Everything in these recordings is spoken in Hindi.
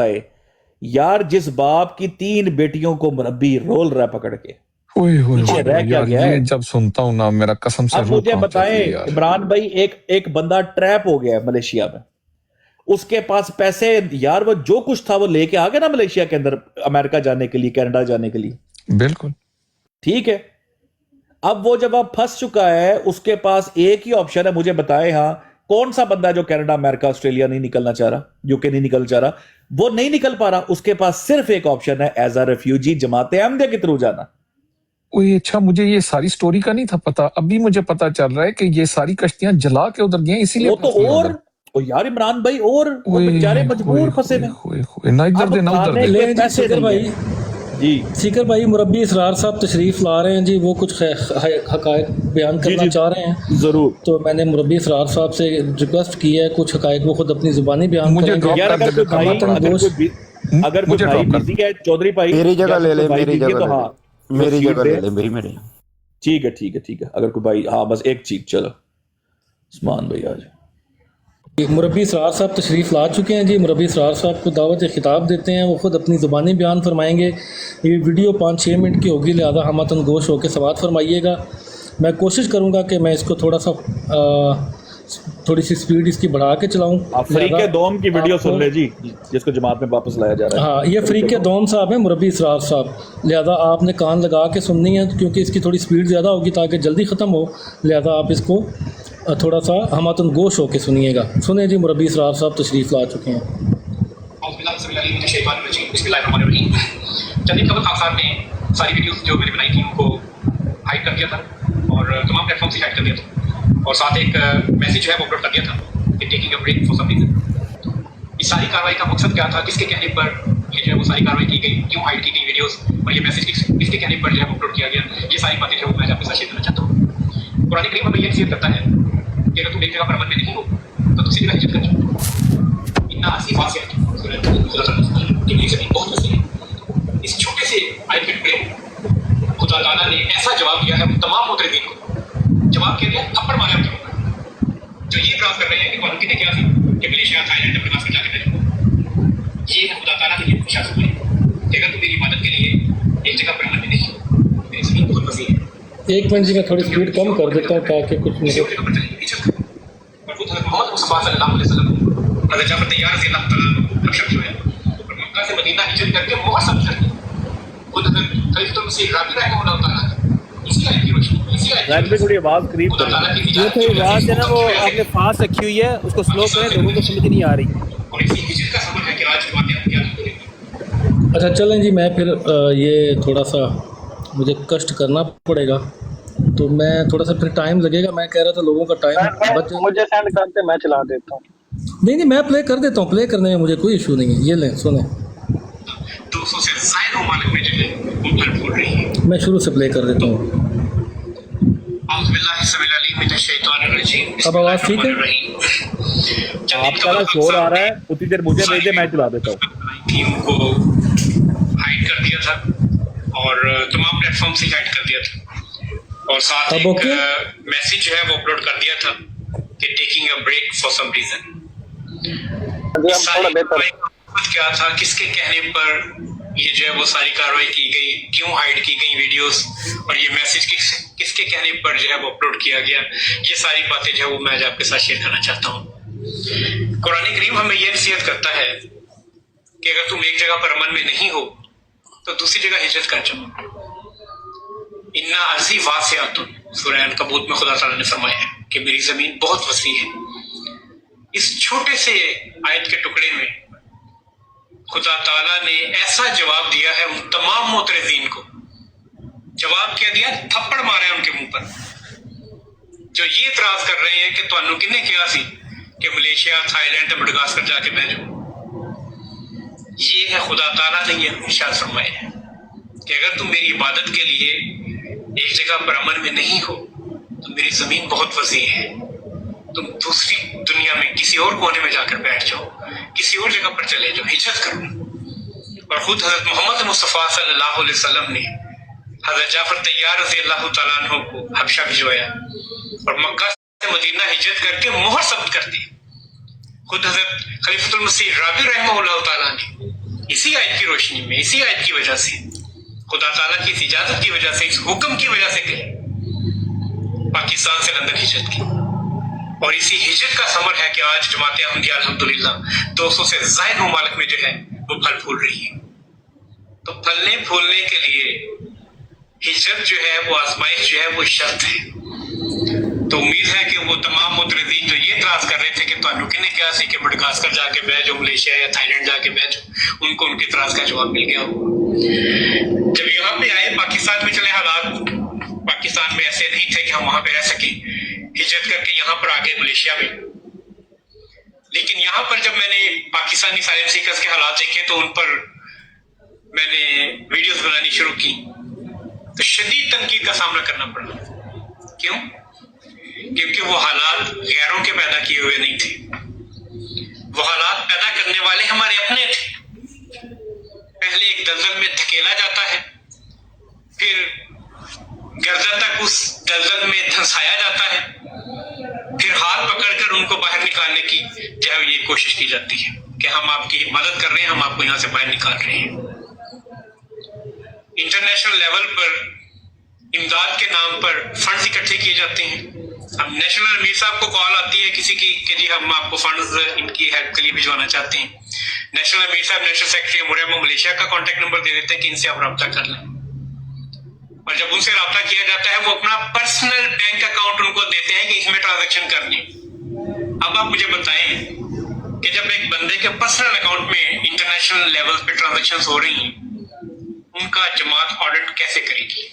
लगता है यार जिस बाप की 3 बेटियों को मुरब्बी रोल रहा पकड़ के, पीछे रह क्या यार गया ये है। जब सुनता हूँ ना मेरा कसम से अब रूह मुझे कांप जाती है बताएं यार। इमरान भाई, एक बंदा ट्रैप हो गया है मलेशिया में, उसके पास पैसे, यार वो जो कुछ था वो लेके आ गया ना मलेशिया के अंदर, अमेरिका जाने के लिए, कनाडा जाने के लिए, बिल्कुल ठीक है। अब वो जब अब फंस चुका है, उसके पास एक ही ऑप्शन है, मुझे बताएं हाँ, कौन सा बंदा जो कनाडा, अमेरिका, ऑस्ट्रेलिया नहीं निकलना चाह रहा, यूके नहीं निकलना चाह रहा, वो नहीं निकल पा रहा, उसके पास सिर्फ एक ऑप्शन है, एज अ रेफ्यूजी जमात अहमदिया के थ्रू जाना। ओए अच्छा, मुझे ये सारी स्टोरी का नहीं था पता, अभी मुझे पता चल रहा है कि ये सारी कश्तियां जला के उधर गई इसीलिए वो तो फंस गई और उधर। ओ यार इमरान भाई, और वो ओए बेचारे होए मजबूर फंसे होए में, होए होए, ना इधर अब दे ना उधर खाने दे। के ले जी पैसे सीकर नहीं भाई, है जी। सीकर भाई मुरब्बी इसरार साहब तशरीफ ला रहे हैं जी, वो कुछ हकायक बयान जी करना जी चाह रहे हैं। जरूर। तो मैंने मुरब्बी इसरार साहब से रिक्वेस्ट की है, कुछ हकायक वो खुद अपनी जुबानी बयान मुझे करेंगे। ड्रॉप यार कर दे अगर कोई भाई, अगर कोई मुझे भाई ड्रॉप कर बिजी है चौधरी भाई, मेरी जगह ले ले, भाई मेरी बिजी है जगह तो ले हाँ ले, मेरी सीट जगह दे। ले ले, मेरी मेरी। ठीक है ठीक है ठीक है, अगर कोई भाई, हाँ बस एक चीज, चलो उस्मान भाई आज मुरब्बी इसरार साहब तशरीफ़ ला चुके हैं जी। मुरब्बी इसरार साहब को दावत खिताब देते हैं, वो खुद अपनी ज़ुबानी बयान फरमाएंगे। ये वीडियो 5-6 मिनट की होगी, लिहाजा हमतन गोश होकर सवाल फरमाइएगा। मैं कोशिश करूँगा कि मैं इसको थोड़ा सा थोड़ी सी स्पीड इसकी बढ़ा के चलाऊँ। अफ्रीके दोम की वीडियो सुन ले जी, जिसको जमात में वापस लाया जा रहा है। हाँ, ये फ़रीक़े दोम साहब हैं, मुरब्बी इसरार साहब, लिहाजा आपने कान लगा के सुननी है क्योंकि इसकी थोड़ी स्पीड ज़्यादा होगी ताकि जल्दी ख़त्म हो, लिहाजा आप इसको थोड़ा सा हमतन गोश होकर सुनिएगा। सुने जी, मुरब्बी इसरार साहब तशरीफ़ ला चुके हैं। चंद दिन कबल खान साहब ने सारी वीडियोस जो मैंने बनाई थी उनको हाइड कर दिया था और तमाम प्लेटफॉर्म से हाइड कर दिया था, और साथ एक मैसेज जो है वो अपलोड कर दिया था कि taking a break for some reason. इस सारी कार्रवाई का मकसद क्या था, किसके कहने पर ये जो है वो सारी कार्रवाई की गई, क्यों हाइड की गई वीडियोस, और ये मैसेज किसके कहने पर जो है अपलोड किया गया, ये सारी बातें जो मैं आपके साथ शेयर करना चाहता हूँ। कुरान करीम हमें ये शेयर करता है कि अगर तुम एक जगह पर अमल में नहीं हो तो दूसरी जगह हिजरत कर जाओ। इतना आसी फासिया बहुत मसले हैं। इस छोटे से आयत के टुकड़े में खुदा ताला ने ऐसा जवाब दिया है तमाम मुतरदीन को। जवाब क्या दिया? थप्पड़ मारा उनके ऊपर, जो ये इतराज कर रहे हैं कि मालूम कितने क्या थी कि मलेशिया, थाईलैंड, अफ्रीका में जाके भेजो। ये है खुदा ताला की खुशात बोली कि अगर तुम मेरी इबादत के लिए एक जगह पर अमल में नहीं हो, मेरी ज़मीन बहुत वसी है। 1 मिनट जी, मैं थोड़ी स्पीड कम कर देता हूँ ताकि कुछ किसी और जगह पर चले हिजरत करो। और खुद हज़रत मोहम्मद मुस्तफ़ा सल्लल्लाहु अलैहि वसल्लम, हज़रत जाफर तैयार रज़ी अल्लाह तआला का शख्स जो है और मक्का से मदीना हिजरत करके मोहर समझ कर खुद हज़रत खलीफतुल मसीह राबी रहमहुल्लाह तआला इसी आयत की रोशनी, इसी आयत रैन में थोड़ी आवाज करीब खुदा करो। ताला की ये थोड़ी आवाज है ना वो आपने पास रखी हुई है, उसको स्लो करें, लोगों को समझ नहीं आ रही। और इसी हिजरत का सबक है कि आज बातें हम क्या करेंगे। अच्छा चलें जी, मैं फिर ये थोड़ा सा मुझे कष्ट करना पड़ेगा, तो मैं थोड़ा सा फिर टाइम लगेगा। मैं कह रहा था लोगों का टाइम बच, मुझे सेंड करते, मैं चला देता हूँ। नहीं मैं प्ले कर देता हूँ, प्ले करने में मुझे कोई इशू नहीं है। ये लें सुने, 200 से ज़ायद ममालिक में जो है वो फर्क पड़ रही है। मैं शुरू से प्ले कर देता हूँ। अब आवाज़ ठीक है? आपका ना शोर आ रहा है, उतनी देर मुझे भेजे, मैं चला देता हूँ। टीम को हाइड कर दिया था और तमाम प्लेटफॉर्म से हाइड कर दिया था, और साथ अब एक ओके? मैसेज जो है वो अपलोड कर दिया था कि taking a break for some reason. अभी हम थोड़ा बेहतर। क्या था, किसके कहने पर ये जो है वो सारी कार्रवाई की गई, क्यों हाइड की गई वीडियोस, और ये मैसेज किसके कहने पर जो है वो अपलोड किया गया, ये सारी बातें जो है वो मैं आज आपके साथ शेयर करना चाहता हूँ। कुरान करीम हमें यह नसीहत करता है कि अगर तुम एक जगह पर अमल में नहीं हो तो दूसरी जगह हिजरत कर जाओ। इन्ना अर्जी वासियातुन, सूरह अनकबूत में खुदा ताला ने फरमाया है कि मेरी जमीन बहुत वसी है। इस छोटे से आयत के टुकड़े में खुदा ताला ने ऐसा जवाब दिया है उन तमाम मुतरदीन को। जवाब क्या दिया? थप्पड़ मारे उनके मुंह पर, जो ये इतराज कर रहे हैं कि तुहानू किन्ने कहा सी कि मलेशिया, थाईलैंड, मडगास्कर जाके बह जाओ। ये है खुदा ताला ने यह इरशाद फरमाया है कि अगर तुम मेरी इबादत के लिए एक जगह पर अमन में नहीं हो तो मेरी जमीन बहुत वसी है, तुम दूसरी दुनिया में किसी और कोने में जाकर बैठ जाओ, किसी और जगह पर चले जाओ, हिजरत करो। और खुद हजरत मोहम्मद मुस्तफ़ा सल्लल्लाहु अलैहि वसल्लम ने हजरत जाफर तैयार रज़ी अल्लाह तआला अन्हु को हबशा भिजवाया और मक्का से मदीना हिजरत करके मोहर सब्त कर दी। खुद हजरत खलीफतुल मसीह राबी रहमहुल्लाह तआला ने इसी आयत की रोशनी में, इसी आयत की वजह से, खुदा ताला की इस इजाजत की वजह से, इस हुक्म की वजह से गए पाकिस्तान से लंदन हिजरत की। और इसी हिजरत का समर है कि आज जमात अहमदिया अल्हम्दुलिल्लाह 200 से ज्यादा ममालिक में जो है वो फल फूल रही है। तो फलने फूलने के लिए हिजरत जो है वो आजमाइश जो है वो शर्त है। तो उम्मीद है कि वो तमाम मुतरदीन जो ये इतराज कर रहे थे कि तानु किन्हें क्या सी कि मडगास्कर जाके बह जाओ, मलेशिया या थाईलैंड जाके बह जाओ, उनको उनके इतराज का जवाब मिल गया हो। जब यहाँ पे आए पाकिस्तान में, चले हालात पाकिस्तान में ऐसे नहीं थे कि हम वहां पे रह सके, हिजरत करके यहाँ पर आ गए मलेशिया में। लेकिन यहाँ पर जब मैंने पाकिस्तानी साइलेंट सीकर्स के हालात देखे तो उन पर मैंने वीडियोस बनानी शुरू की, तो शदीद तनकीद का सामना करना पड़ा। क्यों? क्योंकि वो हालात गैरों के पैदा किए हुए नहीं थे, वो हालात पैदा करने वाले हमारे अपने थे। पहले एक दलदल में धकेला जाता है, फिर गर्दन तक उस दलदल में धंसाया जाता है, फिर हाथ पकड़कर उनको बाहर निकालने की जो है ये कोशिश की जाती है कि हम आपकी मदद कर रहे हैं, हम आपको यहाँ से बाहर निकाल रहे हैं। इंटरनेशनल लेवल पर इमदाद के नाम पर फंड्स इकट्ठे किए जाते हैं। अब नेशनल अमीर साहब को कॉल आती है किसी की कि जी हम आपको फंड्स इनकी हेल्प के लिए भिजवाना चाहते हैं। नेशनल अमीर साहब नेशनल सेक्रेटरी अमूर मलेशिया का कॉन्टेक्ट नंबर दे देते हैं कि इनसे आप रब्ता कर लें, और जब उनसे रब्ता किया जाता है वो अपना पर्सनल बैंक अकाउंट उनको देते हैं कि इसमें ट्रांजैक्शन करनी। अब आप मुझे बताएं कि जब एक बंदे के पर्सनल अकाउंट में इंटरनेशनल लेवल पे ट्रांजैक्शंस हो रही हैं, उनका जमात ऑडिट कैसे करेगी?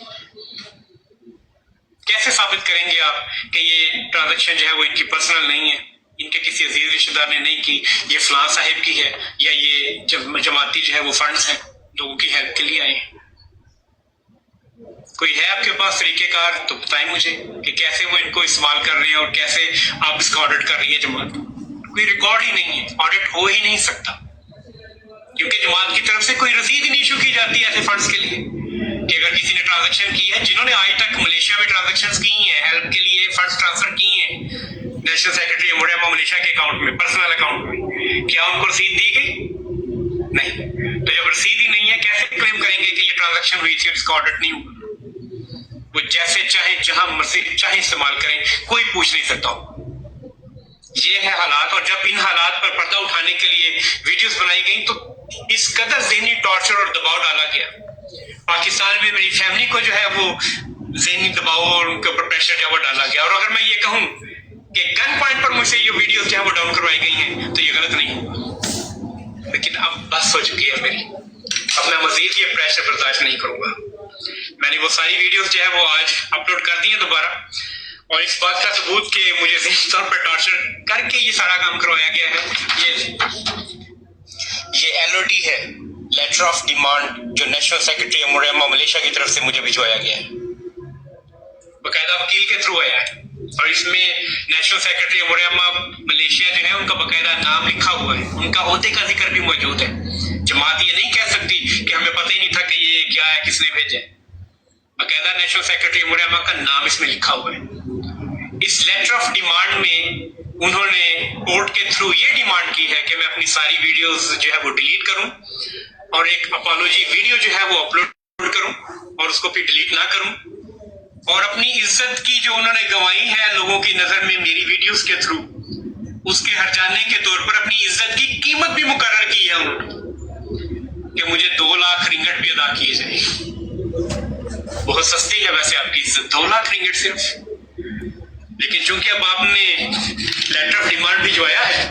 कैसे साबित करेंगे आप कि ये ट्रांजैक्शन जो है वो इनकी पर्सनल नहीं है, इनके किसी अजीज रिश्तेदार ने नहीं की, ये फलां साहिब की है, या ये जमाती जो है वो फंड्स हैं लोगों की हेल्प के लिए आए हैं? कोई है आपके पास तरीकेकार? तो बताएं मुझे कि कैसे वो इनको इस्तेमाल कर रहे हैं और कैसे आप इसका ऑडिट कर रही है जमात। कोई रिकॉर्ड ही नहीं है, ऑडिट हो ही नहीं सकता, क्योंकि जमात की तरफ से कोई रसीद ही नहीं इशू की जाती है ऐसे फंड्स के लिए कि अगर किसी ने ट्रांजैक्शन की है, जिन्होंने आज तक मलेशिया में ट्रांजैक्शंस की हैं, हेल्प के लिए फंड्स ट्रांसफर किए हैं नेशनल सेक्रेटरी अमूर मलेशिया के अकाउंट में, पर्सनल अकाउंट में, क्या उनको रसीद दी गई? नहीं। तो जब रसीद ही नहीं है, कैसे क्लेम करेंगे कि ये ट्रांजैक्शन हुई थी और इसका ऑडिट नहीं हुआ? वो जैसे चाहे जहां मर्जी चाहे इस्तेमाल करें, कोई पूछ नहीं सकता। ये है हालात। और जब इन हालात पर पर्दा उठाने के लिए वीडियोस बनाई गई तो इस कदर ज़हनी टॉर्चर और दबाव डाला गया। पाकिस्तान में मेरी फैमिली को जो है वो ज़हनी दबाव और उनके ऊपर प्रेशर जो है वो डाला गया। और अगर मैं ये कहूं कि गन पॉइंट पर मुझसे ये वीडियोस जो है वो डाउन करवाई गई हैं तो ये गलत नहीं होगा, लेकिन अब बस हो चुकी है मेरी। अब मैं मजीद ये प्रेशर बर्दाश्त नहीं करूंगा। मैंने वो सारी वीडियोस जो है वो आज अपलोड कर दी हैं दोबारा, और इस बात का सबूत कि मुझे ज़हनी तौर पर टॉर्चर करके ये सारा काम करवाया गया है। ये LOD है, लेटर ऑफ डिमांड, जो नेशनल सेक्रेटरी अमूर मलेशिया की तरफ से मुझे भिजवाया गया है, बाकायदा वकील के थ्रू आया है। और इसमें नेशनल सेक्रेटरी अमूर मलेशिया जो है उनका बाकायदा नाम लिखा हुआ है, उनका ओहदे का जिक्र भी मौजूद है। जमात ये नहीं कह सकती कि हमें पता ही नहीं था कि ये क्या है, किसने भेजा है। बाकायदा नेशनल सेक्रेटरी अमूर का नाम इसमें लिखा हुआ है। इस लेटर ऑफ डिमांड में उन्होंने कोर्ट के थ्रू ये डिमांड की है कि मैं अपनी सारी वीडियोस जो है वो डिलीट करूं और एक अपॉलॉजी वीडियो जो है वो अपलोड करूं और उसको फिर डिलीट ना करूं, और अपनी इज्जत की जो उन्होंने गंवाई है लोगों की नजर में मेरी वीडियोस के थ्रू, उसके हट जाने के तौर पर अपनी इज्जत की कीमत भी मुकर्रर की है उन्होंने कि मुझे 2 लाख रिंगट भी अदा किए जाए। बहुत सस्ती है वैसे आपकी इज्जत, 2 लाख रिंगट सिर्फ। लेकिन चूंकि अब आपने लेटर ऑफ डिमांड भिजवाया है,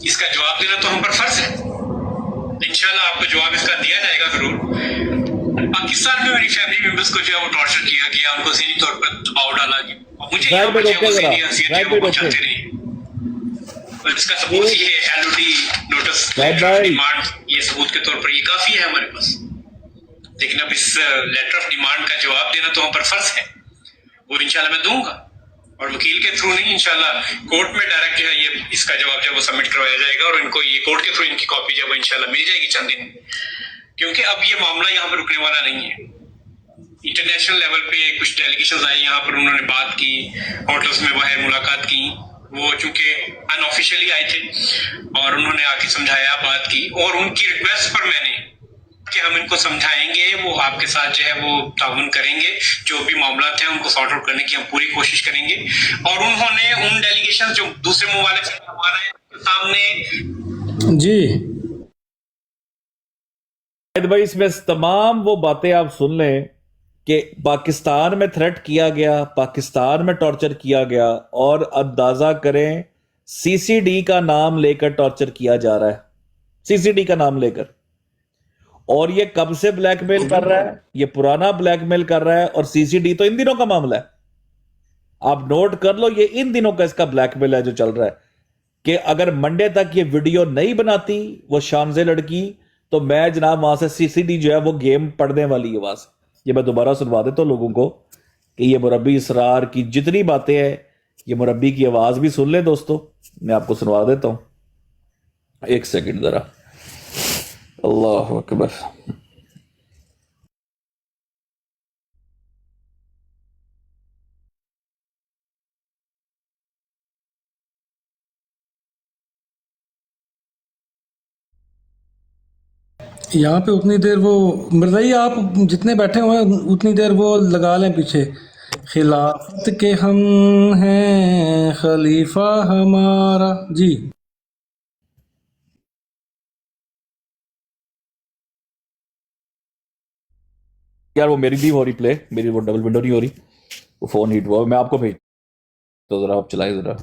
इसका जवाब देना तो हम पर फर्ज है। इंशाल्लाह आपको जवाब इसका दिया जाएगा जरूर। पाकिस्तान में मेरी फैमिली मेंबर्स को जो है वो टॉर्चर किया गया, उनको सीधी तौर पर दबाव डाला गया, और मुझे यहाँ पर पहुंचाते रहे। और इसका सबूत ये है LOD नोटिस डिमांड, ये सबूत के तौर पर ये काफी है हमारे पास। लेकिन अब इस लेटर ऑफ डिमांड का जवाब देना तो हम पर फर्ज है, वो इंशाल्लाह मैं दूंगा, और वकील के थ्रू नहीं, इंशाल्लाह कोर्ट में डायरेक्ट जो है ये इसका जवाब जो है वो सबमिट करवाया जाएगा, और इनको ये कोर्ट के थ्रू इनकी कॉपी जो है वो इंशाल्लाह मिल जाएगी चंद दिन में। क्योंकि अब ये मामला यहाँ पर रुकने वाला नहीं है। इंटरनेशनल लेवल पे कुछ डेलीगेशंस आए यहाँ पर, उन्होंने बात की, होटल्स में बाहर मुलाकात की, वो चूंकि अनऑफिशियली आए थे और उन्होंने आके समझाया, बात की, और उनकी रिक्वेस्ट पर मैंने कि हम इनको समझाएंगे, वो आपके साथ जो है वो ताउन करेंगे, जो भी मामला हैं उनको सॉर्ट आउट करने की हम पूरी कोशिश करेंगे। और उन्होंने उन डेलीगेशन जो दूसरे मुमालिक से हमारे सामने जी भाई इसमें तमाम वो बातें आप सुन लें कि पाकिस्तान में थ्रेट किया गया, पाकिस्तान में टॉर्चर किया गया, और अंदाजा करें सीसीडी का नाम लेकर टॉर्चर किया जा रहा है, सीसीडी का नाम लेकर। और ये कब से ब्लैकमेल कर रहा है? ये पुराना ब्लैकमेल कर रहा है, और सीसीडी तो इन दिनों का मामला है। आप नोट कर लो, ये इन दिनों का इसका ब्लैकमेल है जो चल रहा है कि अगर मंडे तक ये वीडियो नहीं बनाती वो शामजे लड़की, तो मैं जनाब वहां से सीसीडी जो है वो गेम पढ़ने वाली है वहां से। ये मैं दोबारा सुनवा देता हूं लोगों को कि ये मुरब्बी इसरार की जितनी बातें हैं, ये मुरब्बी की आवाज भी सुन ले दोस्तों। मैं आपको सुनवा देता हूं, एक सेकंड जरा। अल्लाह अकबर। यहाँ पे उतनी देर वो मिर्ज़ाई आप जितने बैठे हुए हैं उतनी देर वो लगा लें पीछे, खिलाफत के हम हैं खलीफा हमारा। जी यार वो मेरी भी हो रही प्ले, मेरी वो डबल विंडो नहीं हो रही, वो फोन हीट हुआ। मैं आपको भेज तो जरा आप चलाए जरा।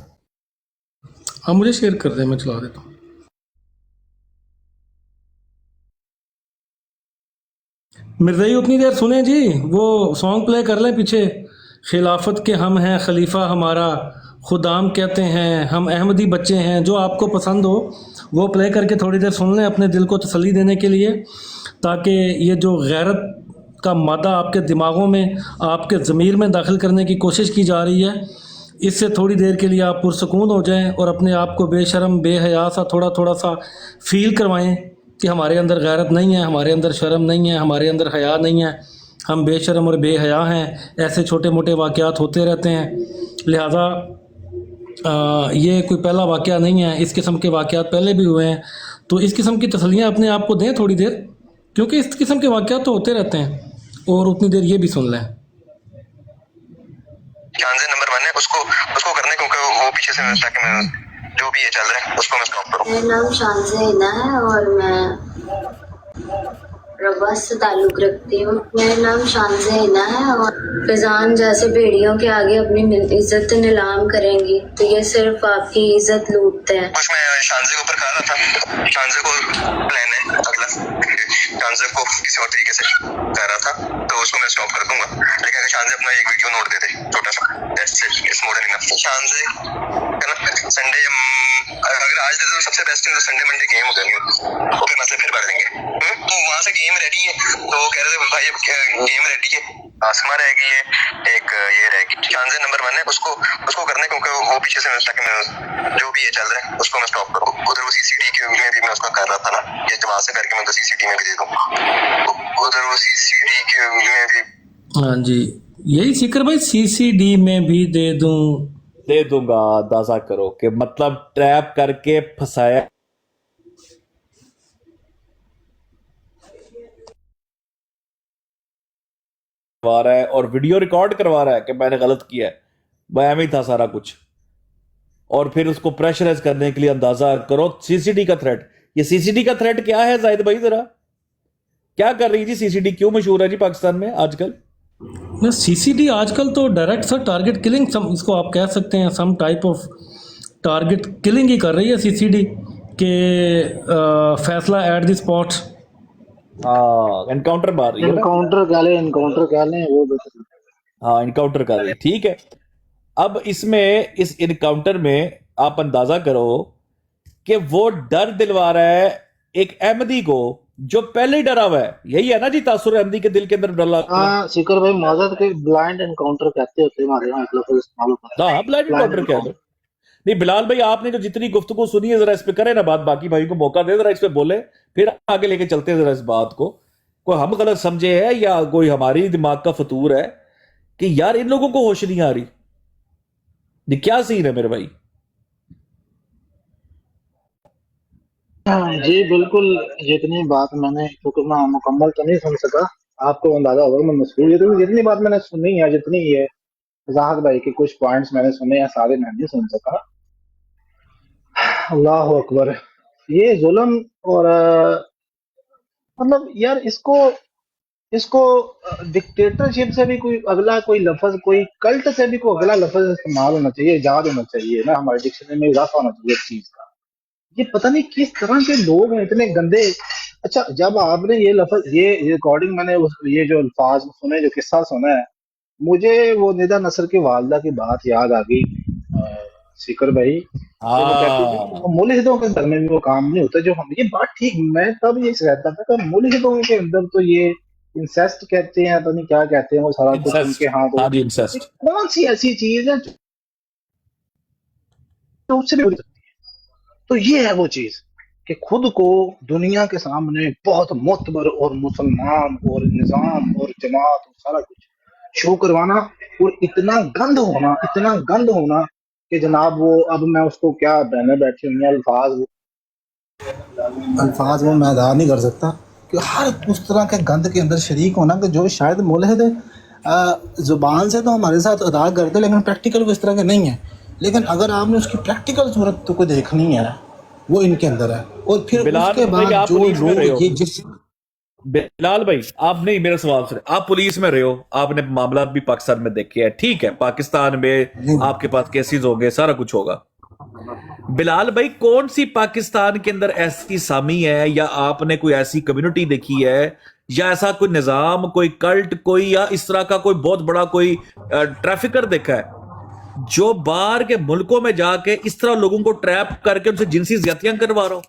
हाँ मुझे शेयर कर दें, मैं चला देता हूँ। मिर्ज़ाई उतनी देर सुने जी, वो सॉन्ग प्ले कर लें पीछे, खिलाफत के हम हैं खलीफा हमारा, खुदाम कहते हैं हम अहमदी बच्चे हैं। जो आपको पसंद हो वो प्ले करके थोड़ी देर सुन लें अपने दिल को तसल्ली देने के लिए, ताकि ये जो गैरत का मादा आपके दिमागों में, आपके ज़मीर में दाखिल करने की कोशिश की जा रही है, इससे थोड़ी देर के लिए आप पुरसकून हो जाएं और अपने आप को बेशर्म बेहया सा थोड़ा थोड़ा सा फील करवाएं कि हमारे अंदर गैरत नहीं है, हमारे अंदर शर्म नहीं है, हमारे अंदर हया नहीं है, हम बेशर्म और बेहया हैं। ऐसे छोटे मोटे वाक़यात होते रहते हैं, लिहाजा ये कोई पहला वाक़या नहीं है, इस किस्म के वाक़यात पहले भी हुए हैं। तो इस किस्म की तसल्लियाँ अपने आप को दें थोड़ी देर, क्योंकि इस किस्म के वाक़यात तो होते रहते हैं। और उतनी देर ये भी सुन लें। शानजे नंबर 1 है, उसको करना है, क्योंकि वो पीछे से ताकि मैं जो भी ये चल रहा है उसको मैं स्टॉप करूं। मेरा नाम शानजे हिना है और मैं रबास से ताल्लुक़ रखती हूँ। मेरा नाम शानजे हिना है और फिजान जैसे भेड़ियों के आगे अपनी इज्जत नीलाम करेंगी तो ये सिर्फ आपकी इज्जत लूटते हैं। कुछ मैं शानजे के ऊपर कह रहा था, शानजे को प्लान है अगला, शानजे को किसी और तरीके से कह रहा था तो उसको मैं स्टॉप कर दूंगा, लेकिन अगर शानजे अपना एक वीडियो नोट दे दे छोटा सा, that's it, it's more than enough. शानजे है ना, संडे अगर आज दे तो सबसे बेस्ट है, संडे मंडे गेम हो जाएंगे, फिर मसले फिर बढ़ देंगे। तो वहां से गेम रेडी है, तो वो कह रहे थे भाई गेम रेडी है, आसमा रहेगी एक ये रहेगी। शानजे नंबर 1 है, उसको करना है, क्योंकि वो पीछे से ताकि मैं जो भी ये चल रहा है उसको मैं स्टॉप करूं। उधर वो सीसीडी के में भी मैं उसका कर रहा था ना, ये वहां से करके मैं तो सीसीडी में भी दे दूं, उधर वो सीसीडी के में भी। हाँ जी, यही सिकर भाई, सीसीडी में भी दे दूंगा। अंदाजा करो कि मतलब ट्रैप करके फंसाया करवा रहा है और वीडियो रिकॉर्ड करवा रहा है कि मैंने गलत किया है, बयान ही था सारा कुछ। और फिर उसको प्रेशराइज करने के लिए अंदाजा करो सीसीडी का थ्रेट। ये सीसीडी का थ्रेट क्या है जाहिद भाई, जरा क्या कर रही जी सीसीडी, क्यों मशहूर है जी पाकिस्तान में आजकल? सीसीडी आजकल तो डायरेक्ट सर टारगेट किलिंग, इसको आप कह सकते हैं, some type of target killing ही कर रही है सीसीडी के, फैसला एट द स्पॉट। एनकाउंटर मार रही है, इनकाउंटर कह लें वो बेहतर। हाँ इनकाउंटर कर रही है, ठीक है। अब इसमें इस इनकाउंटर में आप अंदाजा करो कि वो डर दिलवा रहा है एक अहमदी को जो पहले ही डरा हुआ है। यही है ना जी, तासुर अहमदी के दिल के अंदर डर। हाँ सिकर भाई, माजद के ब्लाइंड एनकाउंटर कहते होते हैं हमारे यहाँ लोग इस्तेमाल होता है। हाँ ब्लाइंड एनकाउंटर कहते हैं। नहीं बिलाल भाई, आपने जो जितनी गुफ्तगू सुनी है जरा इस पे करें ना बात, बाकी भाई को मौका दे, जरा इस पे बोले, फिर आगे लेके चलते हैं जरा इस बात को। कोई हम गलत समझे है या कोई हमारी दिमाग का फतूर है कि यार इन लोगों को होश नहीं आ रही? क्या सीन है मेरे भाई? जी बिल्कुल। जितनी बात मैंने, क्योंकि मैं मुकम्मल तो नहीं सुन सका, आपको अंदाजा होगा मैं मसरूर, जितनी बात मैंने सुनी है, जितनी ये वजाहत भाई के कुछ पॉइंट्स मैंने सुने हैं, सारे मैं नहीं सुन सका। अल्लाह अकबर। ये जुल्म और मतलब यार, इसको इसको डिक्टेटरशिप से भी कोई अगला कोई लफ्ज, कोई कल्ट से भी कोई अगला लफ्ज इस्तेमाल होना चाहिए, इजाद होना चाहिए ना, हमारे डिक्शनरी में इजाफा होना चाहिए इस चीज का। ये पता नहीं किस तरह के लोग हैं, इतने गंदे। अच्छा, जब आपने ये लफ्ज, ये रिकॉर्डिंग मैंने ये जो अल्फाज सुने, जो किस्सा सुना है, मुझे वो निदा नसर की वालदा की बात याद आ गई, सिकर भाई, कि वो कहती थी कि वो हाँ, मुल्हिदों के घर में भी वो काम नहीं होता जो हम, ये बात ठीक, मैं तब ये कहता था कि मुल्हिदों के अंदर तो ये इंसेस्ट कहते हैं, पता नहीं क्या कहते हैं, वो सारा कुछ उनके इंसेस्ट, हाथ हाँ हो। जी, ये इंसेस्ट। कौन सी ऐसी चीज है जो उससे भी हो सकती है? तो ये है वो चीज कि खुद को दुनिया के सामने बहुत मोतबर और मुसलमान और निजाम और जमात और सारा कुछ शो करवाना, और इतना गंद होना कि जनाब वो, अब मैं उसको क्या, बहने बैठी हुई हैं, अल्फाज वो मैं अदा नहीं कर सकता कि हर उस तरह के गंद के अंदर शरीक होना, कि जो शायद मुल्हिद जुबान से तो हमारे साथ अदा करते, लेकिन प्रैक्टिकल वो इस तरह के नहीं है। लेकिन अगर आपने उसकी प्रैक्टिकल सूरत तो को देखनी है, वो इनके अंदर है। और फिर बिलाल उसके भाई, बाद आप जो पुलिस में रहे लोग हो। ये जिस, बिलाल भाई, आप नहीं, मेरा सवाल सुने, आप पुलिस में रहे हो, आपने मामला भी पाकिस्तान में देखे हैं, ठीक है, पाकिस्तान में आपके पास केसेस हो गए, सारा कुछ होगा। बिलाल भाई, कौन सी पाकिस्तान के अंदर ऐसी सामी है, या आपने कोई ऐसी कम्युनिटी देखी है, या ऐसा कोई निजाम, कोई कल्ट, कोई, या इस तरह का कोई बहुत बड़ा कोई ट्रैफिकर देखा है जो बाहर के मुल्कों में जाके इस तरह लोगों को ट्रैप करके उनसे जिनसी ज्यादतियां करवा रहा हो?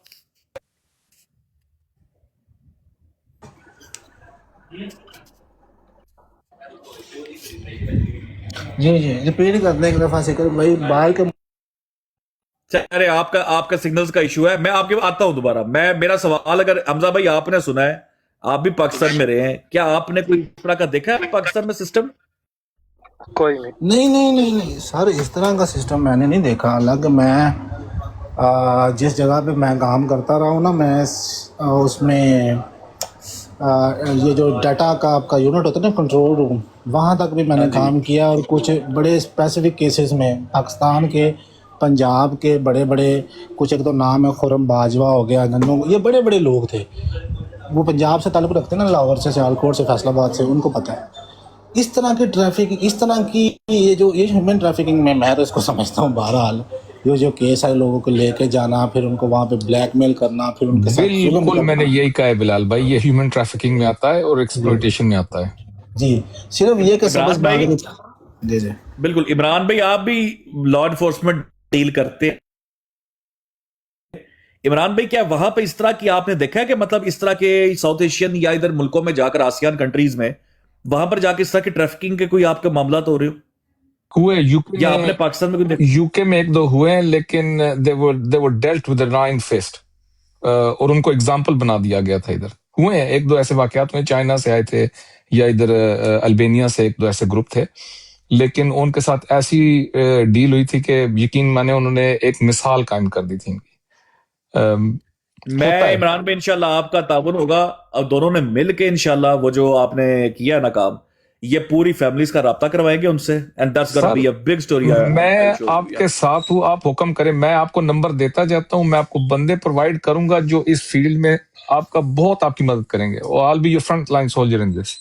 जी जी रिपीट कर दें एक दफा से कर भाई, बाहर के। अरे, आपका आपका सिग्नल्स का इशू है, मैं आपके आता हूं दोबारा। मैं, मेरा सवाल, अगर हमजा भाई आपने सुना है, आप भी पाकिस्तान में रहे हैं, क्या आपने कोई इस तरह का देखा है पाकिस्तान में सिस्टम? नहीं नहीं नहीं नहीं सर, इस तरह का सिस्टम मैंने नहीं देखा। हालांकि मैं जिस जगह पे मैं काम करता रहा हूँ ना, मैं उसमें ये जो डाटा का आपका यूनिट होता है ना, कंट्रोल रूम, वहाँ तक भी मैंने काम किया। और कुछ बड़े स्पेसिफिक केसेस में पाकिस्तान के, पंजाब के बड़े बड़े कुछ, एक तो नाम है खुरम बाजवा हो गया, नन्नू, ये बड़े बड़े लोग थे, वो पंजाब से ताल्लुक़ रखते हैं ना, लाहौर से, सियालकोट से, फैसलाबाद से, उनको पता है इस तरह की ट्रैफिक, इस तरह की ये ह्यूमन ट्रैफिकिंग में मैं तो इसको समझता हूँ। बहरहाल ये जो केस है, लोगों को लेके जाना, फिर उनको वहाँ पे ब्लैकमेल करना, फिर उनके साथ जुल्म बिल्कुल, मैंने करना। यही कहा है बिलाल भाई, ये ह्यूमन ट्रैफिकिंग में आता है और जी एक्सप्लॉइटेशन में आता है। जी, सिर्फ ये कि सबस इमरान भाई, बांधने। जी जी बिल्कुल, इमरान भाई, आप भी लॉ एनफोर्समेंट डील करते हैं। इमरान भाई, क्या वहां पे इस तरह की आपने देखा है कि मतलब इस तरह के साउथ एशियन या इधर मुल्कों में जाकर, आसियान कंट्रीज में, वहां पर जाकर इस तरह की ट्रैफिकिंग के कोई आपके मामला तो हो रहे हो, हुए यूके या आपने में, पाकिस्तान में कोई यूके में एक दो हुए हैं, लेकिन दे वर डेल्ट विद आयरन फिस्ट, और उनको एग्जाम्पल बना दिया गया था। इधर हुए हैं एक दो ऐसे वाकयात हुए, चाइना से आए थे, या इधर अल्बेनिया से एक दो ऐसे ग्रुप थे, लेकिन उनके साथ ऐसी डील हुई थी कि यकीन माने उन्होंने एक मिसाल कायम कर दी थी इनकी। होता मैं, है। इमरान भाई, इंशाल्लाह आपका ताउन होगा, और दोनों ने मिल के इंशाल्लाह वो जो आपने किया ना काम, ये पूरी फैमिलीज का राब्ता करवाएंगे उनसे, and that's gonna sir, be a big story. मैं आपके साथ हूँ, आप हुक्म करें, मैं आपको नंबर देता जाता हूँ, मैं आपको बंदे प्रोवाइड करूंगा जो इस फील्ड में आपका बहुत आपकी मदद करेंगे, और I will be your front line soldier in this.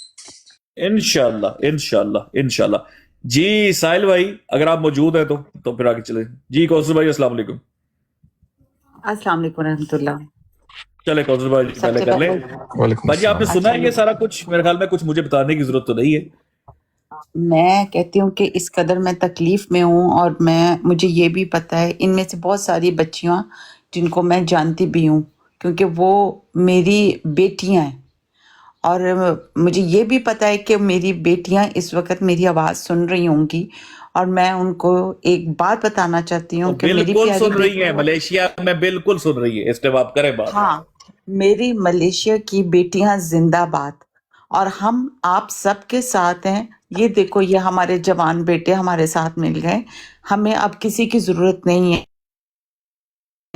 इंशाल्लाह, इंशाल्लाह, इंशाल्लाह। जी साहिल भाई, अगर आप मौजूद हैं तो फिर आगे चले। जी कौसर भाई, अस्सलाम वालेकुम। अस्सलाम वालेकुम रहमतुल्लाह। चले कौसर भाई पहले सबसे कर ले। पहले वालेकुम भाई, आपने अस्सलाम। सुना है ये सारा कुछ? मेरे ख्याल में कुछ मुझे बताने की जरूरत तो नहीं है। मैं कहती हूँ कि इस कदर मैं तकलीफ में हूँ, और मुझे ये भी पता है, इनमें से बहुत सारी बच्चियाँ जिनको मैं जानती भी हूँ, क्योंकि वो मेरी बेटियाँ हैं, और मुझे ये भी पता है कि मेरी बेटियाँ इस वक्त मेरी आवाज़ सुन रही होंगी, और मैं उनको एक बात बताना चाहती तो हूँ कि मेरी बिल्कुल प्यारी सुन रही है, बेटियों, मलेशिया में बिल्कुल सुन रही है, इस टाइम आप करें बात। हाँ, मेरी मलेशिया की बेटियां जिंदाबाद, और हम आप सबके साथ हैं। ये देखो, ये हमारे जवान बेटे हमारे साथ मिल गए, हमें अब किसी की जरूरत नहीं है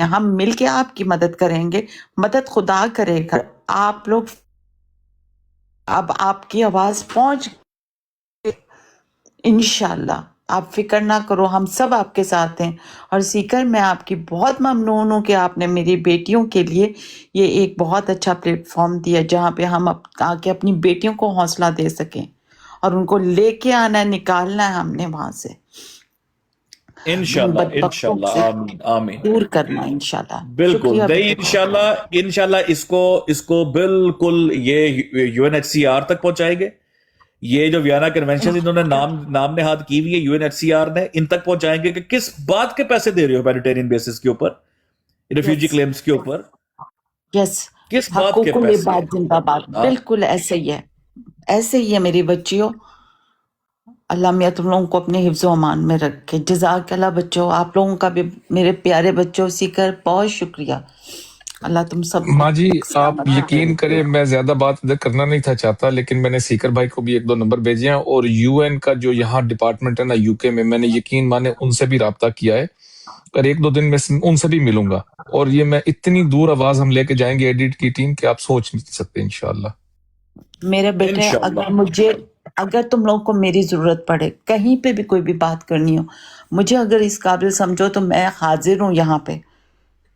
हम मिलके आपकी मदद करेंगे, मदद खुदा करेगा। आप लोग अब आपकी आवाज पहुंच, इंशाल्लाह आप फिक्र ना करो, हम सब आपके साथ हैं। और सीकर मैं आपकी बहुत ममनून हूँ कि आपने मेरी बेटियों के लिए ये एक बहुत अच्छा प्लेटफॉर्म दिया जहाँ पे हम आके अपनी बेटियों को हौसला दे सकें और उनको लेके आना है, निकालना है हमने वहां से, इंशाल्लाह बदबख्तों इंशाल्लाह, से आमीन आमीन। दूर करना इंशाल्लाह। बिल्कुल शुक्रिया नहीं, बेटे। इंशाल्लाह इंशाल्लाह इसको बिल्कुल ये यूएनएचसीआर तक पहुंचाएंगे। ये जो वियना कन्वेंशन इन्होंने नाम ने हाथ की हुई है यूएनएचसीआर ने, इन तक पहुंचाएंगे कि किस बात के पैसे दे रहे हो ह्यूमैनिटेरियन बेसिस के ऊपर, रिफ्यूजी यस क्लेम्स के ऊपर, यस, किस बात के हकूकुल पैसे? इबाद जिंदाबाद। हाँ, बिल्कुल ऐसे ही है, ऐसे ही है मेरी बच्चियों। अल्लाह मियाँ तुम लोगों को अपने हिफ्ज़ अमान में रखे। जज़ाकल्लाह बच्चों, आप लोगों का भी, मेरे प्यारे बच्चों, सीकर बहुत शुक्रिया। अल्लाह तुम सब माँ जी आप सलामत रखे। यकीन करें, मैं ज्यादा बात इधर करना नहीं था चाहता, लेकिन मैंने सीकर भाई को भी 1-2 नंबर भेजे हैं और यूएन का जो यहाँ डिपार्टमेंट है ना यूके में, मैंने यकीन माने उनसे भी राब्ता किया है और 1-2 दिन में उनसे भी मिलूंगा। और ये मैं इतनी दूर आवाज हम लेके जाएंगे एडिट की टीम कि आप सोच नहीं सकते इंशाल्लाह। मेरे बेटे, इंशाल्लाह। अगर तुम लोगों को मेरी जरूरत पड़े, कहीं पे भी कोई भी बात करनी हो, मुझे अगर इस काबिल समझो तो मैं हाजिर हूँ यहाँ पे।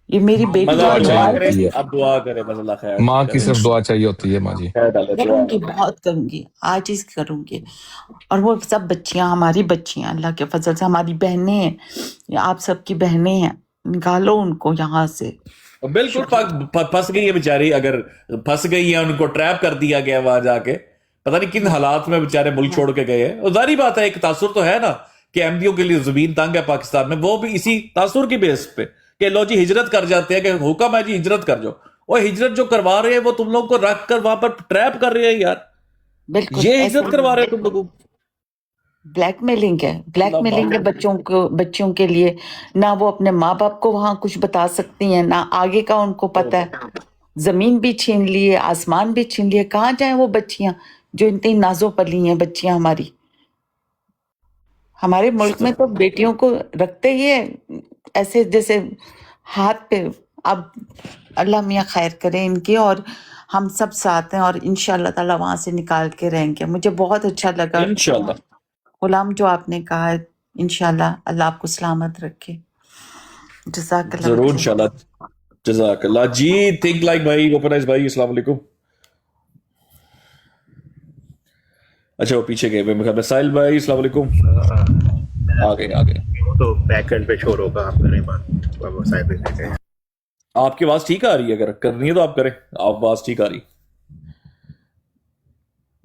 ये मेरी बेटी मजा जो दुआ मोबाइल करें, पे अब दुआ करें, बस अल्लाह खैर माँ की करे, सिर्फ दुआ चाहिए होती है माँ जी। खैर डाले, दुआ करूंगी, बहुत करूंगी, आज ही करूंगी। और वो सब बच्चियां हमारी बच्चियां, अल्लाह के फजल से हमारी बहनें हैं, ये आप सबकी बहनें हैं, निकालो उनको यहाँ से। बिल्कुल। फंस गई है बेचारी, अगर फंस गई है, उनको ट्रैप कर दिया गया वहां जाके, पता नहीं किन हालात में बेचारे मुल्क छोड़ के गए हैं। और जारी बात है, एक तासुर तो है ना कि अहमदियों के लिए जमीन तंग है पाकिस्तान में, वो भी इसी तासुर की बेस पे कि लो जी हिजरत कर जाते हैं, कि हुक्म है जी हिजरत कर जाओ। और हिजरत जो करवा रहे हैं वो तुम लोगों को रख कर वहां पर ट्रैप कर रहे हैं यार, बिल्कुल ये ऐसे हिजरत करवा रहे हैं तुम लोगों को। ब्लैकमेलिंग है, ब्लैकमेलिंग है बच्चों के लिए। ना वो अपने माँ बाप को वहां कुछ बता सकती हैं, ना आगे का उनको पता है। जमीन भी छीन लिए, आसमान भी छीन लिए, कहाँ जाए वो बच्चियां जो इतनी नाजो पली हैं बच्चियां हमारी। हमारे मुल्क में तो बेटियों को रखते ही है ऐसे जैसे हाथ पे। अब अल्लाह मियाँ खैर करे इनकी, और हम सब साथ हैं और इंशाअल्लाह ताला वहां से निकाल के रहेंगे। मुझे बहुत अच्छा लगा इंशाल्लाह गुलाम जो आपने कहा है, इंशाल्लाह अल्लाह आपको सलामत रखे। जज़ाकल्लाह जरूर बच्चों। इंशाल्लाह, जज़ाकल्लाह जी। थिंक लाइक भाई, ओपनाइज भाई, अस्सलाम वालेकुम। अच्छा वो पीछे गए, मैं ख्याल में साहिल भाई, अस्सलाम वालेकुम। आ गए। तो बैक एंड पे शोर होगा, आप करें बात, वो साइड पे गए। आपकी आवाज ठीक आ रही है, अगर करनी है तो आप करें, आप आवाज ठीक आ रही,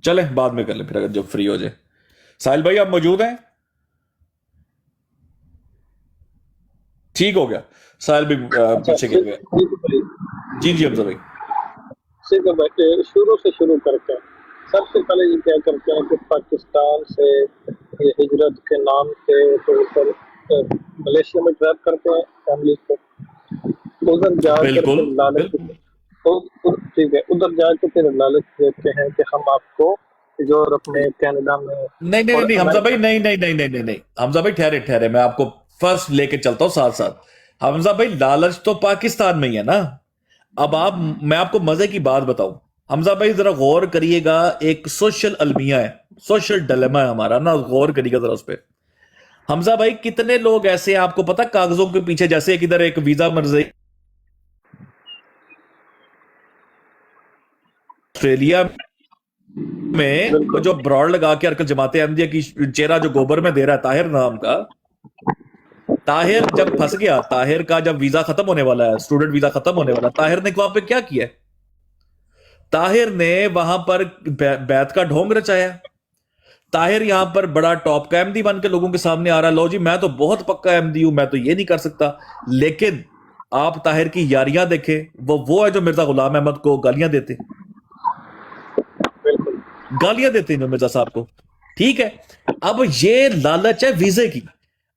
चले बाद में कर ले फिर अगर जब फ्री हो जाए। साहिल भाई आप मौजूद हैं? ठीक हो गया, साहिल भी पीछे गिर गए। जी हमजा भाई, शुरू से शुरू करके सबसे पहले ये क्या करते हैं कि पाकिस्तान से ये हिजरत के नाम के ऊपर मलेशिया में ट्रैप करते हैं फैमिली को, उधर जाकर फिर लालच, ठीक है, उधर जाकर फिर लालच देते हैं कि हम आपको यूरोप में, कनाडा में। नहीं हमजा भाई, नहीं हमजा भाई, ठहरे, मैं आपको फर्स्ट लेके चलता हूं साथ साथ। हमजा भाई लालच तो पाकिस्तान में ही है ना। अब मैं आपको मजे की बात बताऊं हमजा भाई, जरा गौर करिएगा, एक सोशल अलमिया है, सोशल डिलेमा है हमारा ना, गौर करिएगा जरा उस पर। हमजा भाई कितने लोग ऐसे हैं आपको पता, कागजों के पीछे, जैसे एक इधर एक वीजा मर्जी ऑस्ट्रेलिया में जो ब्रॉड लगा के अर्कल जमाते अहमदिया की चेहरा जो गोबर में दे रहा है, ताहिर नाम का, ताहिर जब फंस गया, ताहिर का जब वीजा खत्म होने वाला है, स्टूडेंट वीजा खत्म होने वाला, ताहिर ने वहां पे क्या किया? ताहिर ने वहां पर बैत का ढोंग रचाया। ताहिर यहां पर बड़ा टॉप का अहमदी बन के लोगों के सामने आ रहा, लो जी मैं तो बहुत पक्का अहमदी हूं, मैं तो ये नहीं कर सकता। लेकिन आप ताहिर की यारियां देखें, वो है जो मिर्जा गुलाम अहमद को गालियां देते हैं मिर्जा साहब को, ठीक है। अब ये लालच है वीजे की।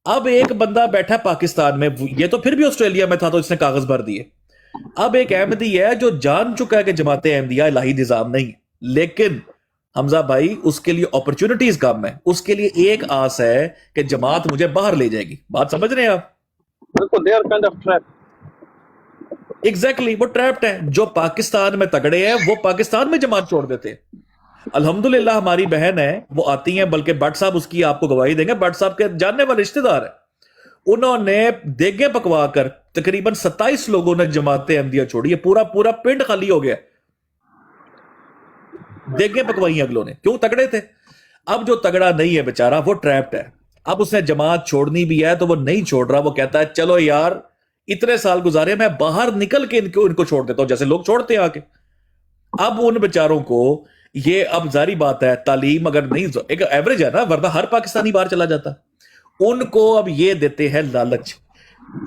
अब एक बंदा बैठा पाकिस्तान में, ये तो फिर भी ऑस्ट्रेलिया में था तो इसने कागज भर दिए। अब एक अहमदी है जो जान चुका है कि जमाते अहमदिया इलाही निजाम नहीं, लेकिन हमजा भाई उसके लिए अपॉर्चुनिटीज कम है, उसके लिए एक आस है कि जमात मुझे बाहर ले जाएगी। बात समझ रहे हैं आप? बिल्कुल, they are kind of trap. Exactly वो ट्रैप्ड है। जो पाकिस्तान में तगड़े हैं वो पाकिस्तान में जमात छोड़ देते हैं। अल्हम्दुलिल्लाह हमारी बहन है, वो आती हैं, बल्कि भट्ट साहब उसकी आपको गवाही देंगे, भट्ट साहब के जानने वाले रिश्तेदार है, उन्होंने देगे पकवा कर तकरीबन 27 लोगों ने जमाते अहमदिया छोड़ी है। पूरा पूरा पिंड खाली हो गया, देगे पकवाई अगलों ने, क्यों? तगड़े थे। अब जो तगड़ा नहीं है बेचारा वो ट्रैप्ड है। अब उसने जमात छोड़नी भी है तो वो नहीं छोड़ रहा। वो कहता है चलो यार इतने साल गुजारे, मैं बाहर निकल के इनको छोड़ देता हूं, जैसे लोग छोड़ते हैं आके। अब उन बेचारों को ये, अब जारी बात है, तालीम अगर नहीं, एक एवरेज है ना, वरना हर पाकिस्तानी बाहर चला जाता। उनको अब ये देते हैं लालच,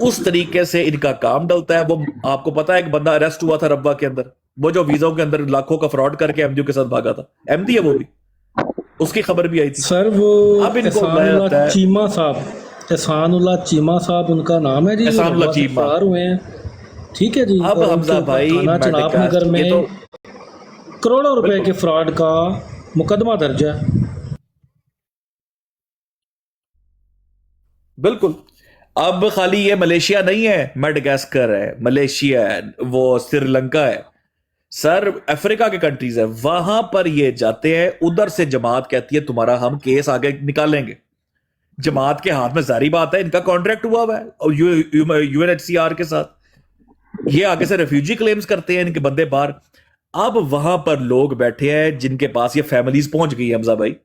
उस तरीके से इनका काम डलता है। वो आपको पता है एक बंदा अरेस्ट हुआ था रब्बा के अंदर, वो जो वीजों के अंदर लाखों का फ्रॉड करके एमडीयू के साथ भागा था, एमडी है वो भी, उसकी खबर भी आई थी सर। वो अब इनको एहसानुल्लाह चीमा साहब, एहसानुल्लाह चीमा साहब उनका नाम है जी, एहसानुल्लाह चीमा हुए हैं, ठीक है जी। अब हमजा भाई चनाब नगर में तो करोड़ों रुपए के फ्रॉड का मुकदमा दर्ज है। बिल्कुल। अब खाली ये मलेशिया नहीं है, मेडागास्कर है, मलेशिया है, वो श्रीलंका है, सर अफ्रीका के कंट्रीज है, वहां पर ये जाते हैं। उधर से जमात कहती है तुम्हारा हम केस आगे निकालेंगे। जमात के हाथ में जारी बात है, इनका कॉन्ट्रैक्ट हुआ हुआ है और यूएनएचसीआर के साथ। ये आगे से रेफ्यूजी क्लेम्स करते हैं इनके बंदे बाहर। अब वहां पर लोग बैठे हैं जिनके पास ये फैमिलीज पहुंच गई है हमजा भाई।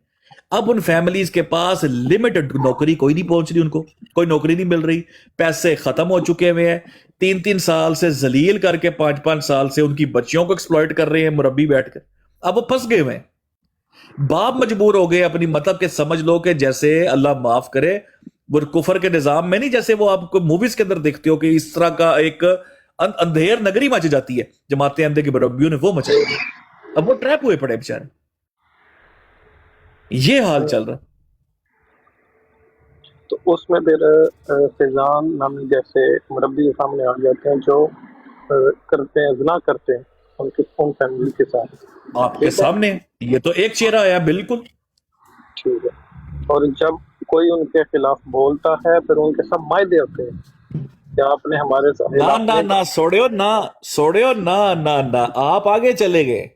अब उन फैमिलीज के पास लिमिटेड नौकरी, कोई नहीं पहुंच रही, उनको कोई नौकरी नहीं मिल रही, पैसे खत्म हो चुके हुए हैं, 3-3 साल से जलील करके 5-5 साल से उनकी बच्चियों को एक्सप्लॉइट कर रहे हैं मुरब्बी बैठकर। अब वो फंस गए हुए हैं। बाप मजबूर हो गए अपनी, मतलब के समझ लो कि जैसे अल्लाह माफ करे वो कुफर के निजाम में नहीं, जैसे वो आपको मूवीज के अंदर देखते हो कि इस तरह का एक अंधेर नगरी मच जाती है, जमाते अहमदे के मुरब्बियों ने वो मचाई। अब वो ट्रैप हुए पड़े बेचारे, ये हाल चल रहा। तो उसमें फिर फैजान नामी जैसे मुरब्बी के सामने आ जाते हैं जो करते हैं, ज़िना करते हैं उनकी उन फैमिली के साथ आपके सामने। ये तो एक चेहरा आया, बिल्कुल ठीक है। और जब कोई उनके खिलाफ बोलता है फिर उनके सब मायदे होते हैं कि आपने हमारे साथ ना ना ना सोड़ियो ना, सोड़ियो ना ना ना, आप आगे चले गए।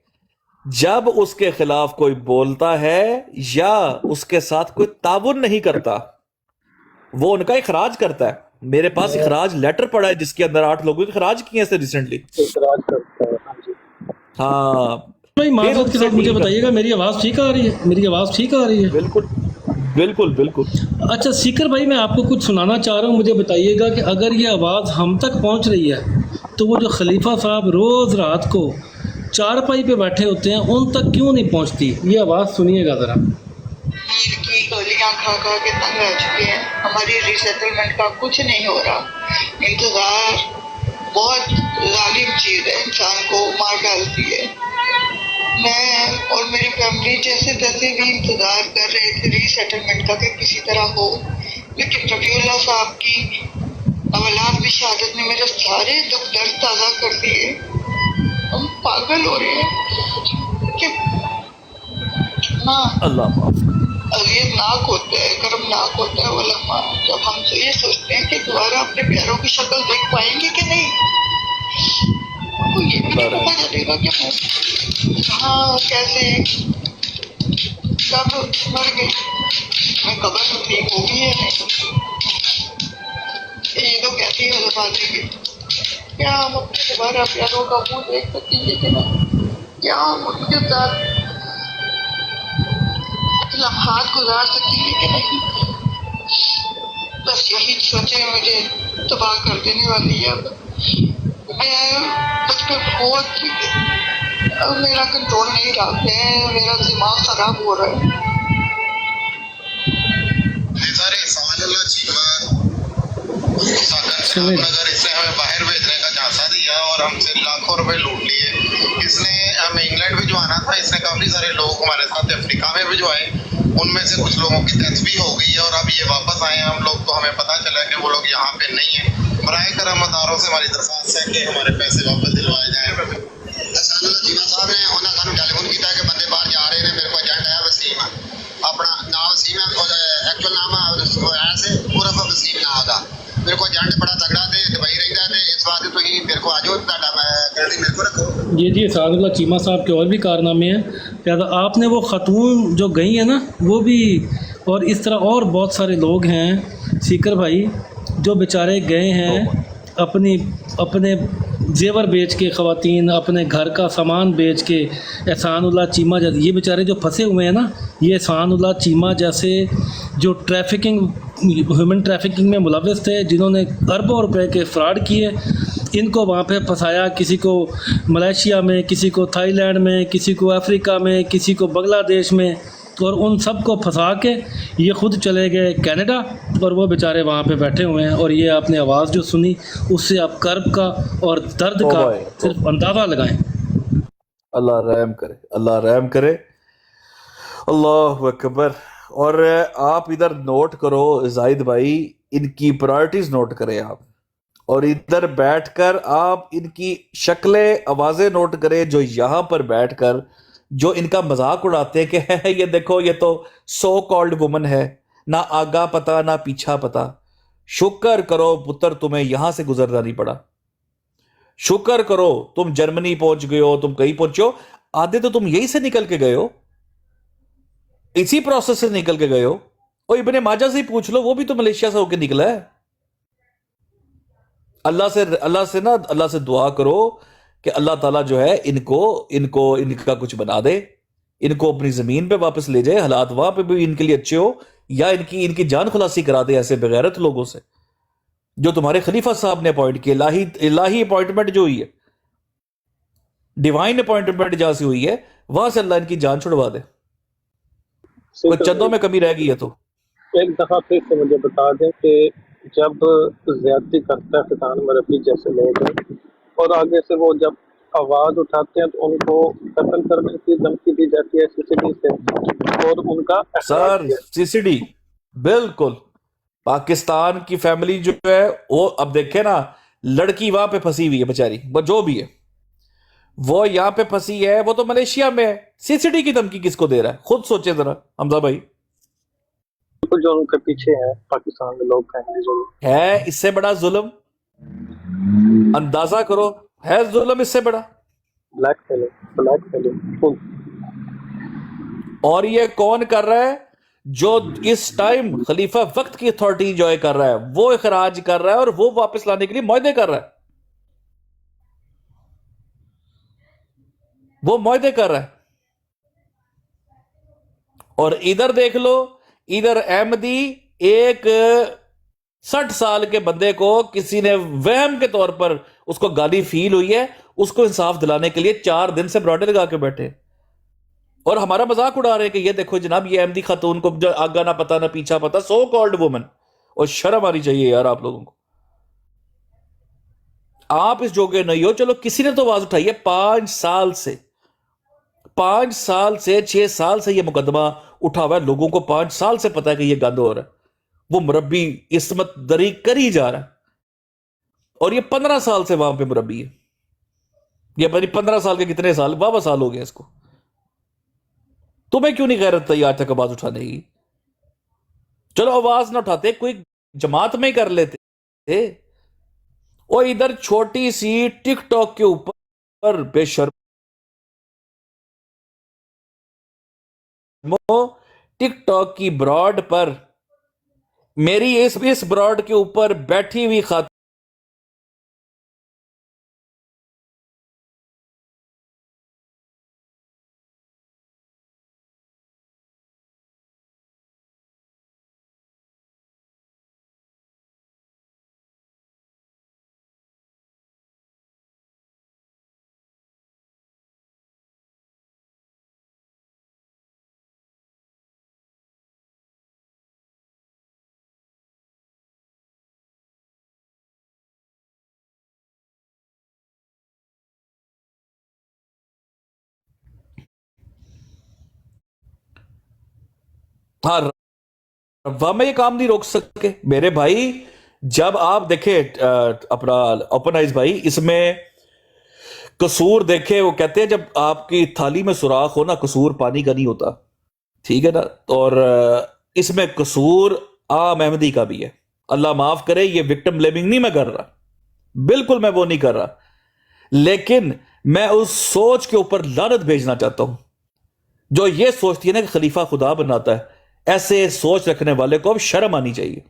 जब उसके खिलाफ कोई बोलता है या उसके साथ कोई ताउन नहीं करता, वो उनका इखराज करता है। मेरे पास इखराज लेटर पड़ा है जिसके अंदर 8 लोगों के इखराज किए हैं रिसेंटली। हाँ भाई माजरत के साथ मुझे बताइएगा, मेरी आवाज़ ठीक आ रही है? मेरी आवाज़ ठीक आ रही है? बिल्कुल बिल्कुल बिल्कुल। अच्छा सीकर भाई, मैं आपको कुछ सुनाना चाह रहा हूँ, मुझे बताइएगा कि अगर ये आवाज़ हम तक पहुँच रही है तो वो जो खलीफा साहब रोज़ रात को चारपाई पे बैठे होते हैं उन तक क्यों नहीं पहुँचती? ये आवाज़ सुनिएगा ज़रा। की गोलियां खा खा के तंग आ चुके हैं, हमारी रीसेटलमेंट का कुछ नहीं हो रहा। इंतज़ार बहुत जालिम चीज़ है, इंसान को मार डालती है। मैं और मेरी फैमिली जैसे तैसे भी इंतज़ार कर रहे थे रीसेटलमेंट का कि किसी तरह हो, लेकिन रफ़ीउल्लाह साहब की औलाद की शहादत ने मेरे सारे दुख दर्द ताज़ा कर दिए। हम पागल हो रहे हैं कि ना अल्लाह अजीबनाक होता है, कर्मनाक होता है वो लम्हा जब हम तो ये सोचते हैं कि दोबारा अपने प्यारों की शक्ल देख पाएंगे कि नहीं। तो ये भी नहीं पता चलेगा कि हाँ कैसे कब मर गई, मैं कब्र में ठीक होगी या नहीं। ये तो कहती है जबानी की, क्या हम अपने दोबारा प्यारों का मुँह देख सकेंगे कि नहीं, क्या हम उनके साथ लम्हात गुजार सकेंगे कि नहीं। बस यही सोचे मुझे तबाह कर देने वाली है। मैं बचपन बहुत मेरा कंट्रोल नहीं रहा, मेरा दिमाग खराब हो रहा है। नगर इसने हमें बाहर भेजने का झांसा दिया और हमसे लाखों रुपए लूट लिए। इसने हमें इंग्लैंड भिजवाना था, इसने काफी सारे लोग हमारे साथ अफ्रीका में भिजवाए, उनमें से कुछ लोगों की डेथ भी हो गई है और अब ये वापस आए हैं हम लोग, तो हमें पता चला कि वो लोग यहाँ पे नहीं है। बराए करम अदारों से हमारी दरख्वास्त है कि हमारे पैसे वापस दिलवाए जाए। जीना साहब ने उन्होंने सानू टेलीफोन किया कि बंदे बाहर जा रहे हैं, मेरे को एजेंट है वसीम, अपना नाम वसीम है, एक्चुअल नाम ऐसे पूरा वसीम ना आता, मेरे को एजेंट बड़ा तगड़ा थे दुबई रही है, इस बात मेरे को आ जाओ ये जी सादुल्ला चीमा साहब के और भी कारनामे हैं। लिहाजा आपने वो ख़तून जो गई है ना वो भी, और इस तरह और बहुत सारे लोग हैं सीकर भाई जो बेचारे गए हैं अपनी अपने जेवर बेच के, ख़वातीन अपने घर का सामान बेच के। एहसानुल्लाह चीमा जैसे ये बेचारे जो फंसे हुए हैं ना, ये एहसानुल्लाह चीमा जैसे जो ट्रैफिकिंग, ह्यूमन ट्रैफिकिंग में मुलव्वस थे, जिन्होंने अरबों रुपए के फ्रॉड किए, इनको वहाँ पे फंसाया, किसी को मलेशिया में, किसी को थाईलैंड में, किसी को अफ्रीका में, किसी को बांग्लादेश में, और उन सब को फंसा के ये ख़ुद चले गए कनाडा, और वो बेचारे वहाँ पे बैठे हुए हैं। और ये आपने आवाज़ जो सुनी उससे आप कर्ब का और दर्द का सिर्फ अंदाज़ा लगाएं। अल्लाह रहम करे, अल्लाह रहम करे, अल्लाह अकबर। और आप इधर नोट करो जाहिद भाई, इनकी प्रायोरिटीज नोट करें आप, और इधर बैठकर आप इनकी शक्लें आवाज़ें नोट करें जो यहाँ पर बैठकर जो इनका मजाक उड़ाते हैं कि ये देखो ये तो सो कॉल्ड वुमन है, ना आगा पता ना पीछा पता। शुक्र करो पुत्र तुम्हें यहां से गुजरना नहीं पड़ा, शुक्र करो तुम जर्मनी पहुंच गए हो, तुम कहीं पहुंचे हो। आधे तो तुम यहीं से निकल के गए हो, इसी प्रोसेस से निकल के गए हो। और इब्ने माजा से ही पूछ लो, वो भी तो मलेशिया से होकर निकला है। अल्लाह से दुआ करो कि अल्लाह ताला जो है इनका कुछ बना दे, इनको अपनी जमीन पे वापस ले जाए, हालात वहां पे भी इनके लिए अच्छे हो, या इनकी जान खुलासी करा दे ऐसे बेगैरत लोगों से जो तुम्हारे खलीफा साहब ने अपॉइंट किए। इलाही अपॉइंटमेंट जो हुई है, डिवाइन अपॉइंटमेंट जहां से हुई है, वहां से अल्लाह इनकी जान छुड़वा दे। कोई चंदों में कमी रह गई है तो एक दफा फिर से मुझे बता दें कि जब ज्यादती करता है फिजान मरबी जैसे लोग हैं, और आगे से वो जब आवाज उठाते हैं तो उनको कत्ल करने की धमकी दी जाती है सीसीडी से, और उनका सर सीसीडी बिल्कुल पाकिस्तान की फैमिली जो है वो, अब देखे ना, लड़की वहां पे फंसी हुई है बेचारी, वो जो भी है वो यहां पे फंसी है, वो तो मलेशिया में है। सीसीडी की धमकी किसको दे रहा है, खुद सोचे जरा हमजा भाई। जो उनके पीछे है पाकिस्तान में लोग है, इससे बड़ा जुल्म अंदाजा करो, है जुल्म इससे बड़ा? ब्लैक और ये कौन कर रहा है? जो इस टाइम खलीफा वक्त की अथॉरिटी एंजॉय कर रहा है, वो इखराज कर रहा है और वो वापस लाने के लिए मुआहदे कर रहा है, वो मुआहदे कर रहा है। और इधर देख लो, इधर अहमदी एक 60 साल के बंदे को किसी ने वहम के तौर पर उसको गाली फील हुई है, उसको इंसाफ दिलाने के लिए 4 दिन से ब्रॉडे लगा के बैठे, और हमारा मजाक उड़ा रहे हैं कि ये देखो जनाब, ये अहमदी खातून को जो आगा ना पता ना पीछा पता, सो कॉल्ड वुमन। और शर्म आनी चाहिए यार आप लोगों को, आप इस जोगे नहीं हो। चलो किसी ने तो आवाज उठाई है, 5 साल से 6 साल से ये मुकदमा उठा हुआ है, लोगों को 5 साल से पता है कि ये गंद हो रहा है, वो मुरब्बी इस्मत दरी कर ही जा रहा है, और ये 15 साल से वहां पे मुरब्बी है। ये पता नहीं 15 साल के कितने साल, 12 साल हो गए इसको। तुम्हें क्यों नहीं गैरत तैयार तक आवाज उठाने की? चलो आवाज ना उठाते, कोई जमात में ही कर लेते। और इधर छोटी सी टिकटॉक के ऊपर बेशर्म टिकटॉक की ब्रॉड पर, मेरी इस ब्रॉड के ऊपर बैठी हुई खातून हाँ, वह में ये काम नहीं रोक सके मेरे भाई। जब आप देखे अपना ओपन आइज भाई, इसमें कसूर देखे, वो कहते हैं जब आपकी थाली में सुराख हो ना, कसूर पानी का नहीं होता, ठीक है ना। और इसमें कसूर आम अहमदी का भी है, अल्लाह माफ करे, ये विक्टिम ब्लेमिंग नहीं मैं कर रहा, बिल्कुल मैं वो नहीं कर रहा, लेकिन मैं उस सोच के ऊपर लानत भेजना चाहता हूं जो ये सोचती है ना कि खलीफा खुदा बनाता है। ऐसे सोच रखने वाले को अब शर्म आनी चाहिए,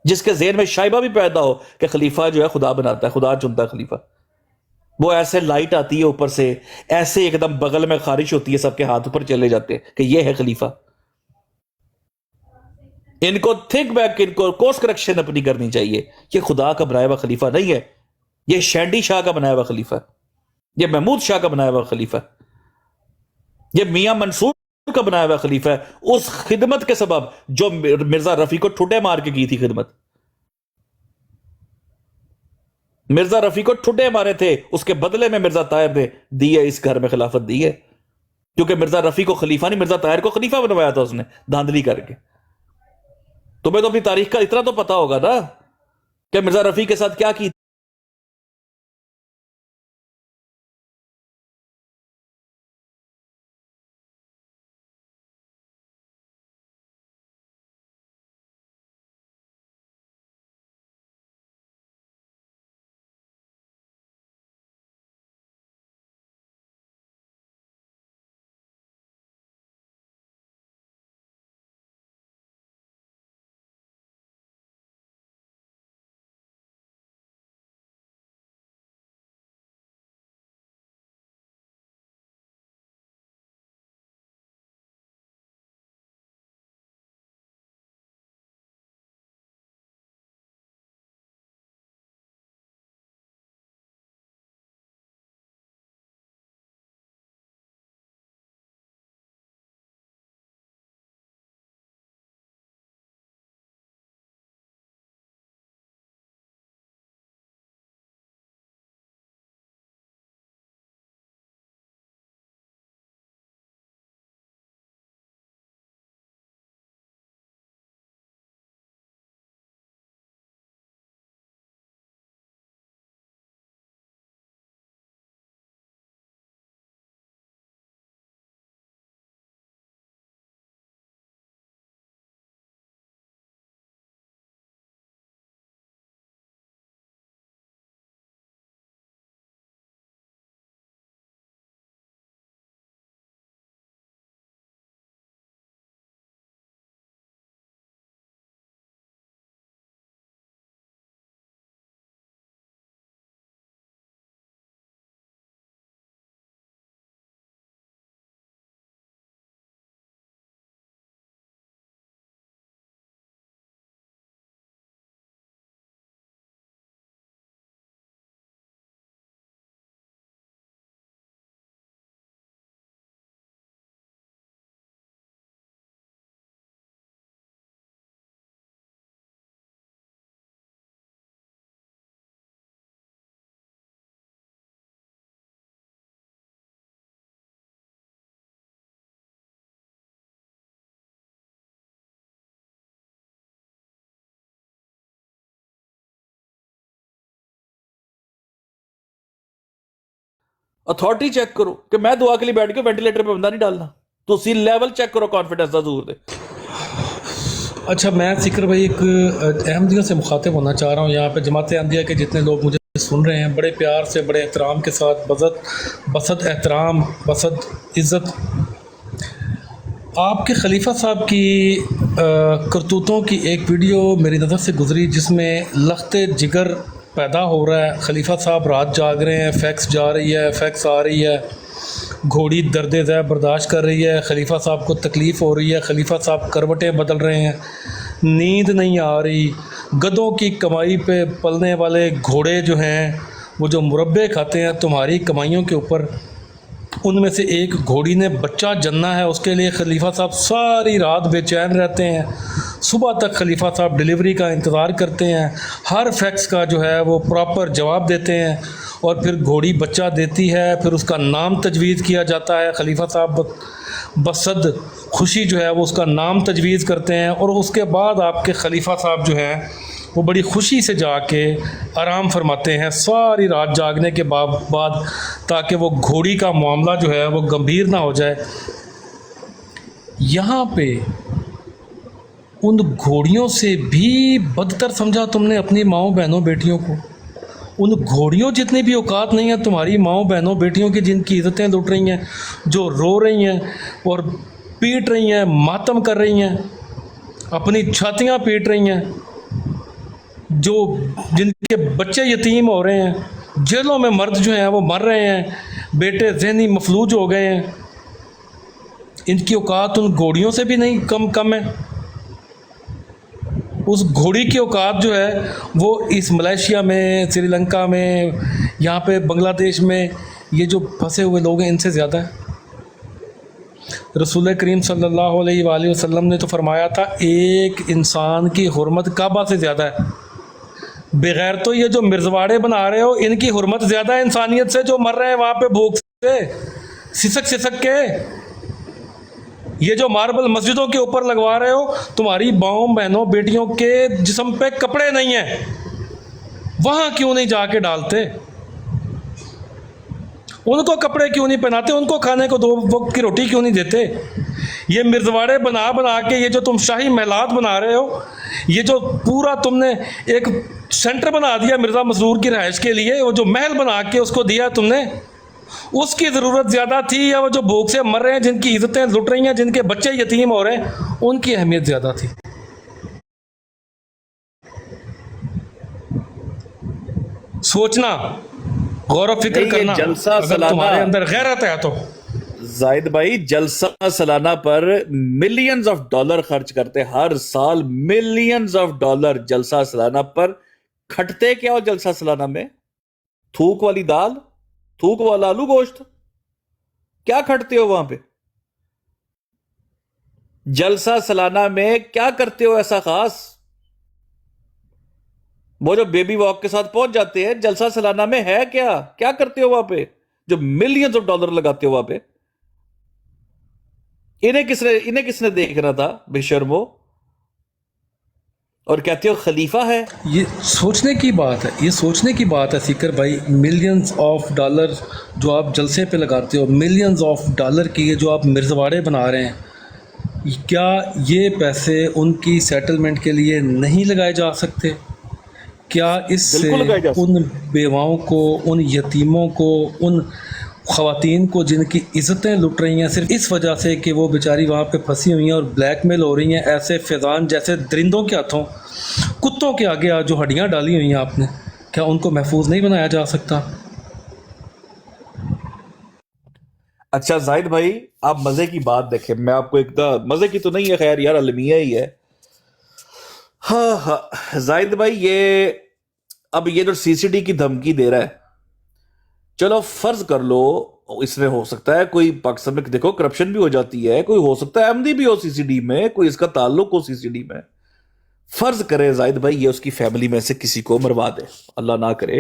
जिसके ज़हन में शाइबा भी पैदा हो कि खलीफा जो है खुदा बनाता है, खुदा चुनता है खलीफा। वो ऐसे लाइट आती है ऊपर से, ऐसे एकदम बगल में खारिश होती है, सबके हाथ ऊपर चले जाते हैं कि ये है खलीफा। इनको थिंक बैक, इनको कोर्स करेक्शन अपनी करनी चाहिए। ये खुदा का बनाया हुआ खलीफा नहीं है, ये शैंडी शाह का बनाया हुआ खलीफा, ये महमूद शाह का बनाया हुआ खलीफा, ये मियां मंसूर का बनाया हुआ खलीफा है। उस खिदमत के सबब जो मिर्जा रफी को ठुड्डे मार के की थी खिदमत, मिर्जा रफी को ठुड्डे मारे थे, उसके बदले में मिर्जा ताहिर ने दी है, इस घर में खिलाफत दी है। क्योंकि मिर्जा रफी को खलीफा नहीं, मिर्जा ताहिर को खलीफा बनवाया था उसने धांधली करके। तुम्हें तो अपनी तारीख का इतना तो पता होगा ना कि मिर्जा रफी के साथ क्या की। अथॉरिटी चेक करो कि मैं दुआ के लिए बैठ के वेंटिलेटर पे बंदा नहीं डालना। तो उसी लेवल चेक करो कॉन्फिडेंस का जरूर दे। अच्छा, मैं सिकर भाई एक अहमदियों से मुखातिब होना चाह रहा हूँ। यहाँ पे जमात अहमदिया के जितने लोग मुझे सुन रहे हैं, बड़े प्यार से, बड़े एहतराम के साथ, बसत एहतराम, बसत इज़्ज़त, आपके खलीफा साहब की करतूतों की एक वीडियो मेरी नज़र से गुज़री जिसमें लख्ते जिगर पैदा हो रहा है। खलीफा साहब रात जाग रहे हैं, फैक्स जा रही है, फैक्स आ रही है, घोड़ी दर्द ज़ैब बर्दाश्त कर रही है, खलीफा साहब को तकलीफ़ हो रही है, खलीफा साहब करवटें बदल रहे हैं, नींद नहीं आ रही। गधों की कमाई पे पलने वाले घोड़े जो हैं, वो जो मुरब्बे खाते हैं तुम्हारी कमाइयों के ऊपर, उनमें से एक घोड़ी ने बच्चा जन्ना है, उसके लिए खलीफा साहब सारी रात बेचैन रहते हैं। सुबह तक खलीफा साहब डिलीवरी का इंतज़ार करते हैं, हर फैक्स का जो है वो प्रॉपर जवाब देते हैं, और फिर घोड़ी बच्चा देती है, फिर उसका नाम तजवीज़ किया जाता है। खलीफा साहब बसद खुशी जो है वो उसका नाम तजवीज़ करते हैं, और उसके बाद आपके खलीफा साहब जो हैं वो बड़ी खुशी से जाके आराम फरमाते हैं सारी रात जागने के बाद, ताकि वो घोड़ी का मामला जो है वो गंभीर ना हो जाए। यहाँ पे उन घोड़ियों से भी बदतर समझा तुमने अपनी माओ बहनों बेटियों को। उन घोड़ियों जितनी भी औकात नहीं है तुम्हारी माओ बहनों बेटियों की जिनकी इज्जतें लुट रही हैं, जो रो रही हैं और पीट रही हैं, मातम कर रही हैं, अपनी छातियाँ पीट रही हैं, जो जिनके बच्चे यतीम हो रहे हैं, जेलों में मर्द जो हैं वो मर रहे हैं, बेटे ज़हनी मफलूज हो गए हैं, इनकी औकात उन घोड़ियों से भी नहीं कम है। उस घोड़ी की औकात जो है वो इस मलेशिया में, श्रीलंका में, यहाँ पे बांग्लादेश में ये जो फंसे हुए लोग हैं इनसे ज़्यादा है। रसूल करीम सल्लल्लाहु अलैहि वसल्लम ने तो फरमाया था एक इंसान की हुर्मत काबा से ज़्यादा है। बगैर तो ये जो मिर्जवाड़े बना रहे हो इनकी हुर्मत ज़्यादा है इंसानियत से, जो मर रहे हैं वहाँ पे भूख से सिसक के। ये जो मार्बल मस्जिदों के ऊपर लगवा रहे हो, तुम्हारी माओं बहनों बेटियों के जिस्म पे कपड़े नहीं हैं, वहाँ क्यों नहीं जाके डालते? उनको कपड़े क्यों नहीं पहनाते? उनको खाने को 2 वक्त की रोटी क्यों नहीं देते? ये मिर्जवाड़े बना के ये जो तुम शाही महलात बना रहे हो, ये जो पूरा तुमने एक सेंटर बना दिया मिर्ज़ा मसरूर की रिहाइश के लिए, वो जो महल बना के उसको दिया तुमने, उसकी ज़रूरत ज़्यादा थी या वो जो भूख से मर रहे हैं, जिनकी इज्जतें लुट रही हैं, जिनके बच्चे यतीम हो रहे हैं, उनकी अहमियत ज़्यादा थी? सोचना, गौर फिक्र करना, जलसा अगर सालाना तुम्हारे अंदर गैरत है तो। जाहिद भाई जलसा सालाना पर मिलियंस ऑफ डॉलर खर्च करते, हर साल मिलियंस ऑफ डॉलर जलसा सालाना पर। खटते क्या हो जलसा सालाना में? थूक वाली दाल, थूक वाला आलू गोश्त, क्या खटते हो वहां पे? जलसा सालाना में क्या करते हो ऐसा खास? वो जो बेबी वॉक के साथ पहुंच जाते हैं, जलसा सालाना में है क्या? क्या करते हो वहां पे जो मिलियंस ऑफ डॉलर लगाते हो वहां पे? इन्हें किसने देखना था बेशर्मो? और कहते हो खलीफा है। ये सोचने की बात है, ये सोचने की बात है सीकर भाई। मिलियंस ऑफ डॉलर जो आप जलसे पे लगाते हो, मिलियंस ऑफ डॉलर की ये जो आप मिर्जवाड़े बना रहे हैं, क्या ये पैसे उनकी सेटलमेंट के लिए नहीं लगाए जा सकते? क्या इससे उन बेवाओं को, उन यतीमों को, उन ख़वातीन को जिनकी इज़्ज़तें लुट रही हैं सिर्फ इस वजह से कि वो बेचारी वहाँ पे फंसी हुई हैं और ब्लैकमेल हो रही हैं ऐसे फैज़ान जैसे दरिंदों के हाथों, कुत्तों के आगे आज जो हड्डियाँ डाली हुई हैं आपने, क्या उनको महफूज नहीं बनाया जा सकता? अच्छा जाहिद भाई, आप मजे की बात देखें, मैं आपको एकदम मजे की तो नहीं है, खैर यार अलमिया ही है। हाँ जाहिद भाई, ये जो सीसीडी की धमकी दे रहा है, चलो फर्ज कर लो इसने, हो सकता है कोई पाकिस्तान में देखो करप्शन भी हो जाती है, कोई हो सकता है अहमदी भी हो सीसीडी में, कोई इसका ताल्लुक हो सीसीडी में। फर्ज करे जाहिद भाई ये उसकी फैमिली में से किसी को मरवा दे, अल्लाह ना करे,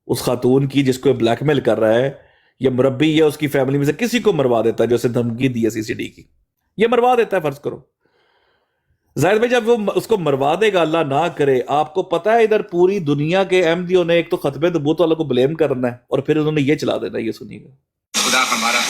उस खातून की जिसको ब्लैकमेल कर रहा है, या मुरब्बी या उसकी फैमिली में से किसी को मरवा देता है जो उसे धमकी दी है सीसीडी की, ये मरवा देता है। फर्ज करो जाहिद भाई जब वो उसको मरवा देगा, अल्लाह ना करे, आपको पता है इधर पूरी दुनिया के अहमदियों ने एक तो खतबे तबूत वालों को ब्लेम करना है और फिर उन्होंने ये चला देना, ये सुनिएगा। खुदा हमारा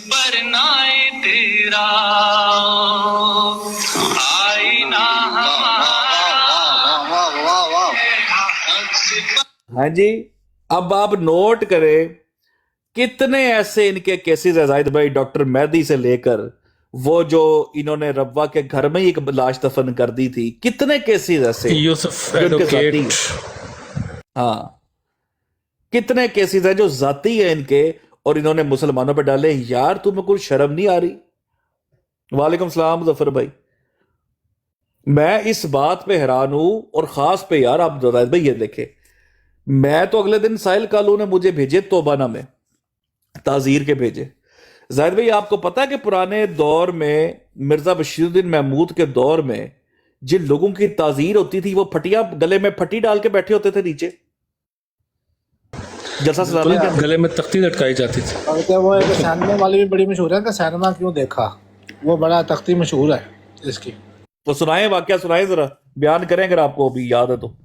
पर नाए तेरा आईना हाँ जी, अब आप नोट करें कितने ऐसे इनके केसेस है जाहिद भाई, डॉक्टर मेहदी से लेकर वो जो इन्होंने रब्वा के घर में ही एक लाश दफन कर दी थी, कितने केसेस ऐसे यूसुफ एडवोकेट, हाँ कितने केसेस है जो जाती है इनके, और इन्होंने मुसलमानों पे डाले। यार तुम्हें कोई शर्म नहीं आ रही? वालेकुम सलाम मुजफ्फर भाई, मैं इस बात पे हैरान हूं, और खास पे यार आप जाहिद भाई ये देखे, मैं तो अगले दिन साहिल कालू ने मुझे भेजे तोबाना में ताजीर के भेजे। जाहिद भाई आपको पता है कि पुराने दौर में मिर्जा बशीरुद्दीन महमूद के दौर में जिन लोगों की ताजीर होती थी वो फटियां गले में फटी डाल के बैठे होते थे नीचे, जैसा गले में तख्ती लटकाई जाती थी। और क्या वो एक सैनमा वाली भी बड़ी मशहूर है कि सैनमा क्यों देखा, वो बड़ा तख्ती मशहूर है इसकी। तो सुनाए, वाकया सुनाए, जरा बयान करें अगर आपको अभी याद है तो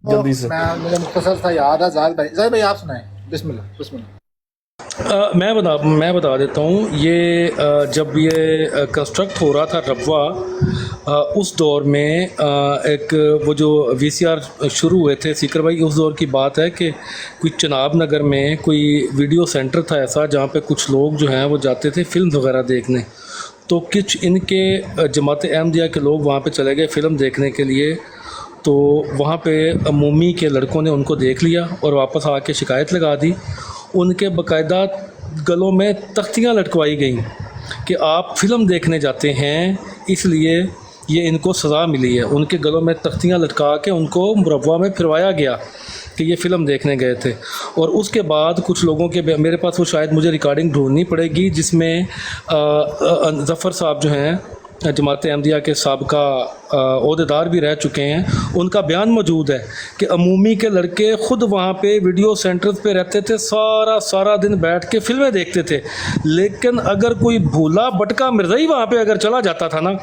जल्दी से। मुझे मुख्तसर सा याद है। जाहिद भाई आप सुनाए, बिस्मिल्लाह बिस्मिल्लाह। मैं बता देता हूँ ये जब ये कंस्ट्रक्ट हो रहा था रबवा उस दौर में एक वो जो वीसीआर शुरू हुए थे सीकर भाई, उस दौर की बात है कि कोई चनाब नगर में कोई वीडियो सेंटर था ऐसा जहाँ पे कुछ लोग जो हैं वो जाते थे फिल्म वगैरह देखने। तो कुछ इनके जमात अहमदिया के लोग वहाँ पे चले गए फ़िल्म देखने के लिए। तो वहाँ पे अमूमी के लड़कों ने उनको देख लिया और वापस आके शिकायत लगा दी। उनके बाकायदा गलों में तख्तियाँ लटकवाई गई कि आप फ़िल्म देखने जाते हैं इसलिए ये इनको सज़ा मिली है। उनके गलों में तख्तियाँ लटका के उनको मुरव्वा में फिरवाया गया कि ये फ़िल्म देखने गए थे। और उसके बाद कुछ लोगों के, मेरे पास वो शायद मुझे रिकॉर्डिंग ढूंढनी पड़ेगी जिसमें ज़फ़र साहब जो हैं जमात अहमदिया के साबका ओहदेदार भी रह चुके हैं, उनका बयान मौजूद है कि अमूमी के लड़के ख़ुद वहाँ पे वीडियो सेंटर्स पे रहते थे, सारा दिन बैठ के फ़िल्में देखते थे। लेकिन अगर कोई भूला भटका मिर्ज़ाई वहाँ पे अगर चला जाता था ना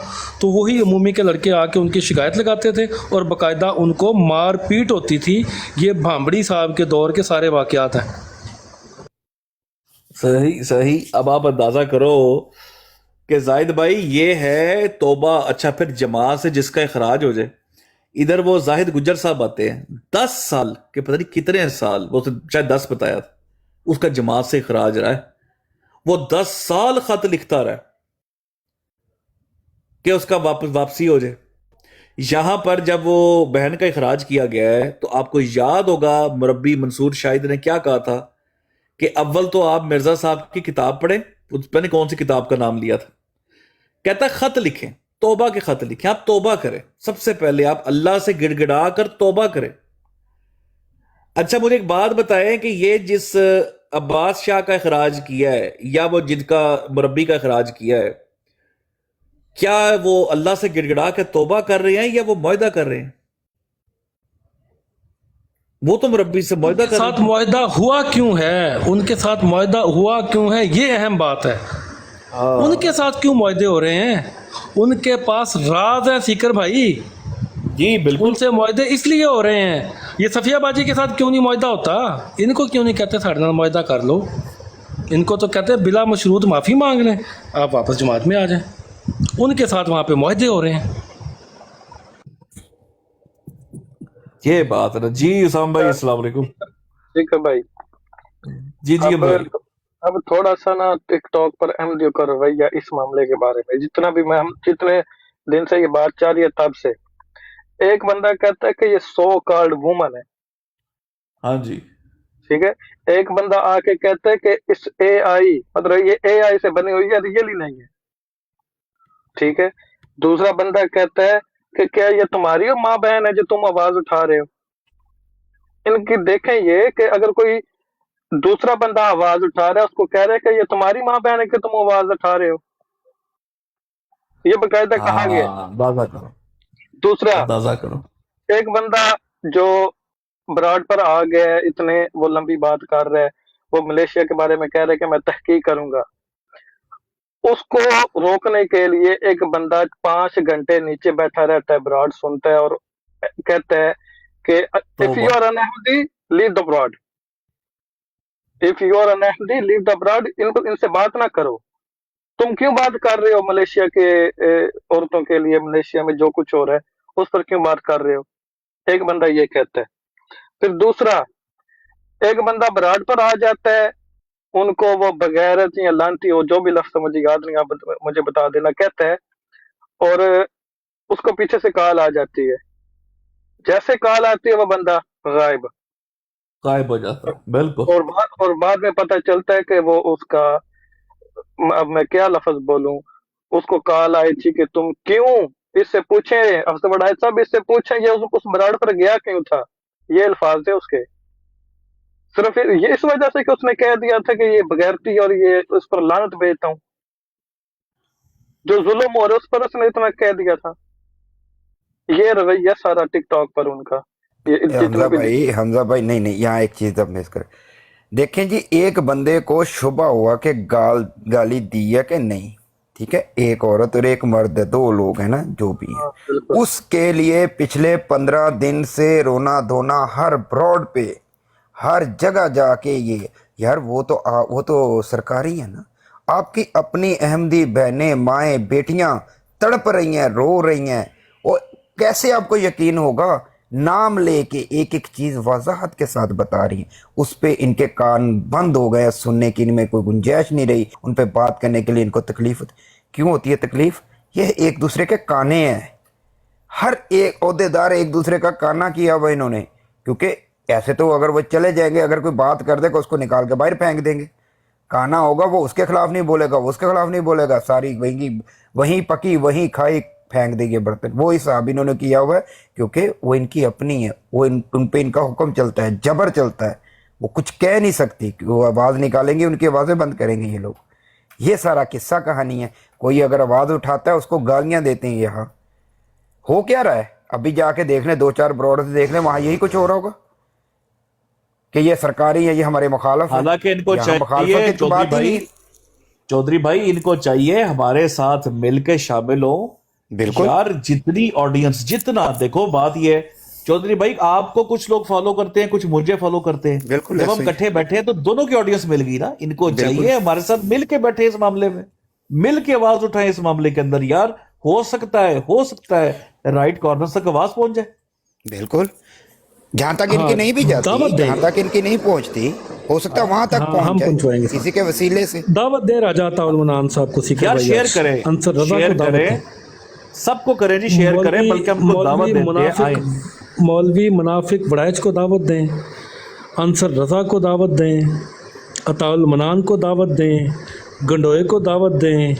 तो वही अमूमी के लड़के आके उनकी शिकायत लगाते थे और बाकायदा उनको मार पीट होती थी। ये भांबड़ी साहब के दौर के सारे वाक़यात हैं। सही। अब आप अंदाज़ा करो कि जाहिद भाई ये है तौबा। अच्छा, फिर जमात से जिसका इखराज हो जाए, इधर वो जाहिद गुज्जर साहब आते हैं 10 साल के, पता नहीं कितने साल, वो तो शायद 10 बताया था, उसका जमात से इखराज रहा है। वो 10 साल खत लिखता रहा कि उसका वापसी हो जाए। यहां पर जब वो बहन का इखराज किया गया है तो आपको याद होगा मुरब्बी मंसूर शाहिद ने क्या कहा था कि अव्वल तो आप मिर्जा साहब की किताब पढ़ें, मैंने कौन सी किताब का नाम लिया था, कहता खत लिखें, तौबा के खत लिखें, आप तौबा करें, सबसे पहले आप अल्लाह से गिड़गिड़ा कर तौबा करें। अच्छा, मुझे एक बात बताएं कि ये जिस अब्बास शाह का इखराज किया है या वो जिनका मुरब्बी का इखराज किया है, क्या वो अल्लाह से गिड़गिड़ा कर तौबा कर रहे हैं या वो मुआहदा कर रहे हैं? वो तो मुरब्बी से मुआहदा कर रहे हैं। साथ मुआहदा हुआ क्यों है, उनके साथ मुआहदा हुआ क्यों है, ये अहम बात है। उनके साथ क्यों मुआहदे हो रहे हैं? उनके पास राज है सीकर भाई जी, बिल्कुल। उनसे मुआहदे इसलिए हो रहे हैं। ये सफिया बाजी के साथ क्यों नहीं मुआहदा होता? इनको क्यों नहीं कहते साढ़े नाल मुआहदा कर लो? इनको तो कहते हैं बिला मशरूत माफ़ी मांग लें, आप वापस जमात में आ जाएं। उनके साथ वहाँ पे मुआहदे हो रहे हैं। ये बात है ना जी। उसाम भाई अस्सलाम वालेकुम। ठीक है भाई। जी अब थोड़ा सा ना टिकटॉक पर अहमदियों का रवैया इस मामले के बारे में, जितने दिन से ये बात चल रही है तब से, एक बंदा कहता है कि ये सो कॉल्ड वुमन है। हाँ जी, ठीक है। एक बंदा आके कहता है कि इस एआई, मतलब ये एआई से बनी हुई है, रियल ही नहीं है। ठीक है। दूसरा बंदा कहता है कि क्या ये तुम्हारी माँ बहन है जो तुम आवाज उठा रहे हो? इनकी देखें ये कि अगर कोई दूसरा बंदा आवाज उठा रहा है, उसको कह रहा है कि ये तुम्हारी माँ बहन है कि तुम आवाज उठा रहे हो, ये बकायदा कहा गया। अंदाजा करो, दूसरा, अंदाजा करो, एक बंदा जो ब्रॉड पर आ गया है, इतने वो लंबी बात कर रहा है, वो मलेशिया के बारे में कह रहा है कि मैं तहकीक करूंगा, उसको रोकने के लिए एक बंदा 5 घंटे नीचे बैठा रहता है, ब्रॉड सुनता है और कहता है कि if you are unhappy leave the broad, if you are unhappy leave the broad. इनसे बात ना करो। तुम क्यों बात कर रहे हो मलेशिया के औरतों के लिए, मलेशिया में जो कुछ हो रहा है उस पर क्यों बात कर रहे हो? एक बंदा ये कहता है। फिर दूसरा, एक बंदा ब्रॉड पर आ जाता है, उनको वो बगैरत या लानती हो, जो भी लफ्ज मुझे याद नहीं, आप मुझे बता देना, कहता है, और उसको पीछे से कॉल आ जाती है। जैसे कॉल आती है वो बंदा गायब हो जाता है। बिल्कुल। और बाद में पता चलता है कि वो उसका, अब मैं क्या लफ्ज बोलूं, उसको कॉल आई थी कि तुम क्यों, इससे पूछे अफसर बड़ाई साहब, इससे पूछे ये उस ब्राड पर गया क्यों था, ये अल्फाज थे उसके। सिर्फ ये इस वजह से कि उसने कह दिया था कि ये बगैरती और ये उस पर लानत भेजता हूं, जो जुल्म हो रहा है उस पर उसने इतना कह दिया था। ये रवैया सारा टिकटॉक पर उनका। हमजा भाई नहीं, यहाँ एक चीज अब मिस कर देखें जी। एक बंदे को शुबा हुआ कि गाली दी है कि नहीं, ठीक है, एक औरत और एक मर्द है, 2 लोग हैं ना, जो भी है, उसके लिए पिछले 15 दिन से रोना धोना, हर ब्रॉड पे हर जगह जाके ये यार वो तो सरकारी है ना। आपकी अपनी अहमदी बहनें, माएँ, बेटियां तड़प रही हैं, रो रही हैं, और कैसे आपको यकीन होगा? नाम लेके एक एक चीज वजाहत के साथ बता रही हैं। उस पे इनके कान बंद हो गए, सुनने की इनमें कोई गुंजाइश नहीं रही, उन पे बात करने के लिए इनको तकलीफ होती। क्यों होती है तकलीफ? ये एक दूसरे के काने हैं, हर एक ओहदेदार एक दूसरे का काना किया हुआ इन्होंने। क्योंकि ऐसे तो अगर वो चले जाएंगे, अगर कोई बात कर देगा उसको निकाल के बाहर फेंक देंगे। काना होगा वो उसके खिलाफ नहीं बोलेगा, वो उसके खिलाफ नहीं बोलेगा, सारी वहीं पकी वहीं खाई फेंक देंगे बर्तन। वो हिसाब इन्होंने किया हुआ है, क्योंकि वो इनकी अपनी है, वो उन पे इनका हुक्म चलता है, जबर चलता है। वो कुछ कह नहीं सकती, वो आवाज़ निकालेंगे, उनकी आवाज़ें बंद करेंगे ये लोग। ये सारा किस्सा कहानी है। कोई अगर आवाज़ उठाता है उसको गालियाँ देते हैं। यहाँ हो क्या रहा है? अभी जाके देख लें, 2-4 ब्रॉड से देख लें, वहाँ यही कुछ हो रहा होगा कि ये सरकारी है, ये हमारे मुखालफ है। हालांकि इनको यहाँ चाहिए मुखालफत की तो बात ही नहीं। चौधरी भाई इनको चाहिए हमारे साथ मिलकर शामिल हो। बिल्कुल यार जितनी ऑडियंस, जितना देखो, बात ये है चौधरी भाई, आपको कुछ लोग फॉलो करते हैं, कुछ मुझे फॉलो करते हैं। बिल्कुल जब हम ऐसे ही। इकट्ठे बैठे हैं तो दोनों की ऑडियंस मिल गई ना। इनको बिल्कुल। चाहिए हमारे साथ मिल के बैठे इस मामले में, मिल के आवाज उठाएं इस मामले के अंदर। यार हो सकता है राइट कॉर्नर तक आवाज पहुंच जाए। बिल्कुल, जहां तक इनकी हाँ, नहीं भी दावत जाती, दें। जहां तक इनकी नहीं पहुंचती, हो सकता है वहां तक हाँ, पहुंच हम जाए पहुंचवाएंगे किसी के वसीले से। दावत दे राजा ताउल मनान साहब को, सीकर यार भाई, शेयर करें, अंसर रजा को शेयर दावत करें, दें। सबको करें जी, शेयर करें, बल्कि हमको दावत देते हैं, आए। मौलवी मुनाफिक बड़ाइच को दावत दें, अंसर रजा को दावत दें, अताउल मनान को दावत दें, गंडोए को दावत दें,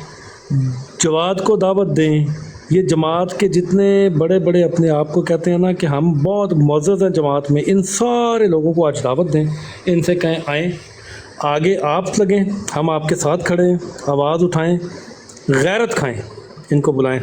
जवाद को दावत दें। ये जमात के जितने बड़े बड़े अपने आप को कहते हैं ना कि हम बहुत मुअज़्ज़ज़ हैं जमात में, इन सारे लोगों को आज दावत दें, इनसे कहें आएँ, आगे आप लगें, हम आपके साथ खड़े हैं, आवाज़ उठाएं, गैरत खाएं, इनको बुलाएं।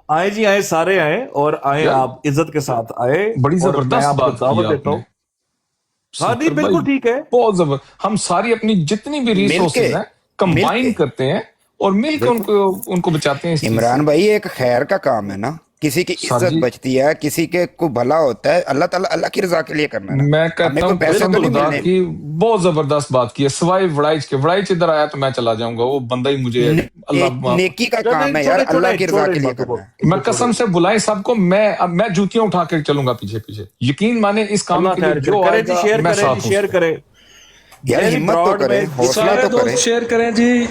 आए जी, आए, सारे आए, और आए यार, आप इज्जत के साथ आए। बड़ी और मैं जबरदस्त आपको बात दावत की देता हूँ। आपने। हाँ नहीं, सुपर बिल्कुल भाई, ठीक है। बहुत जबरदस्त। हम सारी अपनी जितनी भी रिसोर्सेज मिलके हैं कंबाइन मिलके करते हैं और मिलकर उनको बचाते हैं इस चीज से। इमरान भाई, एक खैर का काम है ना, किसी की इज्जत साजी, बचती है, किसी के को भला होता है, अल्लाह ताला अल्लाह की रजा के लिए करना है ना। मैं हमें कहता कोई हूँ पैसे तो कसम नहीं खुदा मिलने। की बहुत जबरदस्त बात की है। सिवाय वड़ाइच के, वड़ाइच इधर आया तो मैं चला जाऊंगा, वो बंदा ही मुझे अल्लाह नेकी का चलो, काम है यार, छोड़े, अल्लाह की रजा छोड़े के लिए बातों को। करना है। मैं कसम से बुलाएं सबको, मैं जूतियां उठा के चलूंगा पीछे पीछे। यकीन माने इस काम अल्लाह के लिए खैर जो करे जी, आएगा शेयर मैं करें साथ जी, हूं शेयर उसके। करें यार मेरी हिम्मत तो ब्रॉड करें, में। हौसला सारे तो दोस्त करें। शेयर करें जी।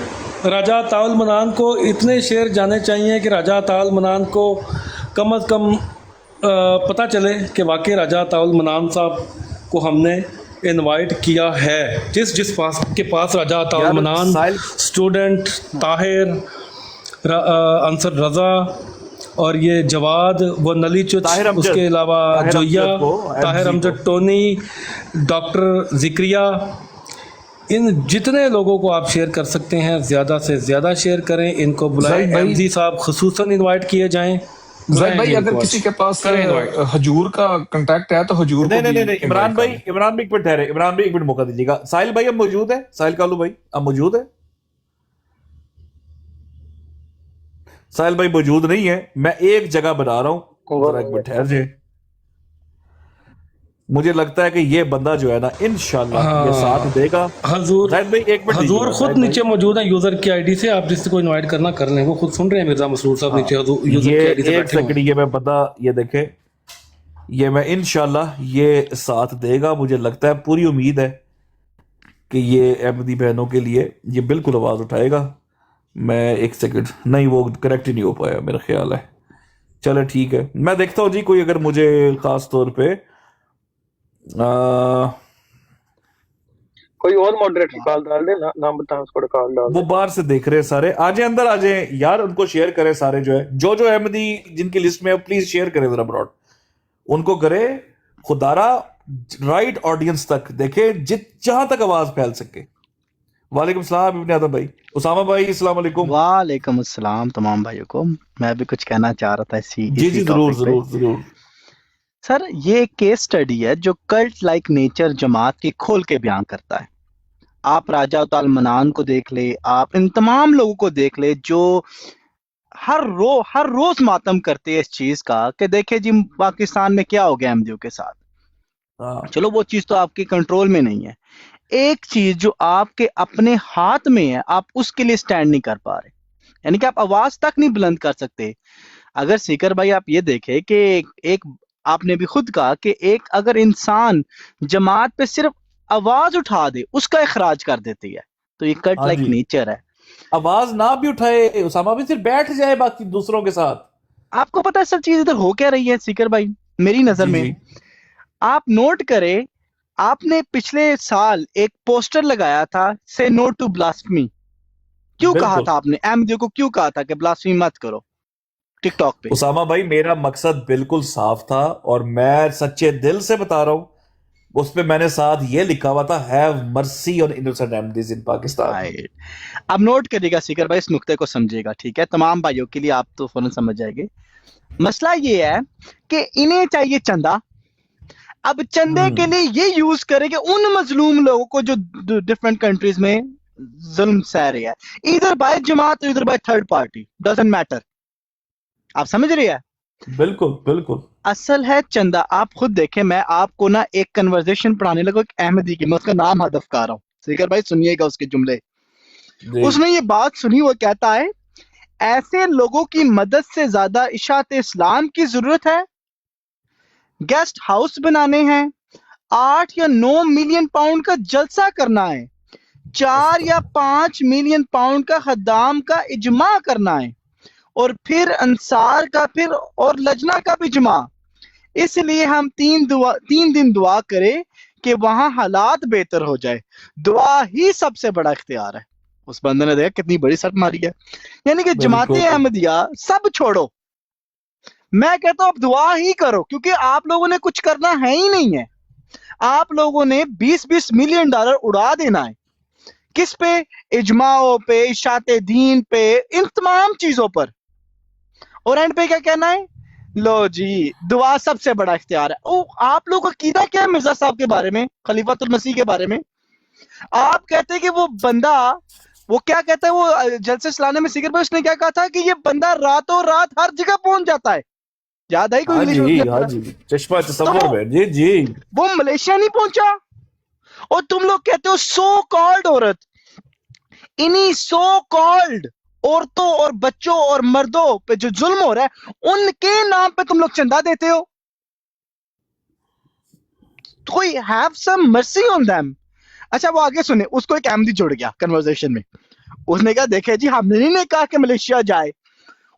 राजा ताउल मनान को इतने शेयर जाने चाहिए कि राजा ताउल मनान को कम अज़ कम पता चले कि वाकई राजा ताउल मनान साहब को हमने इनवाइट किया है। जिस पास के पास राजा ताउल यार, मनान, साहिल- स्टूडेंट ताहिर, अंसर रज़ा और ये जवाद व नली चुच, ताहिर अमजद, उसके अलावा ताहिर जोया, अमजद को, ताहिर MG अमजद, को। टोनी, डॉक्टर जिक्रिया, इन जितने लोगों को आप शेयर कर सकते हैं ज़्यादा से ज़्यादा शेयर करें, इनको बुलाएं। जाहिद भाई- एमजी साहब खुसूसन इनवाइट किए जाएं। जाहिद भाई, बुलाएं अगर इनको किसी आज। के पास करें invite। हजूर का कांटेक्ट है तो हजूर को नहीं नहीं भी नहीं, इमरान invite भाई, करें। इमरान भाई एक मिनट ठहरे, इमरान भाई एक मिनट मौका दीजिएगा। साहिल भाई अब मौजूद है, साहिल कालू भाई अब मौजूद है? साहिल भाई मौजूद नहीं है। मैं एक जगह बना रहा हूं, जरा एक मिनट ठहर जाए। मुझे लगता है कि ये बंदा जो है ना, इंशाल्लाह ये साथ देगा। हजूर जाहिद भाई एक मिनट हजूर दीजिएगा, खुद जाहिद भाई। नीचे मौजूद हैं यूज़र की आईडी से। आप जिससे को इनवाइट करना कर लें, वो खुद सुन रहे हैं। मिर्जा मसरूर साहब नीचे हजूर यूज़र ये की आईडी से एक बैठे हुए हैं। सेकंड, ये मैं बंदा, ये देखे, ये मैं इंशाल्लाह ये साथ देगा। मुझे लगता है, पूरी उम्मीद है कि ये अहमदी बहनों के लिए ये बिल्कुल आवाज़ उठाएगा। मैं एक सेकंड, नहीं वो करेक्ट ही नहीं हो पाया मेरा ख्याल है। चलो ठीक है, मैं देखता हूँ जी, कोई अगर मुझे खास तौर पे कोई और मॉडरेटर कॉल डाल दे ना, नाम बताएं उसको, कॉल डाल वो बाहर से देख रहे हैं सारे, आ जाए अंदर आ जाए यार, उनको शेयर करें सारे, जो अहमदी जिनकी लिस्ट में है प्लीज शेयर करें जरा ब्रॉड, उनको करे खुदारा राइट ऑडियंस तक देखे, जहां तक आवाज फैल सके। वालेकुम सलाम इब्ने आदम भाई, उसामा भाई अस्सलाम वालेकुम। वालेकुम अस्सलाम तमाम भाइयों को। मैं भी कुछ कहना चाह रहा था जी जी, इसी जरूर टॉपिक पे। जरूर जरूर। सर, ये एक केस स्टडी है जो कल्ट लाइक नेचर जमात की खोल के बयान करता है। आप राजा ताल मनान को देख ले, आप इन तमाम लोगों को देख ले जो हर रोज मातम करते हैं इस चीज का कि देखे जी पाकिस्तान में क्या हो गया अहमदियों के साथ। हाँ चलो वो चीज तो आपके कंट्रोल में नहीं है। एक चीज जो आपके अपने हाथ में है, आप उसके लिए स्टैंड नहीं कर पा रहे, यानी कि आप आवाज तक नहीं बुलंद कर सकते। अगर सीकर भाई आप ये देखें कि एक आपने भी खुद कहा कि एक अगर इंसान जमात पे सिर्फ आवाज उठा दे उसका इखराज कर देती है, तो ये कट हाँ लाइक जी, नेचर है। आवाज ना भी उठाए उसामा भी सिर्फ बैठ जाए बाकी दूसरों के साथ। आपको पता है सब चीज इधर हो क्या रही है सीकर भाई, मेरी नजर जी में जी आप नोट करें, आपने पिछले साल एक पोस्टर लगाया था से नो टू ब्लास्फेमी। क्यों कहा बिल्कुल। था आपने, अहमदियों को क्यों कहा था कि ब्लास्फेमी मत करो टिकटॉक पे? उसामा भाई मेरा मकसद बिल्कुल साफ था और मैं सच्चे दिल से बता रहा हूं, उस पे मैंने साथ ये लिखा हुआ था, have mercy on innocent MDs in Pakistan. Right. अब नोट करिएगा सीकर भाई, इस नुक्ते को समझिएगा, ठीक है? तमाम भाइयों के लिए आप तो फौरन समझ जाएंगे। मसला ये है कि इन्हें चाहिए चंदा। अब चंदे के लिए ये यूज करेंगे उन मजलूम लोगों को जो डिफरेंट कंट्रीज में जुल्म सह रही है, इधर बाय जमात इधर by third party, doesn't matter. आप समझ रही है? बिल्कुल बिल्कुल। असल है चंदा। आप खुद देखें, मैं आपको ना एक कन्वर्सेशन पढ़ाने लगा एक अहमदी की, मैं उसका नाम हदफ कर रहा हूँ, सीकर भाई सुनिएगा उसके जुमले। जी उसने ये बात सुनी, वो कहता है ऐसे लोगों की मदद से ज्यादा इशात इस्लाम की जरूरत है। गेस्ट हाउस बनाने हैं, 8 या 9 मिलियन पाउंड का जलसा करना है, 4 या 5 मिलियन पाउंड का खद्दाम का इजमा करना है, और फिर अंसार का फिर और लजना का भी इजमा। इसलिए हम 3 दिन दुआ करें कि वहां हालात बेहतर हो जाए। दुआ ही सबसे बड़ा इख्तियार है। उस बंदे ने देखा कितनी बड़ी सट मारी है, यानी कि जमाते बिल्कुल। अहमदिया सब छोड़ो, मैं कहता हूं अब दुआ ही करो, क्योंकि आप लोगों ने कुछ करना है ही नहीं है। आप लोगों ने 20-20 मिलियन डॉलर उड़ा देना है। किस पे? इजमाओं पे, इशाते दीन पे, इन तमाम चीजों पर। और एंड पे क्या कहना है? लो जी, दुआ सबसे बड़ा इख्तियार है। ओ, आप लोग का कीदा क्या है मिर्जा साहब के बारे में, खलीफातुल मसीह के बारे में? आप कहते हैं कि वो बंदा, वो क्या कहता है, वो जलसे सलाने में सीकर भाई उसने क्या कहा था कि ये बंदा रातों रात हर जगह पहुंच जाता है। याद आई कोई हाँ इंग्लिश जी उसने हाँ बोला? जी, चश्मा तो तसव्वुर में। जी जी। वो मलेशिया नहीं पहुंचा, और तुम लोग कहते हो सो कॉल्ड औरत। इन्हीं सो कॉल्ड औरतों और बच्चों और मर्दों पे जो जुल्म हो रहा है उनके नाम पे तुम लोग चंदा देते हो। कोई have some mercy on them. अच्छा वो आगे सुने, उसको एक अहमदी जुड़ गया कन्वर्सेशन में। उसने कहा देखे जी, हमने नहीं कहा कि मलेशिया जाए,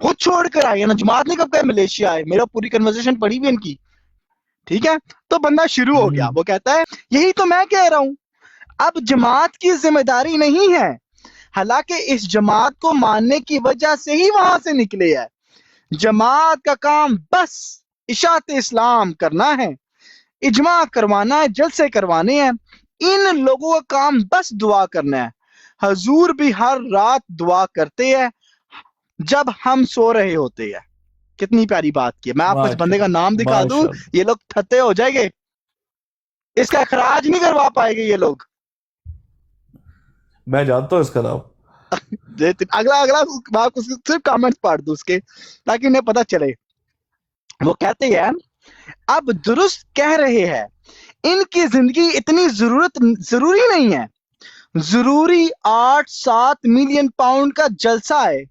खुद छोड़ कर आए ना, जमात ने कब कहा मलेशिया आए। मेरा पूरी कन्वर्सेशन पढ़ी भी इनकी, ठीक है? तो बंदा शुरू हो गया, वो कहता है यही तो मैं कह रहा हूं, अब जमात की जिम्मेदारी नहीं है, हालांकि इस जमात को मानने की वजह से ही वहां से निकले है। जमात का काम बस इशात इस्लाम करना है, इजमा करवाना है, जलसे करवाने हैं। इन लोगों का काम बस दुआ करना है। हजूर भी हर रात दुआ करते हैं जब हम सो रहे होते हैं। कितनी प्यारी बात की है। मैं आपको इस बंदे का नाम माशाल्लाह दिखा दूं, माशाल्लाह। ये लोग थत्ते हो जाएंगे, इसका खराज नहीं करवा पाएंगे ये लोग। मैं जानता हूँ इसका नाम। अगला अगला मैं आपको सिर्फ कमेंट्स पढ़ दूं उसके, ताकि इन्हें पता चले। वो कहते हैं अब दुरुस्त कह रहे हैं, इनकी जिंदगी इतनी जरूरी नहीं है। जरूरी 8-7 मिलियन पाउंड का जलसा है,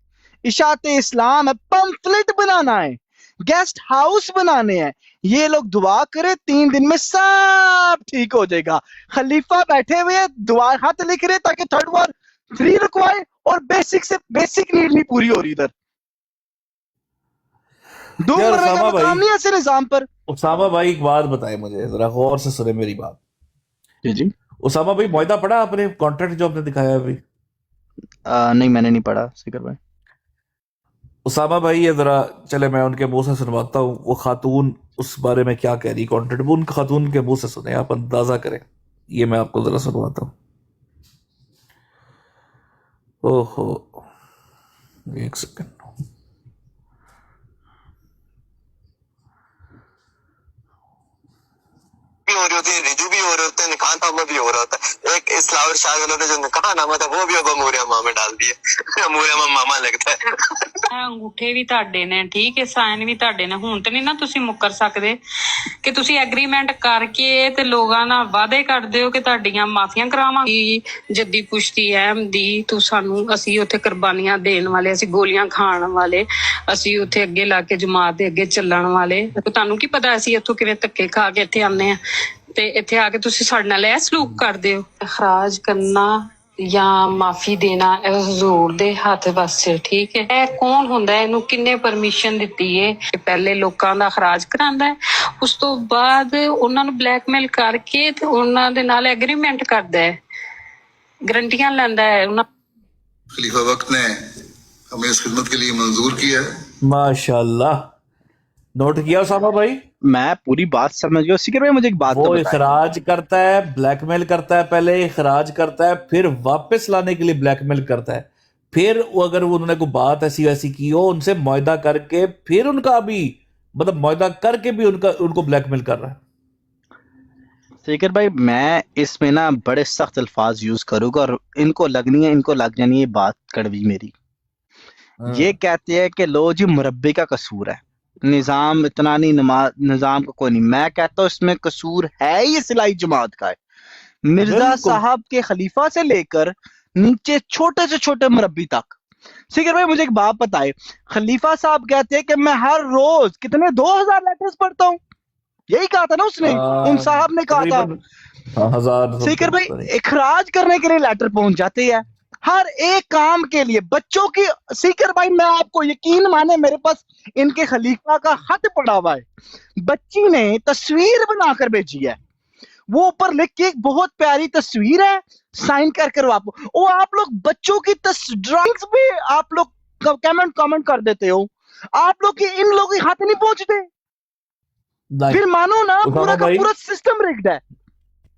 इशाते इस्लाम है, पंफलेट बनाना है, गेस्ट हाउस बनाने हैं। ये लोग दुआ करे 3 दिन में सब ठीक हो जाएगा। खलीफा बैठे हुए हैं, दुआ हाथ लिख रहे ताकि थर्ड वॉर 3 रुकवाए, और बेसिक से बेसिक नीड नहीं पूरी हो रही इधर। धूम यार मरने का उसामा भाई, मकाम नहीं है ऐसे निजाम पर। उसामा भाई एक बात बताए मुझे, जरा गौर से सुने मेरी बात। जी जी। उसामा भाई मुआहदा पढ़ा आपने, कॉन्ट्रैक्ट जो आपने दिखाया अभी? नहीं मैंने नहीं पढ़ा सीकर भाई। उसामा भाई ये जरा चले मैं उनके मुंह से सुनवाता हूँ, वो खातून उस बारे में क्या कह रही कॉन्ट्रैक्ट, वो उन खातून के मुंह से सुने, आप अंदाजा करें। ये मैं आपको जरा सुनवाता हूँ। ओहो, एक सेकंड। हो रही होती है, रिजू भी हो रहे होते हैं, निकाह नामा भी हो रहा होता है। एक इस्लाम शाह वालों ने जो निकाह नामा था वो भी अब अमूरिया मामा में डाल दिया। अमूरिया मामा लगता है। ਅੰਗੂਠੇ ਵੀ ਤੁਹਾਡੇ ਨੇ, ਠੀਕ ਹੈ, ਸਾਈਨ ਵੀ ਤੁਹਾਡੇ ਨੇ। ਹੁਣ ਤੇ ਨਹੀਂ ਨਾ ਤੁਸੀਂ ਮੁੱਕਰ ਸਕਦੇ ਕਿ ਤੁਸੀਂ ਐਗਰੀਮੈਂਟ ਕਰਕੇ ਤੇ ਲੋਕਾਂ ਨਾਲ ਵਾਅਦੇ ਕਰਦੇ ਹੋ ਕਿ ਤੁਹਾਡੀਆਂ ਮਾਫੀਆਂ ਕਰਾਵਾਂਗੀ। ਜੱਦੀ ਪੁਸ਼ਤੀ ਅਹਿਮਦੀ ਤੂੰ ਸਾਨੂੰ, ਅਸੀਂ ਉੱਥੇ ਕੁਰਬਾਨੀਆਂ ਦੇਣ ਵਾਲੇ, ਅਸੀਂ ਗੋਲੀਆਂ ਖਾਣ ਵਾਲੇ, ਅਸੀਂ ਉੱਥੇ ਅੱਗੇ ਲਾ ਕੇ ਜਮਾਤ ਦੇ ਅੱਗੇ ਚੱਲਣ ਵਾਲੇ। ਤੁਹਾਨੂੰ ਕੀ ਪਤਾ ਅਸੀਂ ਇੱਥੋਂ ਕਿਵੇਂ ਧੱਕੇ ਖਾ ਕੇ ਇੱਥੇ ਆਉਂਦੇ ਆ ਤੇ ਇੱਥੇ ਆ ਕੇ ਤੁਸੀਂ ਸਾਡੇ ਨਾਲ ਇਹ ਸਲੂਕ ਕਰਦੇ ਹੋ। ਖਰਾਜ ਕਰਨਾ ਜਾਂ ਮਾਫੀ ਦੇਣਾ ਇਹ ਹਜ਼ੂਰ ਦੇ ਹੱਥ ਵੱਸ ਹੈ, ਠੀਕ ਹੈ। ਇਹ ਕੌਣ ਹੁੰਦਾ ਹੈ, ਇਹਨੂੰ ਕਿੰਨੇ ਪਰਮਿਸ਼ਨ ਦਿੱਤੀ ਹੈ ਕਿ ਪਹਿਲੇ ਲੋਕਾਂ ਦਾ ਖਰਾਜ ਕਰਾਉਂਦਾ ਹੈ, ਉਸ ਤੋਂ ਬਾਅਦ ਉਹਨਾਂ ਨੂੰ ਬਲੈਕਮੇਲ ਕਰਕੇ ਤੇ ਉਹਨਾਂ ਦੇ ਨਾਲ ਐਗਰੀਮੈਂਟ ਕਰਦਾ ਹੈ, ਗਰੰਟੀਆਂ ਲੈਂਦਾ ਹੈ ਉਹਨਾਂ। खलीफा वक्त ने हमें इस खिदमत के लिए मंजूर किया है। माशाल्लाह, नोट किया उसामा भाई? मैं पूरी बात समझ गया। सीकर भाई मुझे एक बात वो तो बताएं। इखराज करता है, ब्लैकमेल करता है, पहले इखराज करता है, फिर वापस लाने के लिए ब्लैकमेल करता है, फिर वो अगर उन्होंने कोई बात ऐसी वैसी की हो उनसे मुआहदा करके फिर उनका भी मतलब मुआहदा करके भी उनको ब्लैकमेल कर रहा है। सीकर भाई मैं इसमें ना बड़े सख्त अल्फाज यूज करूंगा और इनको लगनी है, इनको लग जानी है बात कड़वी मेरी। ये कहते हैं कि लो जी मुरब्बी का कसूर है, निजाम इतना नहीं, निजाम का कोई नहीं। मैं कहता हूँ इसमें कसूर है ये सिलाई जमात का है। मिर्जा साहब के खलीफा से लेकर नीचे छोटे से छोटे मुरब्बी तक। सीकर भाई मुझे एक बात बताए, खलीफा साहब कहते हैं कि मैं हर रोज कितने 2000 लेटर्स पढ़ता हूँ, यही कहा था ना उसने, उन साहब ने कहा था। 1000 सीकर भाई इखराज करने के लिए लेटर पहुंच जाते हैं हर एक काम के लिए बच्चों की। सीकर भाई मैं आपको यकीन माने, मेरे पास इनके खलीफा का खत पड़ा हुआ है, बच्ची ने तस्वीर बनाकर भेजी है, वो ऊपर लिख के एक बहुत प्यारी तस्वीर है, साइन कर कर वो आप लोग बच्चों की ड्राइंग्स भी आप लोग कमेंट कर देते हो, आप लोग के इन लोगों के हाथ नहीं पहुंचते, फिर मानो ना पूरा का पूरा सिस्टम रिग्ड है।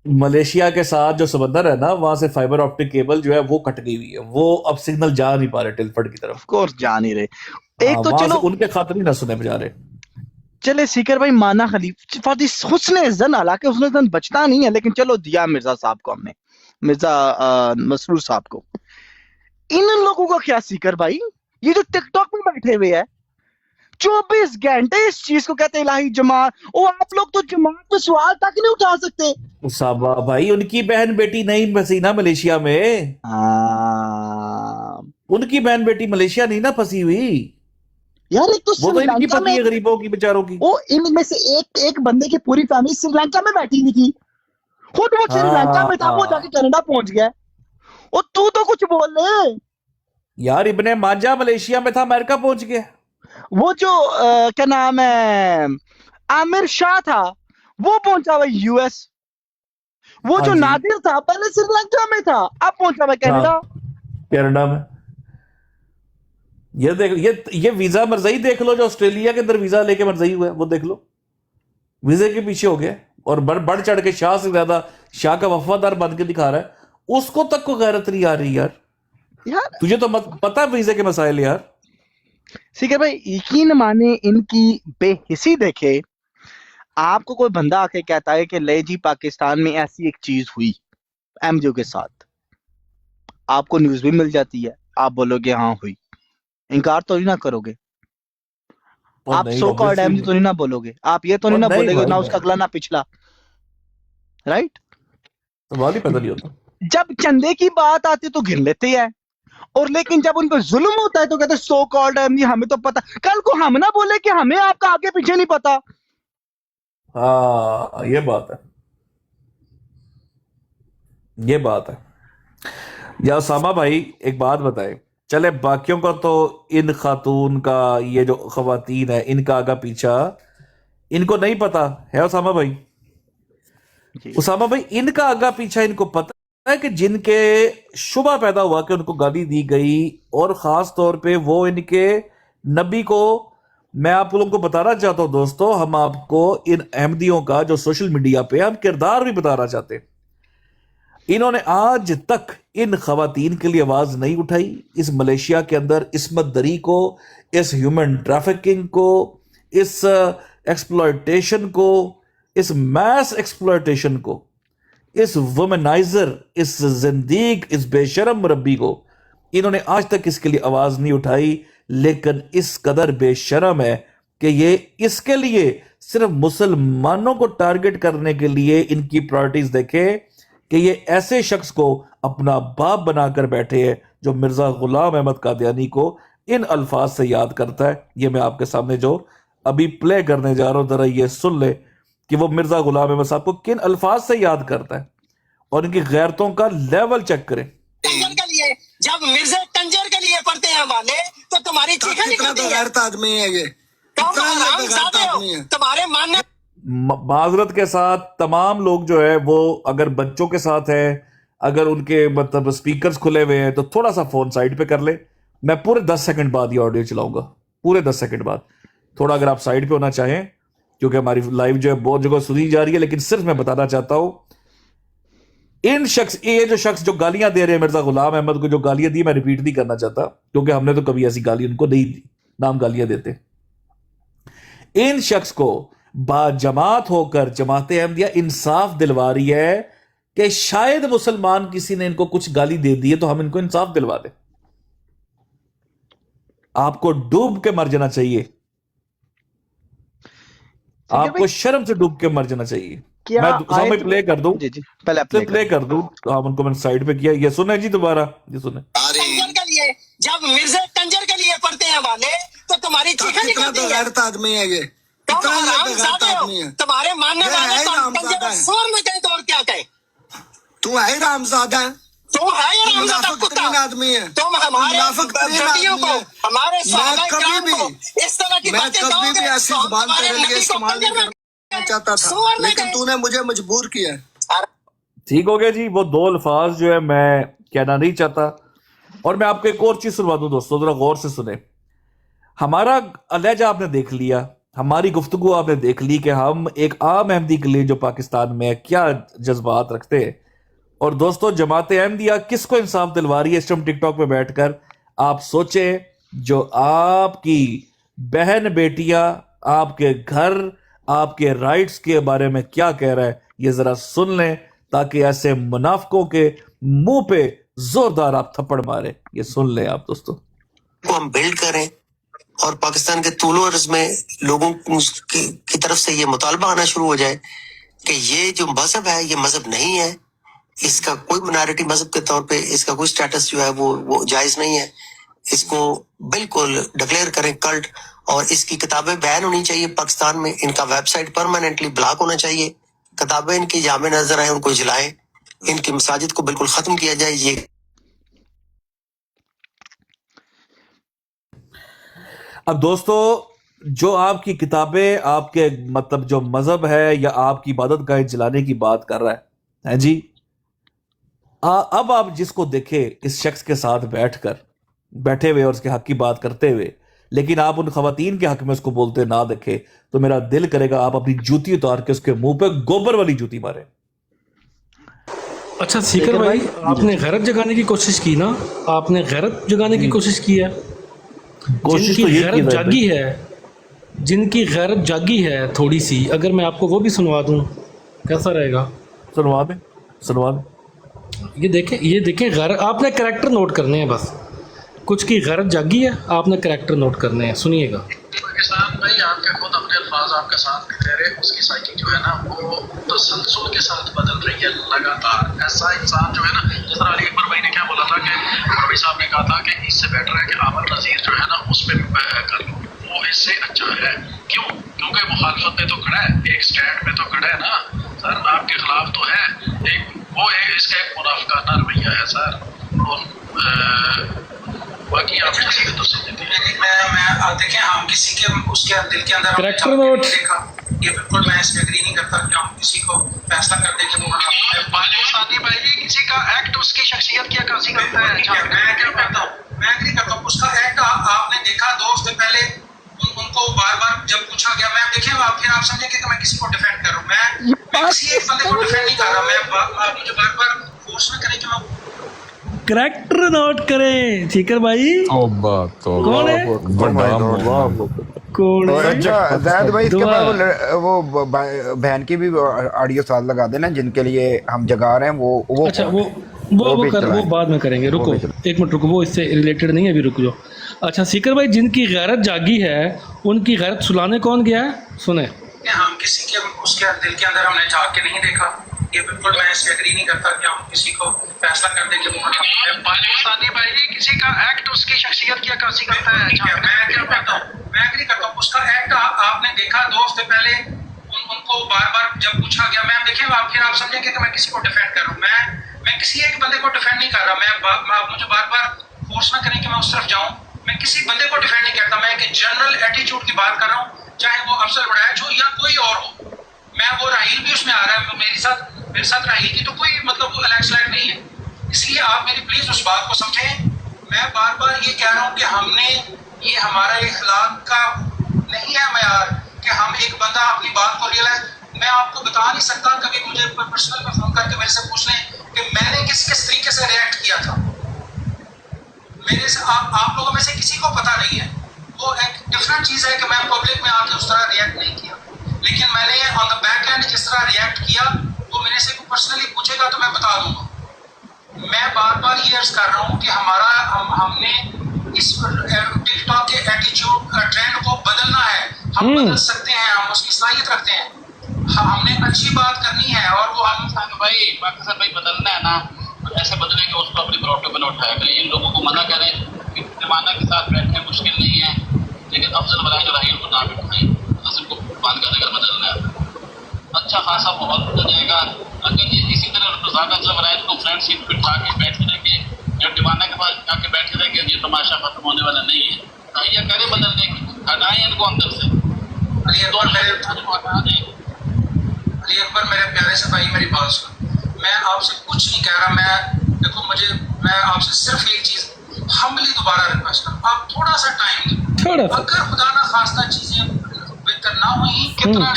मलेशिया के साथ जो समंदर है ना, वहां से फाइबर ऑप्टिक केबल जो है वो कट गई हुई है, वो अब सिग्नल जा नहीं पा रहे टिलफर्ड की तरफ। ऑफ कोर्स जा नहीं रहे। एक तो चलो उनके खातिर ही ना सुने जा रहे। चले सीकर भाई माना खलीफा हुस्न इज़्ज़त, हालांकि हुस्न इज़्ज़त बचता नहीं है, लेकिन चलो दिया मिर्जा साहब को हमने, मिर्जा मसरूर साहब को। इन लोगों का क्या सीकर भाई, ये जो टिकटॉक में बैठे हुए हैं 24 घंटे इस चीज को कहते हैं इलाही जमात, और आप लोग तो जमात पे सवाल तक नहीं उठा सकते। साबा भाई उनकी बहन बेटी नहीं फंसी ना मलेशिया में, उनकी बहन बेटी मलेशिया नहीं ना फंसी हुई यार। एक तो वो तो इनकी पति है गरीबों की, बेचारों की। वो इनमें से एक बंदे की पूरी फैमिली श्रीलंका में बैठी हुई थी, खुद वो श्रीलंका में था, वो जाके कनाडा पहुंच गया। और तू तो कुछ बोल ले यार, इब्ने माजा मलेशिया में था, अमेरिका पहुंच गया। वो जो क्या नाम है आमिर शाह था, वो पहुंचा हुआ यूएस। वो जो नादिर था पहले श्रीलंका में था, अब पहुंचा हुआ कनाडा। कनाडा में ये देखो, ये वीजा मरजई देख लो, जो ऑस्ट्रेलिया के अंदर वीजा लेके मरजई हुआ है, वो देख लो, वीजे के पीछे हो गया और बढ़ चढ़ के शाह से ज्यादा शाह का वफादार बन के दिखा रहा है। उसको तक को गैरत नहीं आ रही यार। तुझे तो पता है वीजे के मसाइल यार। सीकर भाई यकीन माने इनकी बेहिसी देखे, आपको कोई बंदा आके कहता है कि ले जी पाकिस्तान में ऐसी एक चीज हुई एमजीओ के साथ, आपको न्यूज भी मिल जाती है, आप बोलोगे हाँ हुई, इनकार तो नहीं ना करोगे। आप सो कॉल्ड एमजीओ तो नहीं ना बोलोगे, आप ये तो नहीं ना बोलोगे ना उसका अगला ना पिछला, राइट? सवाल ही पैदा नहीं होता। जब चंदे की बात आती तो घिर लेते हैं, और लेकिन जब उन पर जुल्म होता है तो कहते सो कॉल्ड एमजी, हमें तो पता। कल को हम ना बोले कि हमें आपका आगे पीछे नहीं पता। हाँ ये बात है, ये बात है। या उसामा भाई एक बात बताए, चले बाकियों का तो इन खातून का, ये जो खवातीन है इनका आगा पीछा इनको नहीं पता है उसामा भाई। उसामा भाई इनका आगा पीछा इनको पता है कि जिनके शुबा पैदा हुआ कि उनको गाली दी गई, और खास तौर पे वो इनके नबी को, मैं आप लोगों को बताना चाहता हूं दोस्तों, हम आपको इन अहमदियों का जो सोशल मीडिया पे हम किरदार भी बताना चाहते हैं। इन्होंने आज तक इन खवातीन के लिए आवाज नहीं उठाई। इस मलेशिया के अंदर इस्मत दरी को, इस ह्यूमन ट्रैफिकिंग को, इस एक्सप्लॉयटेशन को, इस मैस एक्सप्लॉयटेशन को, इस वुमेनाइजर, इस जिंदीक, इस बेशरम मुरब्बी को इन्होंने आज तक इसके लिए आवाज नहीं उठाई, लेकिन इस कदर बेशरम है कि ये इसके लिए सिर्फ मुसलमानों को टारगेट करने के लिए इनकी प्रायोरिटीज देखे कि ये ऐसे शख्स को अपना बाप बनाकर बैठे हैं जो मिर्जा गुलाम अहमद कादियानी को इन अल्फाज से याद करता है। ये मैं आपके सामने जो अभी प्ले करने जा रहा हूं, जरा ये सुन ले कि वो मिर्जा गुलाम अहमद साहब को किन अल्फाज से याद करता है और इनकी गैरतों का लेवल चेक करें। जब मिर्जा टंजर के लिए पढ़ते हैं वाले तो तुम्हारी चीखें निकलती है। आदमी है ये, तुम्हारे मानने माजरत के साथ तमाम लोग जो है वो अगर बच्चों के साथ है, अगर उनके मतलब स्पीकर्स खुले हुए हैं तो थोड़ा सा फोन साइड पे कर ले। मैं पूरे 10 सेकंड बाद ये ऑडियो चलाऊंगा, पूरे 10 सेकंड बाद। थोड़ा अगर आप साइड पे होना चाहें, क्योंकि हमारी लाइव जो है बहुत जगह सुनी जा रही है, लेकिन सिर्फ मैं बताना चाहता हूं ये जो शख्स जो गालियां दे रहे हैं मिर्जा गुलाम अहमद को, जो गालियां दी, मैं रिपीट नहीं करना चाहता क्योंकि हमने तो कभी ऐसी गाली उनको नहीं दी, नाम गालियां देते। इन शख्स को बाजमात होकर जमात अहमदिया इंसाफ दिलवा रही है कि शायद मुसलमान किसी ने इनको कुछ गाली दे दी है तो हम इनको इंसाफ दिलवा दें। आपको डूब के मर जाना चाहिए, आपको शर्म से डूब के मर जाना चाहिए। मैं सामने प्ले कर दूं, जी पहले प्ले कर दूं तो हम उनको मैंने साइड पे किया। ये सुने जी दोबारा, ये सुने। जब मिर्जा टंजर के लिए पढ़ते हैं वाले तो तुम्हारी चीखें निकलती है। आदमी है ये, तुम्हारे मानने वाले शोर में कहीं तो और क्या कहे। तू है रामजादा, तू है रामजादा कुत्ता आदमी है। तुम हमारे जटियों को, हमारे को इस तरह की बातें कहोगे, ऐसी जुबान तेरे लिए इस्तेमाल नहीं चाहता था, लेकिन तूने मुझे मजबूर किया। ठीक हो गया जी। वो दो अल्फाज जो है मैं कहना नहीं चाहता। और मैं आपको एक और चीज सुनवा दूं दोस्तों, जरा गौर से सुने। हमारा लहजा आपने देख लिया, हमारी गुफ्तगू आपने देख ली कि हम एक आम अहमदी के लिए जो पाकिस्तान में क्या जज्बात रखते हैं। और दोस्तों, जमात अहमदिया किसको इंसाफ दिलवा रही है इस टाइम टिकटॉक पे बैठकर? आप सोचे, जो आपकी बहन बेटियां आपके घर, आपके राइट्स के बारे में क्या कह रहा है, ये जरा सुन लें ताकि ऐसे मुनाफिकों के मुंह पे जोरदार आप थप्पड़ मारे। ये सुन लें आप दोस्तों। को हम बिल्ड करें और पाकिस्तान के तूलो अर्ज में लोगों की तरफ से ये मुतालबा आना शुरू हो जाए कि ये जो मजहब है ये मजहब नहीं है, इसका कोई मिनॉरिटी मजहब के तौर पे इसका कोई स्टेटस जो है वो जायज नहीं है। इसको बिल्कुल डिक्लेयर करें कल्ट, और इसकी किताबें बैन होनी चाहिए पाकिस्तान में। इनका वेबसाइट परमानेंटली ब्लॉक होना चाहिए। किताबें इनकी जामे नजर आए उनको जलाएं, इनकी मसाजिद को बिल्कुल खत्म किया जाए। ये अब दोस्तों, जो आपकी किताबें, आपके मतलब जो मजहब है या आपकी इबादत गाहें जलाने की बात कर रहा है जी, अब आप जिसको देखे इस शख्स के साथ बैठे हुए और उसके हक की बात करते हुए, लेकिन आप उन खवातीन के हक में उसको बोलते ना देखे, तो मेरा दिल करेगा आप अपनी जूती उतार के उसके मुंह पे गोबर वाली जूती मारे। अच्छा सीकर भाई, आपने गैरत जगाने की कोशिश की ना, आपने गैरत जगाने की कोशिश की है। कोशिश जिनकी तो ये गैरत की जागी है, जिनकी गैरत जागी है थोड़ी सी, अगर मैं आपको वो भी सुनवा दूं कैसा रहेगा? सुनवा दें। ये देखें गैरत, आपने करैक्टर नोट करने हैं बस। कुछ की गैरत जागी है, आपने करैक्टर नोट करने हैं, सुनिएगा। किसान भाई, आपके खुद अपने अल्फाज आपके साथ भी कह रहे, उसकी साइकिल जो है ना वो तसलसल के साथ बदल रही है लगातार। ऐसा इंसान जो है ना, जिस तरह अली अकबर भाई ने क्या बोला था कि रवि साहब ने कहा था कि इससे बेटर है कि आमर नज़ीर जो है ना उस पर कर लो, वो इससे अच्छा है। क्यों? क्योंकि मुखालफत में तो खड़ा है, एक स्टैंड में तो खड़ा है ना सर, आपके खिलाफ तो है। इसका एक मुनाफिकाना रवैया है सर। और बाकी आप किसी को तो समझते हैं। मैं देखें, हम किसी के उसके दिल के अंदर करैक्टर नोट देखा कि बिल्कुल मैं इसमें एग्री नहीं करता कि हम किसी को फैसला कर दें कि वो पाकिस्तानी भाई किसी का एक्ट उसकी शख्सियत की अक्कासी करता है। मैं क्या करता हूँ, मैं एग्री करता हूँ। उसका एक्ट आपने देखा 2 हफ्ते पहले, उनको बार बार जब पूछा गया, मैं देखें फिर आप समझेंगे कि मैं किसी को डिफेंड कर रहा हूँ। मैं किसी एक बंदे को डिफेंड नहीं कर रहा। मैं आप मुझे बार बार फोर्स में करें कि मैं करैक्टर नोट करें सीकर भाई। तौबा तौबा, कौन है? बड़ा मुल्ला। कौन और है? अच्छा जैद भाई इसके दुआ। बाद वो बहन की भी ऑडियो साथ लगा देना जिनके लिए हम जगा रहे हैं वो अच्छा कौन है? वो भी वो चलाएं। बाद में करेंगे, रुको भी चलाएं। 1 मिनट रुको, वो इससे रिलेटेड नहीं है, अभी रुक जाओ। अच्छा सीकर भाई, जिनकी गैरत जागी है उनकी गैरत सुलाने कौन गया है, सुने। हम किसी के उसके दिल के अंदर हमने झाँक के नहीं देखा, ये बिल्कुल मैं इससे एग्री नहीं करता कि हम किसी को फैसला कर दें कि पाकिस्तानी भाई किसी का एक्ट उसकी शख्सियत की अक्कासी करता है। मैं क्या करता हूँ, मैं एग्री करता हूँ उसका एक्ट। आपने देखा 2 हफ्ते पहले उनको बार बार जब पूछा गया, मैम देखिए फिर आप समझेंगे कि मैं किसी को डिफेंड कर रहा हूँ। मैं किसी एक बंदे को डिफेंड नहीं कर रहा। मुझे बार बार फोर्स ना करें कि मैं उस तरफ जाऊँ। मैं किसी बंदे को डिफेंड नहीं करता, मैं एक जनरल एटीट्यूड की बात कर रहा हूँ, चाहे वो अफजल वड़ैच हो या कोई और हो। मैं वो राहील भी उसमें आ रहा है, मेरे साथ राहील की तो कोई मतलब लैंडस्लाइड नहीं है। इसलिए आप मेरी प्लीज उस बात को समझें। मैं बार बार ये कह रहा हूँ कि हमने ये हमारा इखलाक का नहीं है मयार कि हम एक बंदा अपनी बात को रियलाइज। मैं आपको बता नहीं सकता, कभी मुझे पर्सनल में फोन करके मेरे से पूछ लें कि मैंने किस किस तरीके से रिएक्ट किया था। मेरे से आप लोगों में से किसी को पता नहीं है। वो एक डिफरेंट चीज है कि मैं पब्लिक में आके उस तरह रिएक्ट नहीं किया, लेकिन मैंने ऑन द बैक एंड जिस तरह रिएक्ट किया वो मेरे से पर्सनली पूछेगा तो मैं बता दूंगा। मैं बार बार ये अर्ज कर रहा हूँ कि हमने इस टिकटॉक के एटीट्यूड ट्रेंड को बदलना है। हम बदल सकते हैं, हम उसकी सलाहियत रखते हैं। हमने अच्छी बात करनी है और वो हम भाई पाकिस्तान भाई बदलना है ना, तो ऐसे बदलेंगे उसको अपनी प्रोटोकॉल में उठाया करें। इन लोगों को मना करें कि जमाना के साथ बैठना मुश्किल नहीं है, लेकिन अफजल वलायत और राहील को ना बिठाएं, असल को बात करने अगर बदलना है अच्छा खासा माहौल बदल जाएगा। अगर ये इसी तरह अफजल वलायत को फ्रेंड सीट बिठा के बैठे रहेंगे या दीवाना के पास जाके बैठे रहेंगे, ये तमाशा खत्म होने वाला नहीं है। या करें बदलने की, हटाएं इनको अंदर से। अली अकबर मेरे प्यारे से भाई मेरी बात सुन, मैं आपसे कुछ नहीं कह रहा। मैं आपसे सिर्फ एक चीज हम्बली दोबारा रिक्वेस्ट कर, आप थोड़ा सा टाइम दो। अगर खुदा ना खास्ता चीजें बेहतर ना हुई, कितना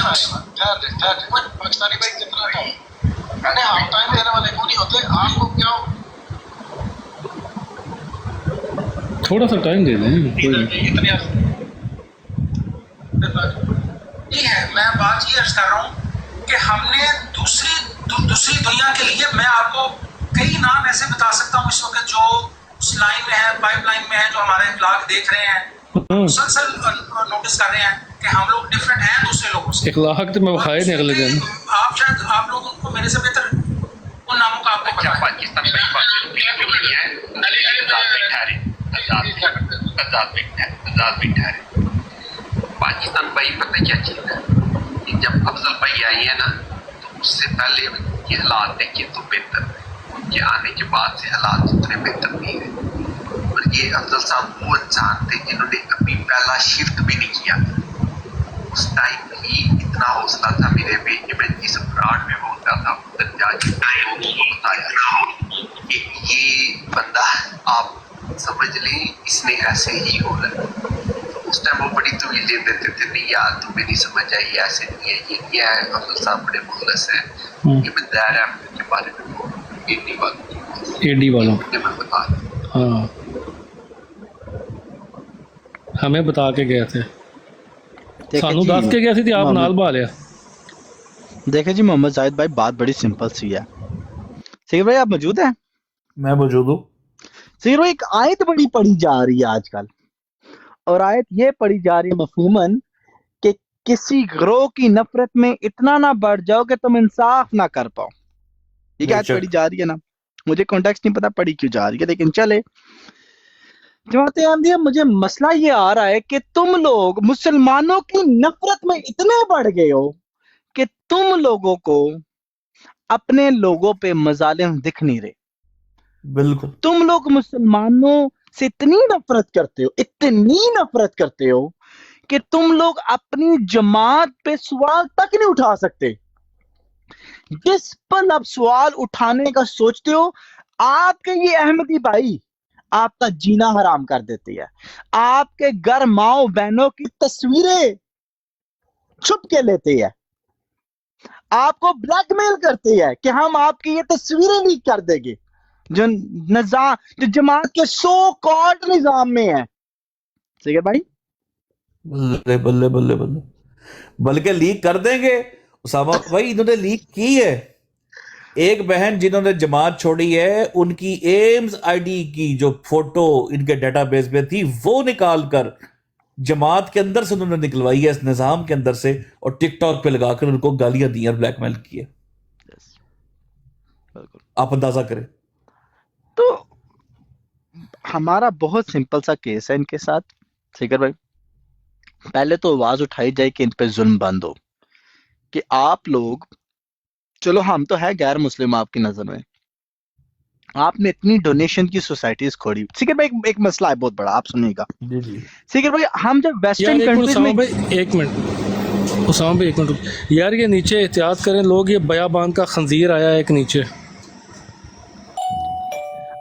पाकिस्तानी भाई कितना टाइम, अरे हम टाइम देने वाले क्यों नहीं होते? आपको क्या थोड़ा सा टाइम दे दें, इतनी नहीं है। मैं बात ये अर्ज कर रहा हूँ कि हमने दूसरी दुनिया के लिए, मैं आपको कई नाम ऐसे बता सकता हूँ इस वक्त जो उस लाइन में है, पाइपलाइन में है, जो हमारे ब्लॉग देख रहे हैं, मुसलसल नोटिस कर रहे हैं कि हम लोग डिफरेंट हैं दूसरे लोगों से। इखलाक तो मैं खाए नहीं अगले दिन। आप लोग उनको मेरे से बेहतर उन नामों का आपको पता है। पाकिस्तान पाकिस्तान भाई पता क्या चीज है कि जब अफजल भाई आई है ना, तो उससे पहले ये हालात देखिए तो बेहतर है, उनके आने के बाद से हालात उतने बेहतर नहीं है। और ये अफजल साहब वो इंसान थे जिन्होंने कभी पहला शिफ्ट भी नहीं किया। उस टाइम भी इतना हौसला था मेरे में कि मैं जिस ब्रांड में बोलता था उधर जाके उसको बताया कि ये बंदा आप समझ लें इसने ऐसे ही होना है। उस टाइम वो बड़ी तवीलें देते थे, नहीं यार तुम्हें नहीं समझ आई, ऐसे नहीं है, ये क्या है। अफजल साहब बड़े मुखलस है। ये मैं दायरा के बारे में बोल रहा हूँ, एडी वालों मैं बता दूँ। हाँ, हमें बता के गए थे, सानू दस के गए थे, आप नाल बा लिया। देखे जी मोहम्मद जाहिद भाई, बात बड़ी सिंपल सी है। सही भाई आप मौजूद हैं? मैं मौजूद हूँ। सही भाई, एक आयत बड़ी पढ़ी जा रही है आजकल, और आयत ये पढ़ी जा रही है मफहूमन कि किसी ग्रोह की नफरत में इतना ना बढ़ जाओ कि तुम इंसाफ ना कर पाओ। ये आयत पढ़ी जा रही है ना, मुझे कॉन्टेक्स्ट नहीं पता पढ़ी क्यों जा रही है, लेकिन चले जमात अहमदिया, मुझे मसला ये आ रहा है कि तुम लोग मुसलमानों की नफरत में इतने बढ़ गए हो कि तुम लोगों को अपने लोगों पे मजालिम दिख नहीं रहे। बिल्कुल, तुम लोग मुसलमानों से इतनी नफरत करते हो कि तुम लोग अपनी जमात पे सवाल तक नहीं उठा सकते। जिस पर आप सवाल उठाने का सोचते हो, आपके ये अहमदी भाई आपका जीना हराम कर देती है। आपके घर माओ बहनों की तस्वीरें छुप के लेते हैं, आपको ब्लैकमेल करते हैं कि हम आपकी ये तस्वीरें लीक कर देंगे। जो निजाम, जो जमात के सो कॉल्ड निजाम में है। ठीक है भाई, बल्ले बल्ले बल्ले बल्ले, बल्कि लीक कर देंगे उसामा भाई। इन्होंने लीक की है। एक बहन जिन्होंने जमात छोड़ी है, उनकी एम्स आईडी की जो फोटो इनके डेटाबेस में थी, वो निकाल कर जमात के अंदर से उन्होंने निकलवाई है, इस निजाम के अंदर से, और टिकटॉक पे लगाकर उनको गालियां दी और ब्लैकमेल की है। आप अंदाजा करें। तो हमारा बहुत सिंपल सा केस है इनके साथ। ठीक है भाई, पहले तो आवाज उठाई जाए कि इन पे जुल्म बंद हो, कि आप लोग, चलो हम तो है गैर मुस्लिम आपकी नजर में, आपने इतनी डोनेशन की सोसाइटीज खोली। ठीक है भाई, एक मसला है बहुत बड़ा, आप सुनिएगा। जी जी। ठीक है भाई, हम जब वेस्टर्न यार एक मिनट कंट्रीज उसामा में, भाई, एक मिनट उसामा भाई, एक मिनट यार, ये नीचे एहतियात करें लोग, ये बयाबान का खंजीर आया है एक नीचे।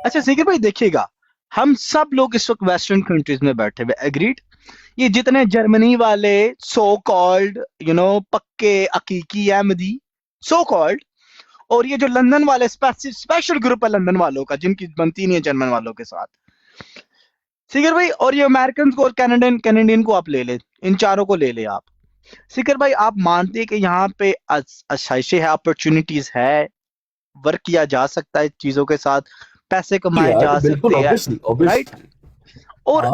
अच्छा ठीक है भाई, देखिएगा हम सब लोग इस वक्त वेस्टर्न कंट्रीज में बैठे हुए, एग्रीड। ये जितने जर्मनी वाले सो कॉल्ड पक्के अकीकी अहमदी सो कॉल्ड, और ये जो लंदन वाले स्पेशल ग्रुप है लंदन वालों का, जिनकी बनती नहीं है जर्मन वालों के साथ। सिकर भाई, और ये अमेरिकन को और कैनेडियन को आप ले ले, इन चारों को ले ले आप। सिकर भाई, आप मानते हैं कि यहाँ पे आसाइशें है, अपॉर्चुनिटीज है, वर्क किया जा सकता है, चीजों के साथ पैसे कमाए जा सकते हैं, राइट? और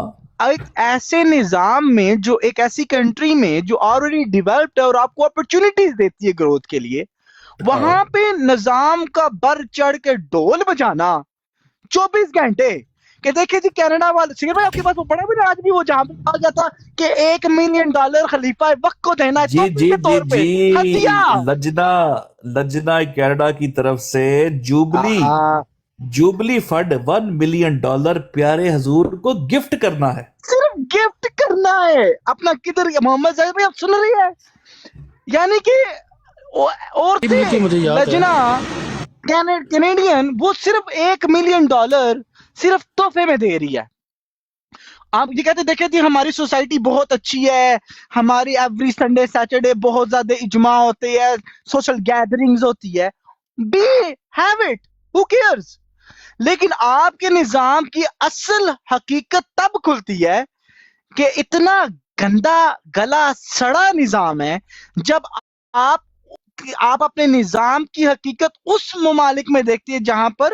एक ऐसे निजाम में, जो एक ऐसी कंट्री में जो ऑलरेडी डेवलप्ड है और आपको अपॉर्चुनिटीज देती है ग्रोथ के लिए, वहां पे निजाम का बढ़ चढ़ के ढोल बजाना 24 घंटे। कि देखिए जी, कनाडा वाले, सिगर भाई आपके पास वो पड़ा भी ना, आज भी वो जहां पे आ गया था कि $1 मिलियन खलीफा वक्त को देना जी जी जी जी, हदिया। लजना कनाडा की तरफ से जुबली फंड $1 मिलियन प्यारे हजूर को गिफ्ट करना है, सिर्फ गिफ्ट करना है अपना। किधर मोहम्मद साहब भाई, आप सुन रही है? यानी कि और लजना कैनेडियन, वो सिर्फ $1 मिलियन सिर्फ तोहफे में दे रही है। आप ये कहते देखिए जी, हमारी सोसाइटी बहुत अच्छी है, हमारी एवरी संडे सैटरडे बहुत ज्यादा इज्मा होते हैं, सोशल गैदरिंग्स होती है, be have it, who cares. लेकिन आपके निजाम की असल हकीकत तब खुलती है कि इतना गंदा गला सड़ा निजाम है, जब आप अपने निजाम की हकीकत उस ममालिक में देखती है जहां पर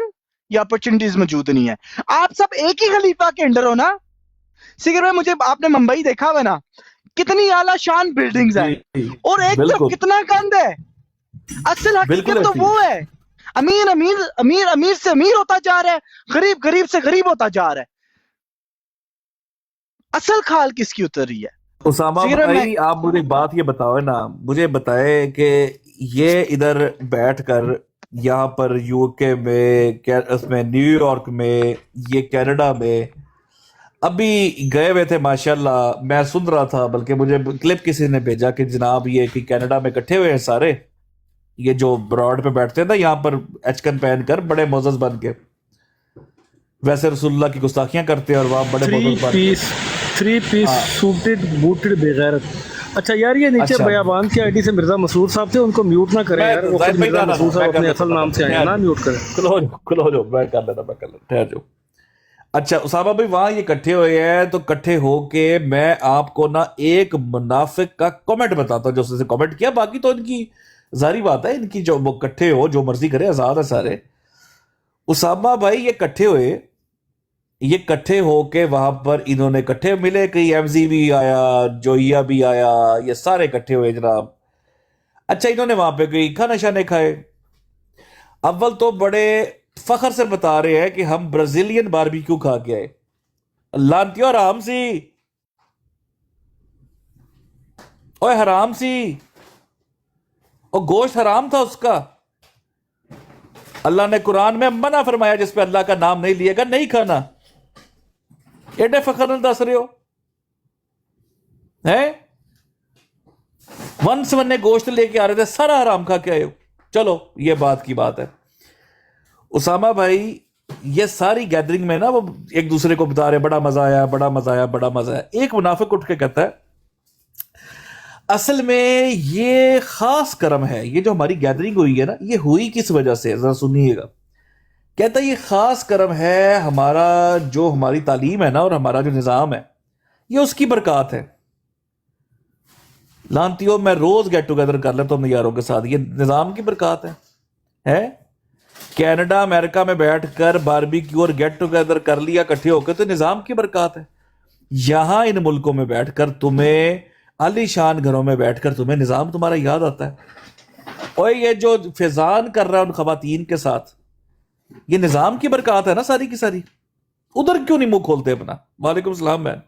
ये अपॉर्चुनिटीज मौजूद नहीं है। आप सब एक ही खलीफा के अंडर हो ना। सिगर भाई, मुझे आपने मुंबई देखा हुआ ना, कितनी आला शान बिल्डिंग्स है, और एक तरफ कितना गंद है। असल हकीकत तो वो है, अमीर से अमीर होता जा रहा है, गरीब से गरीब होता जा रहा है। असल खाल किसकी उतर रही है? उसामा भाई, आप मुझे बात ये बताओ ना, मुझे बताए कि ये इधर बैठकर यहाँ पर यूके में, उसमें न्यूयॉर्क में, ये कनाडा में अभी गए हुए थे माशाल्लाह। मैं सुन रहा था, बल्कि मुझे क्लिप किसी ने भेजा कि जनाब ये कि कनाडा में इकट्ठे हुए हैं सारे, ये जो ब्रॉड पे बैठते हैं ना यहाँ पर एचकन पहन कर, बड़े मोजस बन के, वैसे रसूलुल्लाह की गुस्ताखियां करते हैं, और वहाँ बड़े मोजस बन के, 3 पीस सूटेड बूटेड बेगैरत। अच्छा यार, ये नीचे बयाबान की आईडी से मिर्जा मसूद साहब थे, उनको म्यूट ना करें यार, वो मिर्जा मसूद साहब अपने असल नाम से आए ना, म्यूट करें। खुलो जो मैं कर लेता, ठहर जाओ। अच्छा उसामा भाई, वहां ये इकट्ठे हुए हैं, तो इकट्ठे होके मैं आपको ना एक मुनाफिक का कमेंट बताता हूँ, जो उसने कमेंट किया। बाकी तो इनकी जारी बात है, इनकी जो वो इकट्ठे हो, जो मर्जी करे, आजाद है सारे। उसामा भाई ये इकट्ठे होके वहां पर इन्होंने इकट्ठे मिले, कहीं एमजी भी आया, जोइया भी आया, ये सारे इकट्ठे हुए जनाब। अच्छा, इन्होंने वहां पे कोई खाना शाने खाए। अव्वल तो बड़े फखर से बता रहे हैं कि हम ब्राजीलियन बारबेक्यू खा के आए। लानतियों हराम सी, ओए हराम सी, और गोश्त हराम था उसका। अल्लाह ने कुरान में मना फरमाया, जिस पे अल्लाह का नाम नहीं लिएगा नहीं खाना। एडे फखर न दस रहे हो हैं? वन सवन्ने गोश्त लेके आ रहे थे, सारा हराम खा के आए हो। चलो ये बात की बात है। उसामा भाई, ये सारी गैदरिंग में ना वो एक दूसरे को बता रहे बड़ा मजा आया, बड़ा मजा आया, बड़ा मजा आया। एक मुनाफिक उठ के कहता है, असल में ये खास कर्म है, ये जो हमारी गैदरिंग हुई है ना, ये हुई किस वजह से, जरा सुनिएगा। कहता है ये खास करम है हमारा, जो हमारी तालीम है ना और हमारा जो निज़ाम है, ये उसकी बरकत है। लानतियों, मैं रोज गेट टुगेदर कर लेता हूँ यारों के साथ, ये निज़ाम की बरकत है? कनाडा अमेरिका में बैठकर बारबेक्यू और गेट टुगेदर कर लिया इकट्ठे होकर, तो निज़ाम की बरकत है। यहां इन मुल्कों में बैठकर तुम्हें, आलीशान घरों में बैठकर तुम्हें निज़ाम तुम्हारा याद आता है। और ये जो फैजान कर रहा है उन खवातीन के साथ, ये निज़ाम की बरकत है ना सारी की सारी। उधर क्यों नहीं मुंह खोलते अपना? वालेकुम सलाम मैन,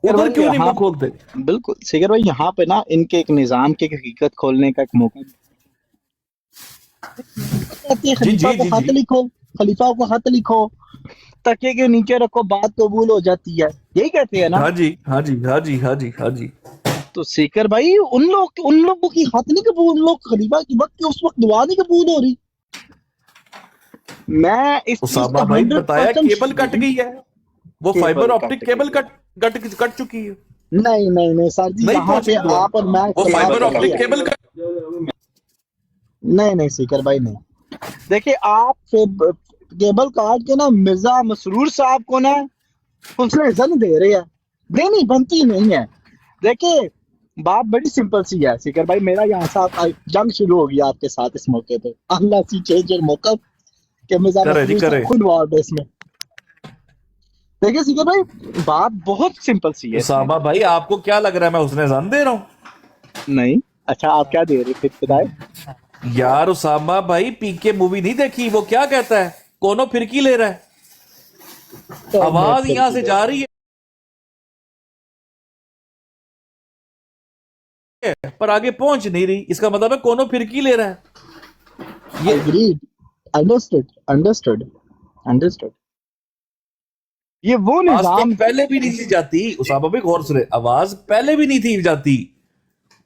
उधर क्यों नहीं मुंह खोलते? बिल्कुल सिगर भाई, यहाँ पे ना इनके एक निजाम की एक हकीकत खोलने का एक मौका कहते हैं। खलीफा को खत लिखो, खलीफा को खत लिखो, तकिए के नीचे रखो, बात कबूल हो जाती है, यही कहते हैं ना? हाँ जी, हाँ जी, हाँ जी, हाँ जी, हाँ जी। तो सीकर भाई उन लोगों की खत नहीं कबूल, उन लोग खलीफा की वक्त उस वक्त दुआ नहीं कबूल हो रही। मैं इस उसामा भाई बताया केबल कट गई है, वो फाइबर ऑप्टिक केबल कट चुकी है। नहीं नहीं नहीं सर जी, यहाँ पे आप और मैं, वो फाइबर ऑप्टिक केबल कट, नहीं सीकर भाई नहीं। देखिए आप केबल काट के ना मिर्जा मसरूर साहब को ना उसने इज्जत दे रहे हैं, देनी बनती नहीं है। देखिए बात बड़ी सिंपल सी है सीकर भाई, मेरा यहाँ साथ जंग शुरू हो गया आपके साथ इस मौके पे। अल्लाह सी चेंज योर मौका कि मिर्जा मसरूर साहब खुद वार्ड है इसमें। देखिए सीकर भाई बात बहुत सिंपल सी है। उसामा भाई आपको क्या लग रहा है मैं उसने जान दे रहा हूँ? नहीं, अच्छा आप क्या दे रहे थे बताए यार? उसामा भाई पीके मूवी नहीं देखी? वो क्या कहता है, कोनो फिरकी ले रहा है, तो आवाज यहां से जा रही है पर आगे पहुंच नहीं रही, इसका मतलब है कोनो फिरकी ले रहा है। ये अंडरस्टूड। ये वो निजाम पहले भी नहीं थी जाती उसामा भाई, गौर से, आवाज पहले भी नहीं थी जाती,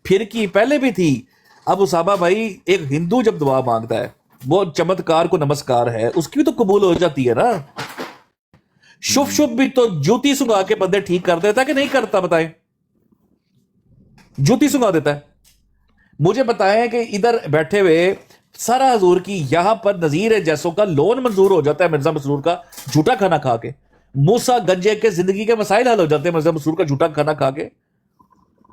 फिरकी पहले भी थी। अब उसामा भाई एक हिंदू जब दुआ मांगता है, वो चमत्कार को नमस्कार है, उसकी भी तो कबूल हो जाती है ना। शुभ भी तो जूती सुंघा के बंदे ठीक कर देता है कि नहीं करता? बताएं, जूती सुंघा देता है। मुझे बताएं कि इधर बैठे हुए सारा हजूर की यहां पर नजीर जैसों का लोन मंजूर हो जाता है मिर्जा मसरूर का झूठा खाना खा के। मूसा गंजे के जिंदगी के मसाइल हल हो जाते हैं मिर्जा मसरूर का झूठा खाना खा के।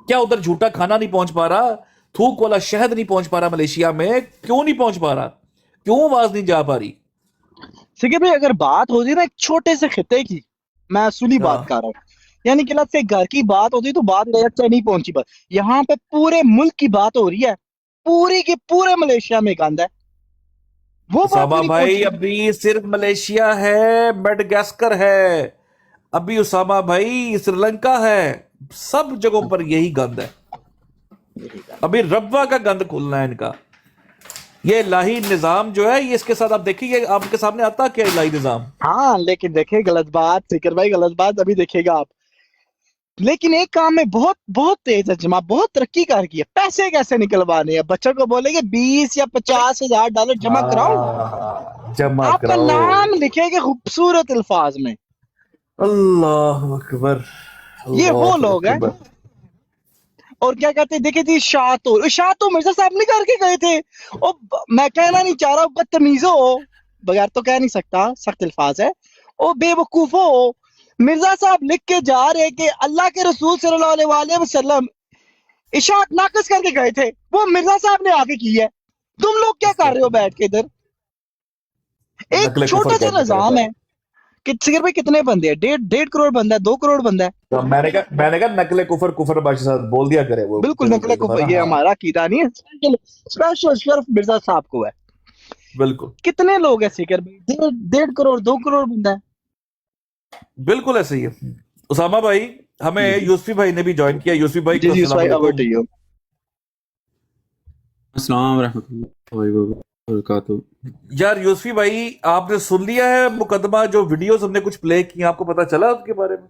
क्या उधर झूठा खाना नहीं पहुंच पा रहा? थूक वाला शहद नहीं पहुंच पा रहा मलेशिया में? क्यों नहीं पहुंच पा रहा? क्यों आवाज नहीं जा पा रही? सिके भाई अगर बात होती ना एक छोटे से खिते की, मैं असली बात कर रहा हूँ, यानी कि से घर की बात होती तो बात डायरेक्ट नहीं पहुंची। पर यहाँ पे पूरे मुल्क की बात हो रही है, पूरी के पूरे मलेशिया में गंद है। वो उसामा भाई अभी सिर्फ मलेशिया है, मेडागास्कर है, अभी उसामा भाई श्रीलंका है, सब जगहों पर यही गंद है। अभी रब्वा का गंद खुलना है इनका। ये इलाही निजाम जो है, ये इसके साथ आप देखिए, ये आपके सामने आता क्या इलाही निजाम? हाँ लेकिन देखिए गलत बात सिकर भाई, गलत बात अभी देखिएगा आप। लेकिन एक काम में बहुत बहुत तेज है जमा, बहुत तरक्की कर की है। पैसे कैसे निकलवाने हैं? बच्चों को बोलेंगे 20 या 50 हजार डॉलर जमा कराओ, जमा आपका नाम लिखेंगे खूबसूरत अल्फाज में। अल्लाह अकबर। ये वो लोग हैं। और क्या कहते हैं, देखिए जी शाह तो मिर्जा साहब नहीं करके गए थे। और मैं कहना नहीं चाह रहा बदतमीजो हो, बगैर तो कह नहीं सकता, सख्त अल्फाज है, और बेवकूफो हो। मिर्जा साहब लिख के जा रहे कि अल्लाह के रसूल सल्लल्लाहु अलैहि वसल्लम इशाअत नाकस करके गए थे, वो मिर्जा साहब ने आगे की है। तुम लोग क्या कर रहे हो बैठ के इधर? एक छोटा सा निजाम है कि सिगर भाई कितने बंदे हैं? 1.5 करोड़ बंदा है, 2 करोड़ बंदा है। तो मैंने कहा नकले कुफर बादशाह बोल दिया करे वो। बिल्कुल नकले कुफर, ये हमारा कीदा नहीं है, स्पेशल शर्फ मिर्जा साहब को है। बिल्कुल। कितने लोग है सिकर भाई? 1.5 करोड़ 2 करोड़ बंदा है। बिल्कुल ऐसे ही है। उसामा भाई हमें यूसुफी भाई ने भी ज्वाइन किया। यूसुफी भाई जी भाई, ओवर टू यू। अस्सलाम वालेकुम वबरकातुहू। यार यूसुफी भाई आपने सुन लिया है मुकदमा, जो वीडियोस हमने कुछ प्ले की, आपको पता चला उसके बारे में?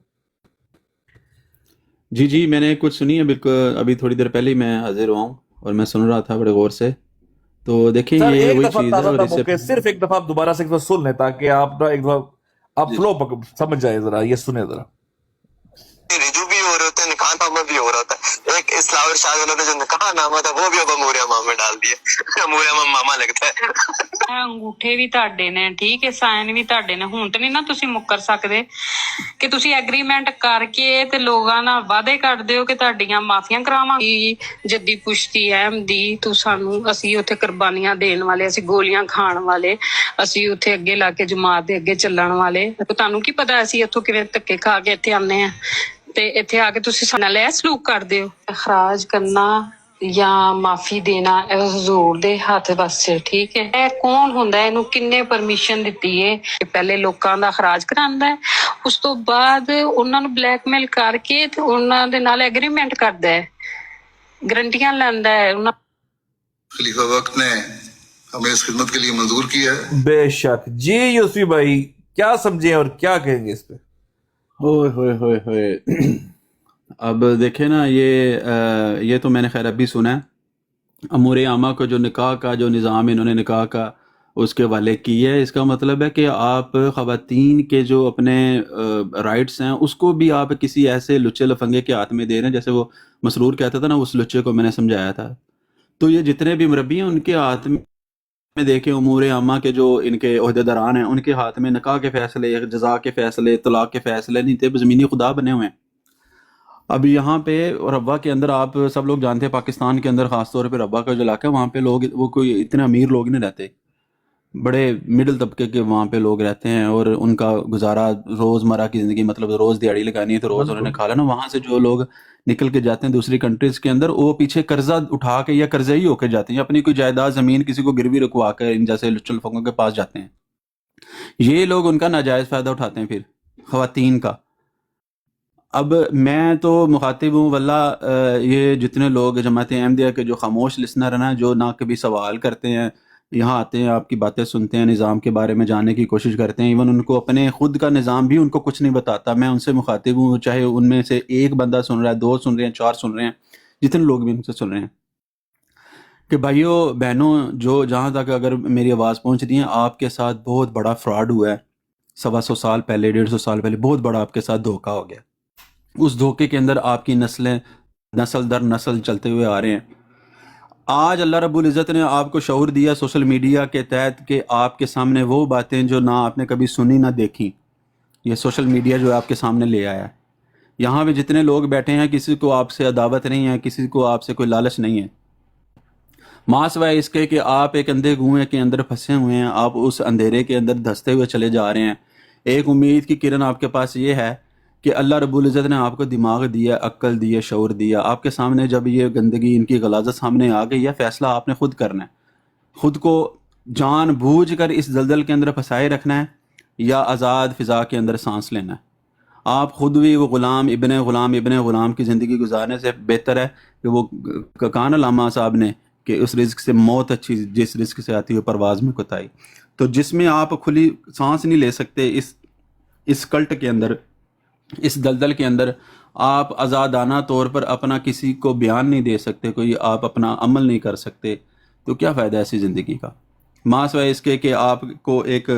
जी मैंने कुछ सुनी है, बिल्कुल अभी थोड़ी देर पहले ही मैं हाजिर हुआ हूँ और मैं सुन रहा था बड़े गौर से। तो देखें ये वही चीज है, और इससे सिर्फ एक दफा आप दोबारा से एक बार सुन लें ताकि आप ना एक बार आप फ्लो समझ जाए, जरा ये सुने जरा। रिजू भी हो रहे होते हैं निकाह नामा भी हो रहा था। एक इस्लाम इरशाद वाला था जो निकाह नामा था वो भी अब अमूरे अमाम में डाल दिया। अमूरे अमाम मामा लगता है। ਅੰਗੂਠੇ ਵੀ ਤੁਹਾਡੇ ਨੇ, ਠੀਕ ਹੈ, ਸਾਈਨ ਵੀ ਤੁਹਾਡੇ ਨੇ। ਹੁਣ ਤੇ ਨਹੀਂ ਨਾ ਤੁਸੀਂ ਮੁੱਕਰ ਸਕਦੇ ਕਿ ਤੁਸੀਂ ਐਗਰੀਮੈਂਟ ਕਰਕੇ ਤੇ ਲੋਕਾਂ ਨਾਲ ਵਾਅਦੇ ਕਰਦੇ ਹੋ ਕਿ ਤੁਹਾਡੀਆਂ ਮਾਫੀਆਂ ਕਰਾਵਾਂਗੀ। ਜੱਦੀ ਪੁਸ਼ਤੀ ਅਹਿਮਦੀ ਤੂੰ ਸਾਨੂੰ, ਅਸੀਂ ਉੱਥੇ ਕੁਰਬਾਨੀਆਂ ਦੇਣ ਵਾਲੇ, ਅਸੀਂ ਗੋਲੀਆਂ ਖਾਣ ਵਾਲੇ, ਅਸੀਂ ਉੱਥੇ ਅੱਗੇ ਲਾ ਕੇ ਜਮਾਤ ਦੇ ਅੱਗੇ ਚੱਲਣ ਵਾਲੇ। ਤੁਹਾਨੂੰ ਕੀ ਪਤਾ ਅਸੀਂ ਇੱਥੋਂ ਕਿਵੇਂ ਧੱਕੇ ਖਾ ਕੇ ਇੱਥੇ ਆਉਂਦੇ ਆ ਤੇ ਇੱਥੇ ਆ ਕੇ ਤੁਸੀਂ ਸਾਡੇ ਨਾਲ ਇਹ ਸਲੂਕ ਕਰਦੇ ਹੋ। ਖਰਾਜ ਕਰਨਾ ਜਾਂ ਮਾਫੀ ਦੇਣਾ ਇਹ ਹਜ਼ੂਰ ਦੇ ਹੱਥ ਬਸ, ਠੀਕ ਹੈ। ਇਹ ਕੌਣ ਹੁੰਦਾ, ਇਹਨੂੰ ਕਿੰਨੇ ਪਰਮਿਸ਼ਨ ਦਿੱਤੀ ਹੈ? ਪਹਿਲੇ ਲੋਕਾਂ ਦਾ ਖਰਾਜ ਕਰਾਉਂਦਾ ਹੈ, ਉਸ ਤੋਂ ਬਾਅਦ ਉਹਨਾਂ ਨੂੰ ਬਲੈਕਮੇਲ ਕਰਕੇ ਤੇ ਉਹਨਾਂ ਦੇ ਨਾਲ ਐਗਰੀਮੈਂਟ ਕਰਦਾ ਹੈ, ਗਰੰਟੀਆਂ ਲੈਂਦਾ है। खलीफा वक्त ने हमें इस खिदमत के लिए मंजूर किया है। बेशक जी। यूसुफी भाई क्या समझे और क्या कहेंगे इस पे? होए होए होए होए अब देखे ना, ये तो मैंने खैर अभी सुना है। अमूर आमा को जो निकाह का जो निज़ाम इन्होंने निकाह का उसके वाले की है, इसका मतलब है कि आप ख़वातीन के जो अपने राइट्स हैं उसको भी आप किसी ऐसे लुच्चे लफंगे के हाथ में दे रहे हैं। जैसे वो मसरूर कहता था ना, उस लुच्चे को मैंने समझाया था। तो ये जितने भी मुरब्बी हैं उनके हाथ में देखें, उमूर आमा के जो इनके ओहदेदारान हैं उनके हाथ में निकाह के फ़ैसले, जज़ा के फ़ैसले, तलाक़ के फ़ैसले नहीं थे, ज़मीनी खुदा बने हुए हैं। अब यहाँ पे रब्बा के अंदर आप सब लोग जानते हैं, पाकिस्तान के अंदर ख़ास तौर पे रब्बा का जो इलाका है वहाँ पे लोग, वो कोई इतने अमीर लोग नहीं रहते, बड़े मिडिल तबके के वहाँ पे लोग रहते हैं और उनका गुजारा रोज़मर्रा की ज़िंदगी, मतलब रोज़ दिहाड़ी लगानी है तो रोज़ उन्होंने खा लेना। वहाँ से जो लोग निकल के जाते हैं दूसरी कंट्रीज़ के अंदर, वो पीछे कर्जा उठा के या कर्जई होकर जाते हैं, अपनी कोई जायदाद ज़मीन किसी को गिरवी रखवा कर इन जैसे लुच्चलफंगों के पास जाते हैं। ये लोग उनका नाजायज़ फ़ायदा उठाते हैं फिर ख़वातीन का। अब मैं तो मुखातिब हूँ वल्ला, ये जितने लोग जमात अहमदिया के जो खामोश लिसनर हैं ना, जो ना कभी सवाल करते हैं, यहाँ आते हैं, आपकी बातें सुनते हैं, निज़ाम के बारे में जानने की कोशिश करते हैं, इवन उनको अपने ख़ुद का निज़ाम भी उनको कुछ नहीं बताता। मैं उनसे मुखातिब हूँ, चाहे उनमें से एक बंदा सुन रहा है, 2 सुन रहे हैं, 4 सुन रहे हैं, जितने लोग भी उनसे सुन रहे हैं, कि भाइयों बहनों, जो जहाँ तक अगर मेरी आवाज़ पहुँच रही है, आपके साथ बहुत बड़ा फ्रॉड हुआ है। 125 साल पहले, 150 साल पहले बहुत बड़ा आपके साथ धोखा हो गया। उस धोखे के अंदर आपकी नस्लें नस्ल दर नस्ल चलते हुए आ रहे हैं। आज अल्लाह रब्बुल इज़्ज़त ने आपको शऊर दिया सोशल मीडिया के तहत कि आपके सामने वो बातें जो ना आपने कभी सुनी ना देखी, ये सोशल मीडिया जो आपके सामने ले आया है। यहाँ पे जितने लोग बैठे हैं, किसी को आपसे अदावत नहीं है, किसी को आपसे कोई लालच नहीं है, मासवाए इसके कि आप एक अंधे कुएं के अंदर फंसे हुए हैं, आप उस अंधेरे के अंदर धंसते हुए चले जा रहे हैं। एक उम्मीद की किरण आपके पास ये है कि अल्लाह रब्बुल इज़्ज़त ने आपको दिमाग दिया, अक्ल दिया, शऊर दिया। आपके सामने जब ये गंदगी, इनकी गलाजत सामने आ गई है, फ़ैसला आपने ख़ुद करना है। ख़ुद को जानबूझ कर इस दलदल के अंदर फंसाए रखना है या आज़ाद फ़िज़ा के अंदर सांस लेना है। आप ख़ुद भी वो ग़ुलाम इब्ने ग़ुलाम की ज़िंदगी गुजारने से बेहतर है कि वो कान अल्लामा साहब ने कि उस रिज़्क़ से मौत अच्छी, जिस रिज़्क़ से आती है परवाज़ में कोताही। तो जिसमें आप खुली सांस नहीं ले सकते, इस कल्ट के अंदर, इस दलदल के अंदर आप आज़ादाना तौर पर अपना किसी को बयान नहीं दे सकते, कोई आप अपना अमल नहीं कर सकते, तो क्या फ़ायदा ऐसी ज़िंदगी का? मासवाए इसके कि आपको एक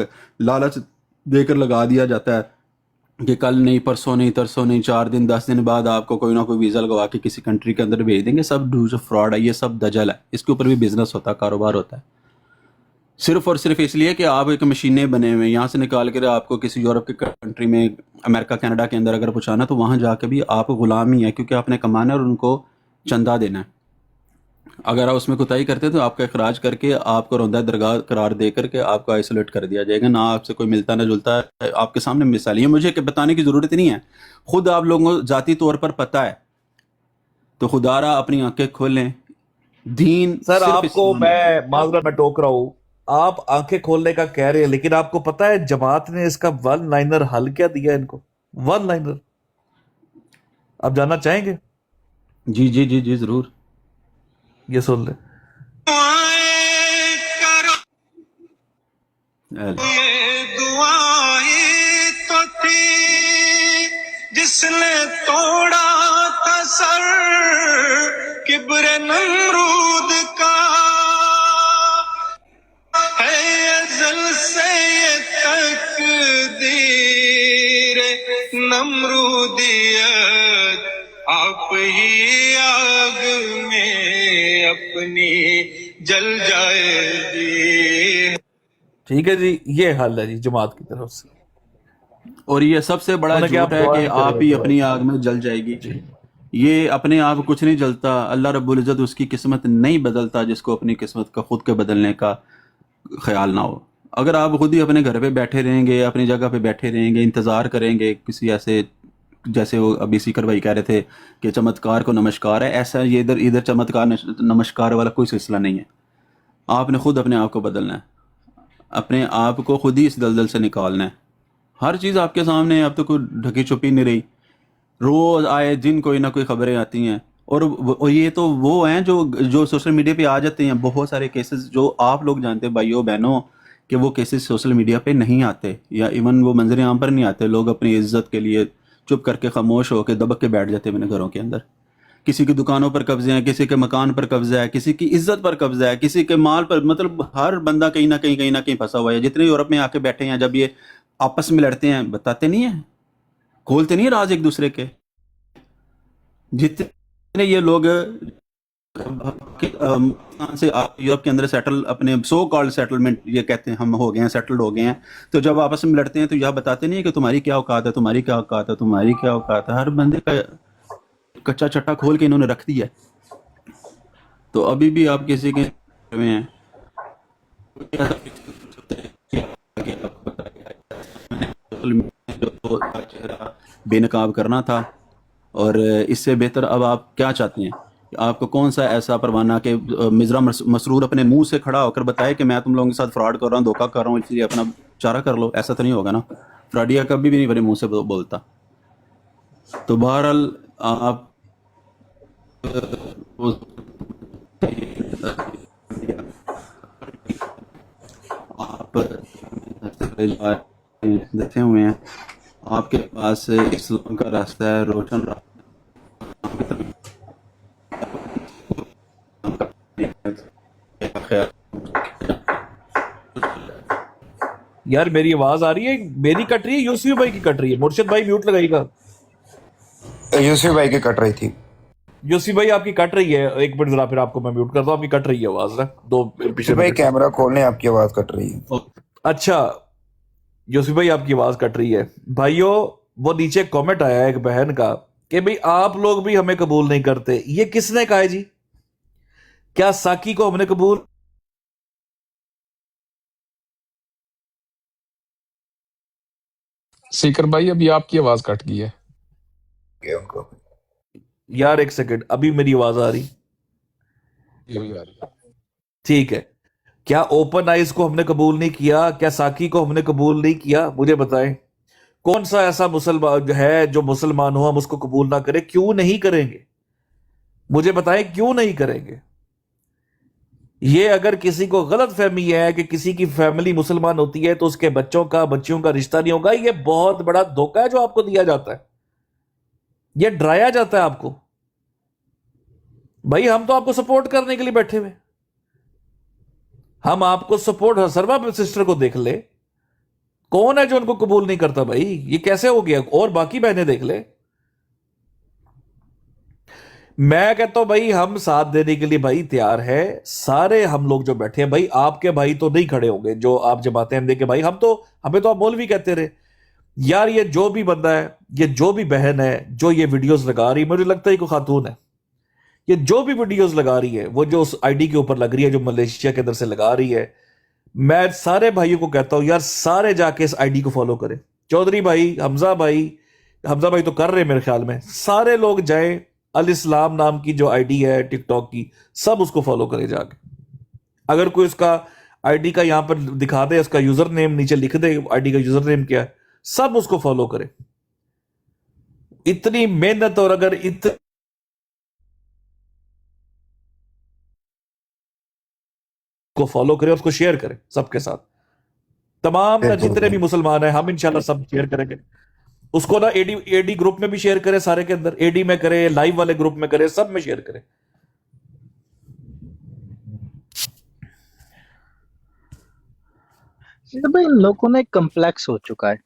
लालच देकर लगा दिया जाता है कि कल नहीं, परसों नहीं, तरसों नहीं, 4 दिन 10 दिन बाद आपको कोई ना कोई वीज़ा लगवा के किसी कंट्री के अंदर भेज देंगे। सब डूज फ्रॉड है, ये सब दजल है। इसके ऊपर भी बिजनेस होता है, कारोबार होता है, सिर्फ और सिर्फ इसलिए कि आप एक मशीनें बने हुए हैं। यहाँ से निकाल कर आपको किसी यूरोप के कंट्री में, अमेरिका कनाडा के अंदर अगर पहुँचाना, तो वहाँ जाकर भी आप ग़ुलाम ही है, क्योंकि आपने कमाना है और उनको चंदा देना है। अगर आप उसमें कोताही करते हैं तो आपका अखराज करके आपको रौंदा दरगाह करार दे करके आपको आइसोलेट कर दिया जाएगा। ना आपसे कोई मिलता ना जुलता है। आपके सामने मिसाल, ये मुझे बताने की ज़रूरत नहीं है, खुद आप लोगों को ज़ाती तौर पर पता है। तो खुदारा अपनी आंखें खोलें। दीन सर आपको मैं माजरा में टोक रहा हूँ, आप आंखें खोलने का कह रहे हैं, लेकिन आपको पता है जमात ने इसका 1 लाइनर हल क्या दिया इनको? 1 लाइनर आप जानना चाहेंगे? जी जी जी जी जरूर, ये सुन ले। दुआएं तो थी जिसने तोड़ा था सर किब्र नमरूद का, है अज़ल से ये तकदीर नमरूदियत ही आग में अपनी जल जाएगी। ठीक है जी, ये हाल है जी जमात की तरफ से। और ये सबसे बड़ा उन्होंने क्या झूठ है दुआ कि नहीं आप करी ही होती अपनी है। आग में जल जाएगी। ये अपने आप कुछ नहीं जलता, अल्लाह रब्बुल इज़्ज़त उसकी किस्मत नहीं बदलता जिसको अपनी किस्मत का खुद के बदलने का ख्याल ना हो। अगर आप खुद ही अपने घर पे बैठे रहेंगे, अपनी जगह पे बैठे रहेंगे, इंतज़ार करेंगे किसी ऐसे, जैसे वो अभी सीकर भाई कह रहे थे कि चमत्कार को नमस्कार है, ऐसा ये इधर इधर चमत्कार नमस्कार वाला कोई सिलसिला नहीं है। आपने खुद अपने आप को बदलना है, अपने आप को खुद ही इस दलदल से निकालना है। हर चीज़ आपके सामने है, अब तो कोई ढकी छुपी नहीं रही। रोज़ आए दिन कोई ना कोई खबरें आती हैं, और ये तो वो हैं जो सोशल मीडिया पे आ जाते हैं। बहुत सारे केसेस जो आप लोग जानते हैं भाइयों बहनों कि वो केसेस सोशल मीडिया पे नहीं आते, या इवन वो मंजर आम पर नहीं आते। लोग अपनी इज्जत के लिए चुप करके खामोश होकर दबक के बैठ जाते हैं अपने घरों के अंदर। किसी की दुकानों पर कब्जे हैं, किसी के मकान पर कब्जा है, किसी की इज्जत पर कब्जा है, किसी के माल पर, मतलब हर बंदा कहीं ना कहीं फंसा हुआ है। जितने यूरोप में आके बैठे हैं, जब ये आपस में लड़ते हैं बताते नहीं है, खोलते नहीं है राज एक दूसरे के। जितने ये लोग से यूरोप के अंदर सेटल, अपने सो कॉल्ड सेटलमेंट ये कहते हैं हम हो गए हैं, सेटल्ड हो गए हैं, तो जब आपस में लड़ते हैं तो यह बताते नहीं है कि तुम्हारी क्या औकात है, तुम्हारी क्या औकात है, तुम्हारी क्या औकात है। हर बंदे का कच्चा चट्टा खोल के इन्होंने रख दिया है। तो अभी भी आप किसी के में हैं, जो चेहरा बेनकाब करना था, और इससे बेहतर अब आप क्या चाहते हैं? आपको कौन सा ऐसा परवाना कि मिज़रा मसरूर अपने मुंह से खड़ा होकर बताए कि मैं तुम लोगों के साथ फ्रॉड कर रहा हूँ, धोखा कर रहा हूँ, इसलिए अपना चारा कर लो? ऐसा तो नहीं होगा ना। फ्रॉडिया कभी भी नहीं अपने मुंह से बोलता। तो बहरहाल आप देखे हुए हैं, आपके पास इस्लाम का रास्ता है, रोशन रास्ता। यार मेरी आवाज आ रही है? मेरी कट रही है, यूसुफ भाई की कट रही है? मुर्शिद भाई म्यूट लगाइएगा। यूसुफ भाई की कट रही थी। यूसुफ भाई आपकी कट रही है, एक मिनट जरा, फिर आपको मैं म्यूट करता हूँ। आपकी कट रही है आवाज ना, दो पीछे भाई कैमरा खोलने, आपकी आवाज कट रही है। अच्छा यूसुफ भाई आपकी आवाज कट रही है। भाइयों वो नीचे कमेंट आया एक बहन का कि भाई आप लोग भी हमें कबूल नहीं करते। ये किसने कहा है जी? क्या साकी को हमने कबूल? सीकर भाई अभी आपकी आवाज कट गई है। यार एक सेकंड, अभी मेरी आवाज आ रही? ठीक है। क्या ओपन आइज को हमने कबूल नहीं किया? क्या साकी को हमने कबूल नहीं किया? मुझे बताएं कौन सा ऐसा मुसलमान है जो मुसलमान हो हम उसको कबूल ना करें? क्यों नहीं करेंगे? मुझे बताएं क्यों नहीं करेंगे? ये अगर किसी को गलत फहमी है कि किसी की फैमिली मुसलमान होती है तो उसके बच्चियों का रिश्ता नहीं होगा, ये बहुत बड़ा धोखा है जो आपको दिया जाता है। ये डराया जाता है आपको। भाई हम तो आपको सपोर्ट करने के लिए बैठे हुए, हम आपको सपोर्ट। सर्वा सिस्टर को देख ले, कौन है जो उनको कबूल नहीं करता? भाई ये कैसे हो गया? और बाकी बहनें देख ले। मैं कहता हूं भाई हम साथ देने के लिए भाई तैयार है सारे हम लोग जो बैठे हैं। भाई आपके भाई तो नहीं खड़े होंगे जो आप जमाते हैं देखे भाई, हमें तो आप मौलवी कहते रहे। यार ये जो भी बंदा है, ये जो भी बहन है जो ये वीडियोस लगा रही है, मुझे लगता है कोई खातून है, ये जो भी वीडियोस लगा रही है वो जो उस आईडी के ऊपर लग रही है, जो मलेशिया के अंदर से लगा रही है, मैं सारे भाइयों को कहता हूं यार सारे जाके इस आईडी को फॉलो करें। चौधरी भाई, हमजा भाई तो कर रहे मेरे ख्याल में, सारे लोग जाए अल इस्लाम नाम की जो आईडी है टिकटॉक की, सब उसको फॉलो करें जाके। अगर कोई उसका आईडी का यहां पर दिखा दे, उसका यूजर नेम नीचे लिख दे, आईडी का यूजर नेम क्या है, सब उसको फॉलो करें। इतनी मेहनत, और अगर को फॉलो करें, उसको शेयर करें सबके साथ, तमाम जितने भी मुसलमान हैं, हम इंशाल्लाह सब शेयर करेंगे उसको ना। एडी ग्रुप में भी शेयर करें, सारे के अंदर एडी में करें, लाइव वाले ग्रुप में करें, सब में शेयर करें। भाई इन लोगों ने कम्प्लेक्स हो चुका है।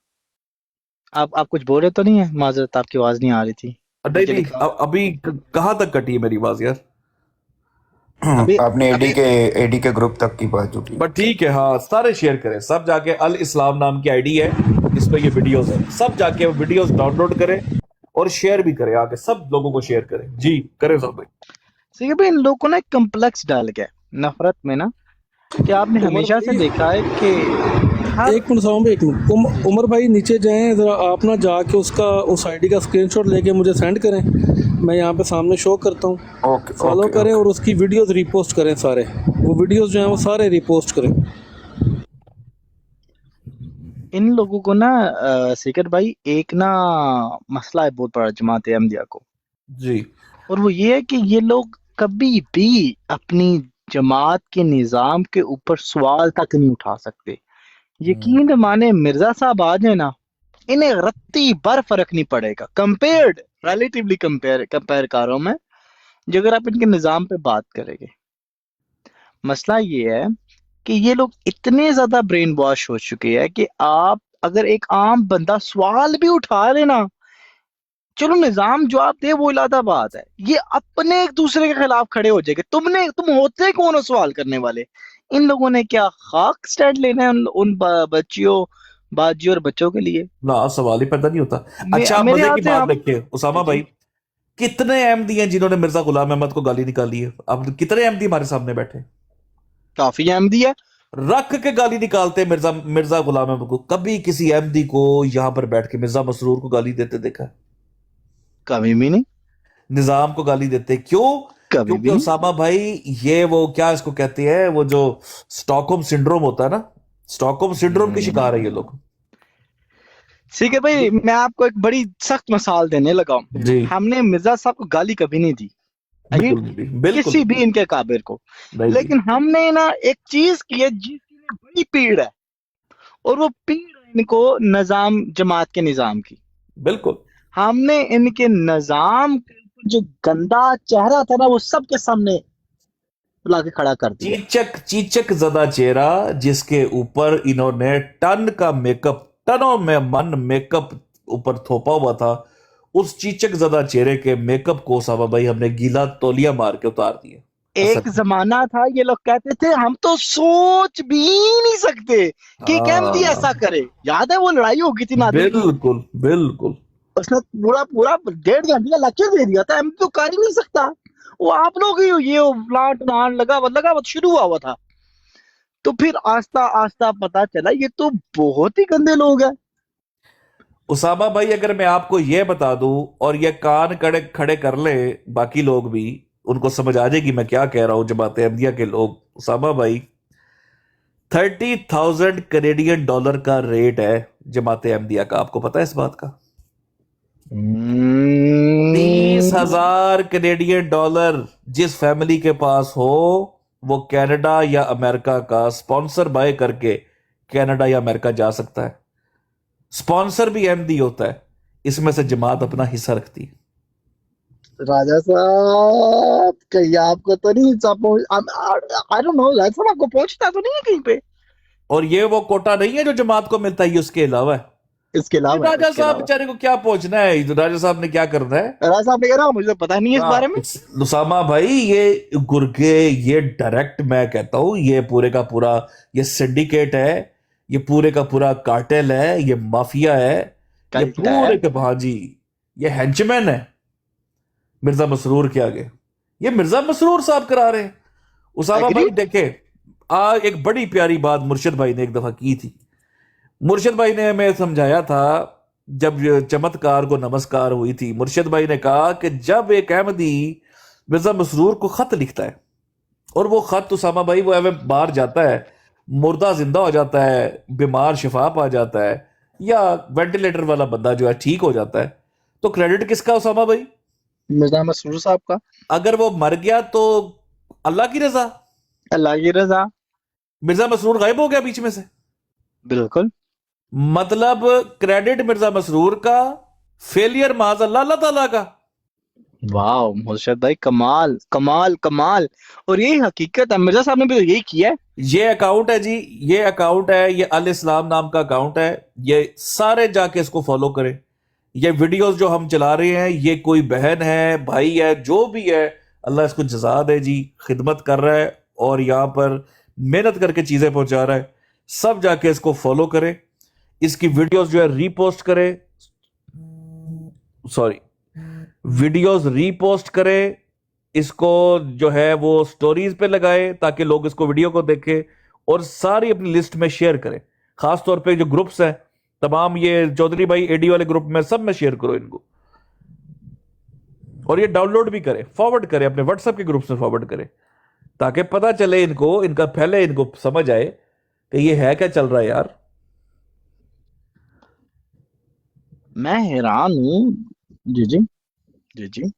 आप कुछ बोल रहे तो नहीं है? माजरत, आपकी आवाज नहीं आ रही थी। नहीं मुझे नहीं, लिखा अभी कहाँ तक कटी है मेरी आवाज यार? अभी आपने अभी एडी के ग्रुप तक की बात जो की। बट ठीक है, हाँ सारे शेयर करें, सब जाके अल इस्लाम नाम की आईडी है, इस पे ये वीडियोस है, सब जाके वो वीडियोस डाउनलोड करें और शेयर भी करें, आके सब लोगों को शेयर करें जी, करें सब भाई। ठीक है भाई, इन लोगों को ना एक कम्प्लेक्स डाल गया है नफरत में ना, कि आपने उमर हमेशा से भाई देखा है कि हर एक मिनट साहब, एक मिनट उमर भाई नीचे जाएं ज़रा, आप ना जाके उसका उस आईडी का स्क्रीनशॉट लेके मुझे सेंड करें, मैं यहाँ पे सामने शो करता हूँ, ओके फॉलो ओके करें ओके। और उसकी वीडियोस रिपोस्ट करें, सारे वो वीडियोस जो हैं वो सारे रिपोस्ट करें। इन लोगों को ना सीकर भाई एक ना मसला है बहुत बड़ा जमात अहमदिया को, जी और वो ये है कि ये लोग कभी भी अपनी जमात के निज़ाम के ऊपर सवाल तक नहीं उठा सकते। यकीन माने मिर्जा साहब आ जाए ना, इन्हें रत्ती भर फर्क नहीं पड़ेगा, कंपेयर्ड रिलेटिवली कंपेयर कंपेयर कर रहा हूं मैं, जो अगर आप इनके निज़ाम पे बात करेंगे। मसला ये है कि ये लोग इतने ज्यादा ब्रेन वॉश हो चुके हैं कि आप अगर एक आम बंदा सवाल भी उठा लेना, चलो निजाम जवाब दे वो अलग बात है, ये अपने एक दूसरे के खिलाफ खड़े हो जाएंगे। तुम होते कौन हो सवाल करने वाले? इन लोगों ने क्या खाक स्टैंड लेना है उन बच्चियों बाजियों और बच्चों के लिए? ना, सवाल ही पैदा नहीं होता। अच्छा, आप मेरे मजे हाथ की से बात हम देखिए उसामा जी भाई, कितने अहमदी हैं जिन्होंने मिर्जा गुलाम अहमद को गाली निकाली है? अब कितने अहमदी हमारे सामने बैठे हैं? काफी अहमदी है, रख के गाली निकालते हैं मिर्जा मिर्जा गुलाम अहमद को। कभी किसी अहमदी को यहां पर बैठ के मिर्जा मसरूर को गाली देते देखा है? कभी भी नहीं, निजाम को गाली देते क्यों? कभी क्योंकि भी नहीं। उसामा भाई, ये वो क्या इसको कहते हैं, वो जो स्टॉकहोम सिंड्रोम होता है ना, स्टॉकहोम सिंड्रोम के शिकार है ये लोग। ठीक है भाई, मैं आपको एक बड़ी सख्त मिसाल देने लगा हूं। जी हमने मिर्जा साहब को गाली कभी नहीं दी, बिल्कुल नहीं, बिल्कुल किसी भी इनके काबिर को, नहीं जी, लेकिन हमने ना एक चीज की है जिसकी बड़ी पीड़ है, और वो पीड़ है इनको निजाम जमात के निजाम की। बिल्कुल। हमने इनके निजाम के ऊपर जो गंदा चेहरा था ना, वो सबके सामने ला के खड़ा कर दिया। चीचक चीचक ज़दा चेहरा, जिसके ऊपर इन्होंने टन का मेकअप, टनों में मन मेकअप ऊपर थोपा हुआ था, उस चीचक ज़दा चेहरे के मेकअप को साहब भाई हमने गीला तौलिया मार के उतार दिया। एक जमाना था ये लोग कहते थे हम तो सोच भी नहीं सकते कि कैमती ऐसा करे। याद है वो लड़ाई हो गई थी नादिर की, बिल्कुल बिल्कुल। उसने पूरा पूरा 1.5 घंटे का लेक्चर दे दिया था, हम तो कर ही नहीं सकता। वो आप लोग ही ये प्लांट नान लगा शुरू हुआ था, तो फिर आस्ता आस्ता पता चला ये तो बहुत ही गंदे लोग हैं। उसामा भाई, अगर मैं आपको यह बता दूं और ये कान खड़े खड़े कर ले बाकी लोग भी, उनको समझ आ जाएगी मैं क्या कह रहा हूं। जमात अहमदिया के लोग, उसामा भाई, 30,000 कैनेडियन डॉलर का रेट है जमात अहमदिया का, आपको पता है इस बात का? 30,000 कैनेडियन डॉलर जिस फैमिली के पास हो, वो कनाडा या अमेरिका का स्पॉन्सर बाय करके कनाडा या अमेरिका जा सकता है। स्पॉन्सर भी अहमदी होता है, इसमें से जमात अपना हिस्सा रखती है। राजा साहब कहीं आपको तो नहीं आई डोंट नो, राजा साहब आपको पहुंचता तो नहीं है कहीं पे? और ये वो कोटा नहीं है जो जमात को मिलता है, उसके अलावा है। इसके अलावा राजा साहब बेचारे को क्या पहुंचना है? राजा साहब ने क्या करना है? राजा साहब ने कह रहा मुझे पता नहीं है इस बारे में। उसामा भाई, ये गुर्गे, ये डायरेक्ट मैं कहता हूं, ये पूरे का पूरा ये सिंडिकेट है, ये पूरे का पूरा कार्टेल है, ये माफिया है, ये पूरे के भाजी, ये हेंचमैन है मिर्जा मसरूर के आगे। ये मिर्जा मसरूर साहब करा रहे हैं। उसामा भाई देखे, एक बड़ी प्यारी बात मुर्शिद भाई ने एक दफा की थी। मुर्शिद भाई ने हमें समझाया था, जब चमत्कार को नमस्कार हुई थी, मुर्शिद भाई ने कहा कि जब एक अहमदी मिर्जा मसरूर को खत लिखता है और वो खत उसामा भाई वो बाहर जाता है, मुर्दा जिंदा हो जाता है, बीमार शिफा पा जाता है, या वेंटिलेटर वाला बंदा जो है ठीक हो जाता है, तो क्रेडिट किसका उसामा भाई? मिर्जा मसरूर साहब का। अगर वो मर गया तो अल्लाह की रजा, अल्लाह की रजा। मिर्जा मसरूर गायब हो गया बीच में से, बिल्कुल। मतलब क्रेडिट मिर्जा मसरूर का, फेलियर माज अल्लाह ताला का। वाह मुर्शिद भाई, कमाल कमाल कमाल। और यही हकीकत है, मिर्जा साहब ने भी तो यही किया है। ये अकाउंट है जी, ये अकाउंट है, ये अल इस्लाम नाम का अकाउंट है, ये सारे जाके इसको फॉलो करें। ये वीडियोस जो हम चला रहे हैं, ये कोई बहन है, भाई है, जो भी है, अल्लाह इसको जज़ा दे जी, खिदमत कर रहा है और यहाँ पर मेहनत करके चीज़ें पहुंचा रहा है। सब जाके इसको फॉलो करें, इसकी वीडियोस जो है रीपोस्ट करें, सॉरी वीडियोस रीपोस्ट करें, इसको जो है वो स्टोरीज पे लगाए ताकि लोग इसको वीडियो को देखें और सारी अपनी लिस्ट में शेयर करें। खास तौर पे जो ग्रुप्स हैं तमाम, ये चौधरी भाई एडी वाले ग्रुप में, सब में शेयर करो इनको, और ये डाउनलोड भी करें, फॉरवर्ड करें, अपने व्हाट्सएप के ग्रुप में फॉरवर्ड करें ताकि पता चले इनको, इनका पहले इनको समझ आए कि ये है क्या चल रहा है यार। मैं हैरान हूँ। जी जी जी जी।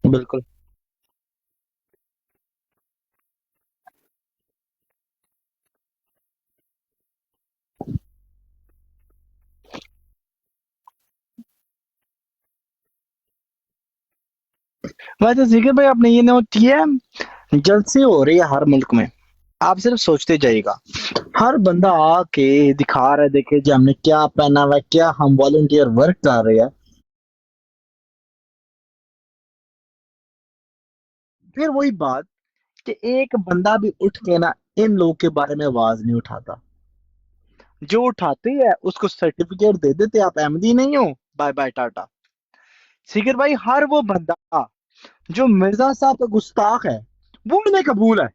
बिल्कुल। वैसे सीखे भाई, आपने ये नोट किया है, जलसे हो रही है हर मुल्क में। आप सिर्फ सोचते जाइएगा, हर बंदा आके दिखा रहा है, देखे जी हमने क्या पहना हुआ है, क्या हम वॉलंटियर वर्क कर रहे हैं। फिर वही बात कि एक बंदा भी उठ के ना इन लोगों के बारे में आवाज नहीं उठाता। जो उठाते हैं उसको सर्टिफिकेट दे देते, आप अहमदी नहीं हो, बाय बाय टाटा। सिगर भाई, हर वो बंदा जो मिर्जा साहब का गुस्ताख है वो इन्हें कबूल है।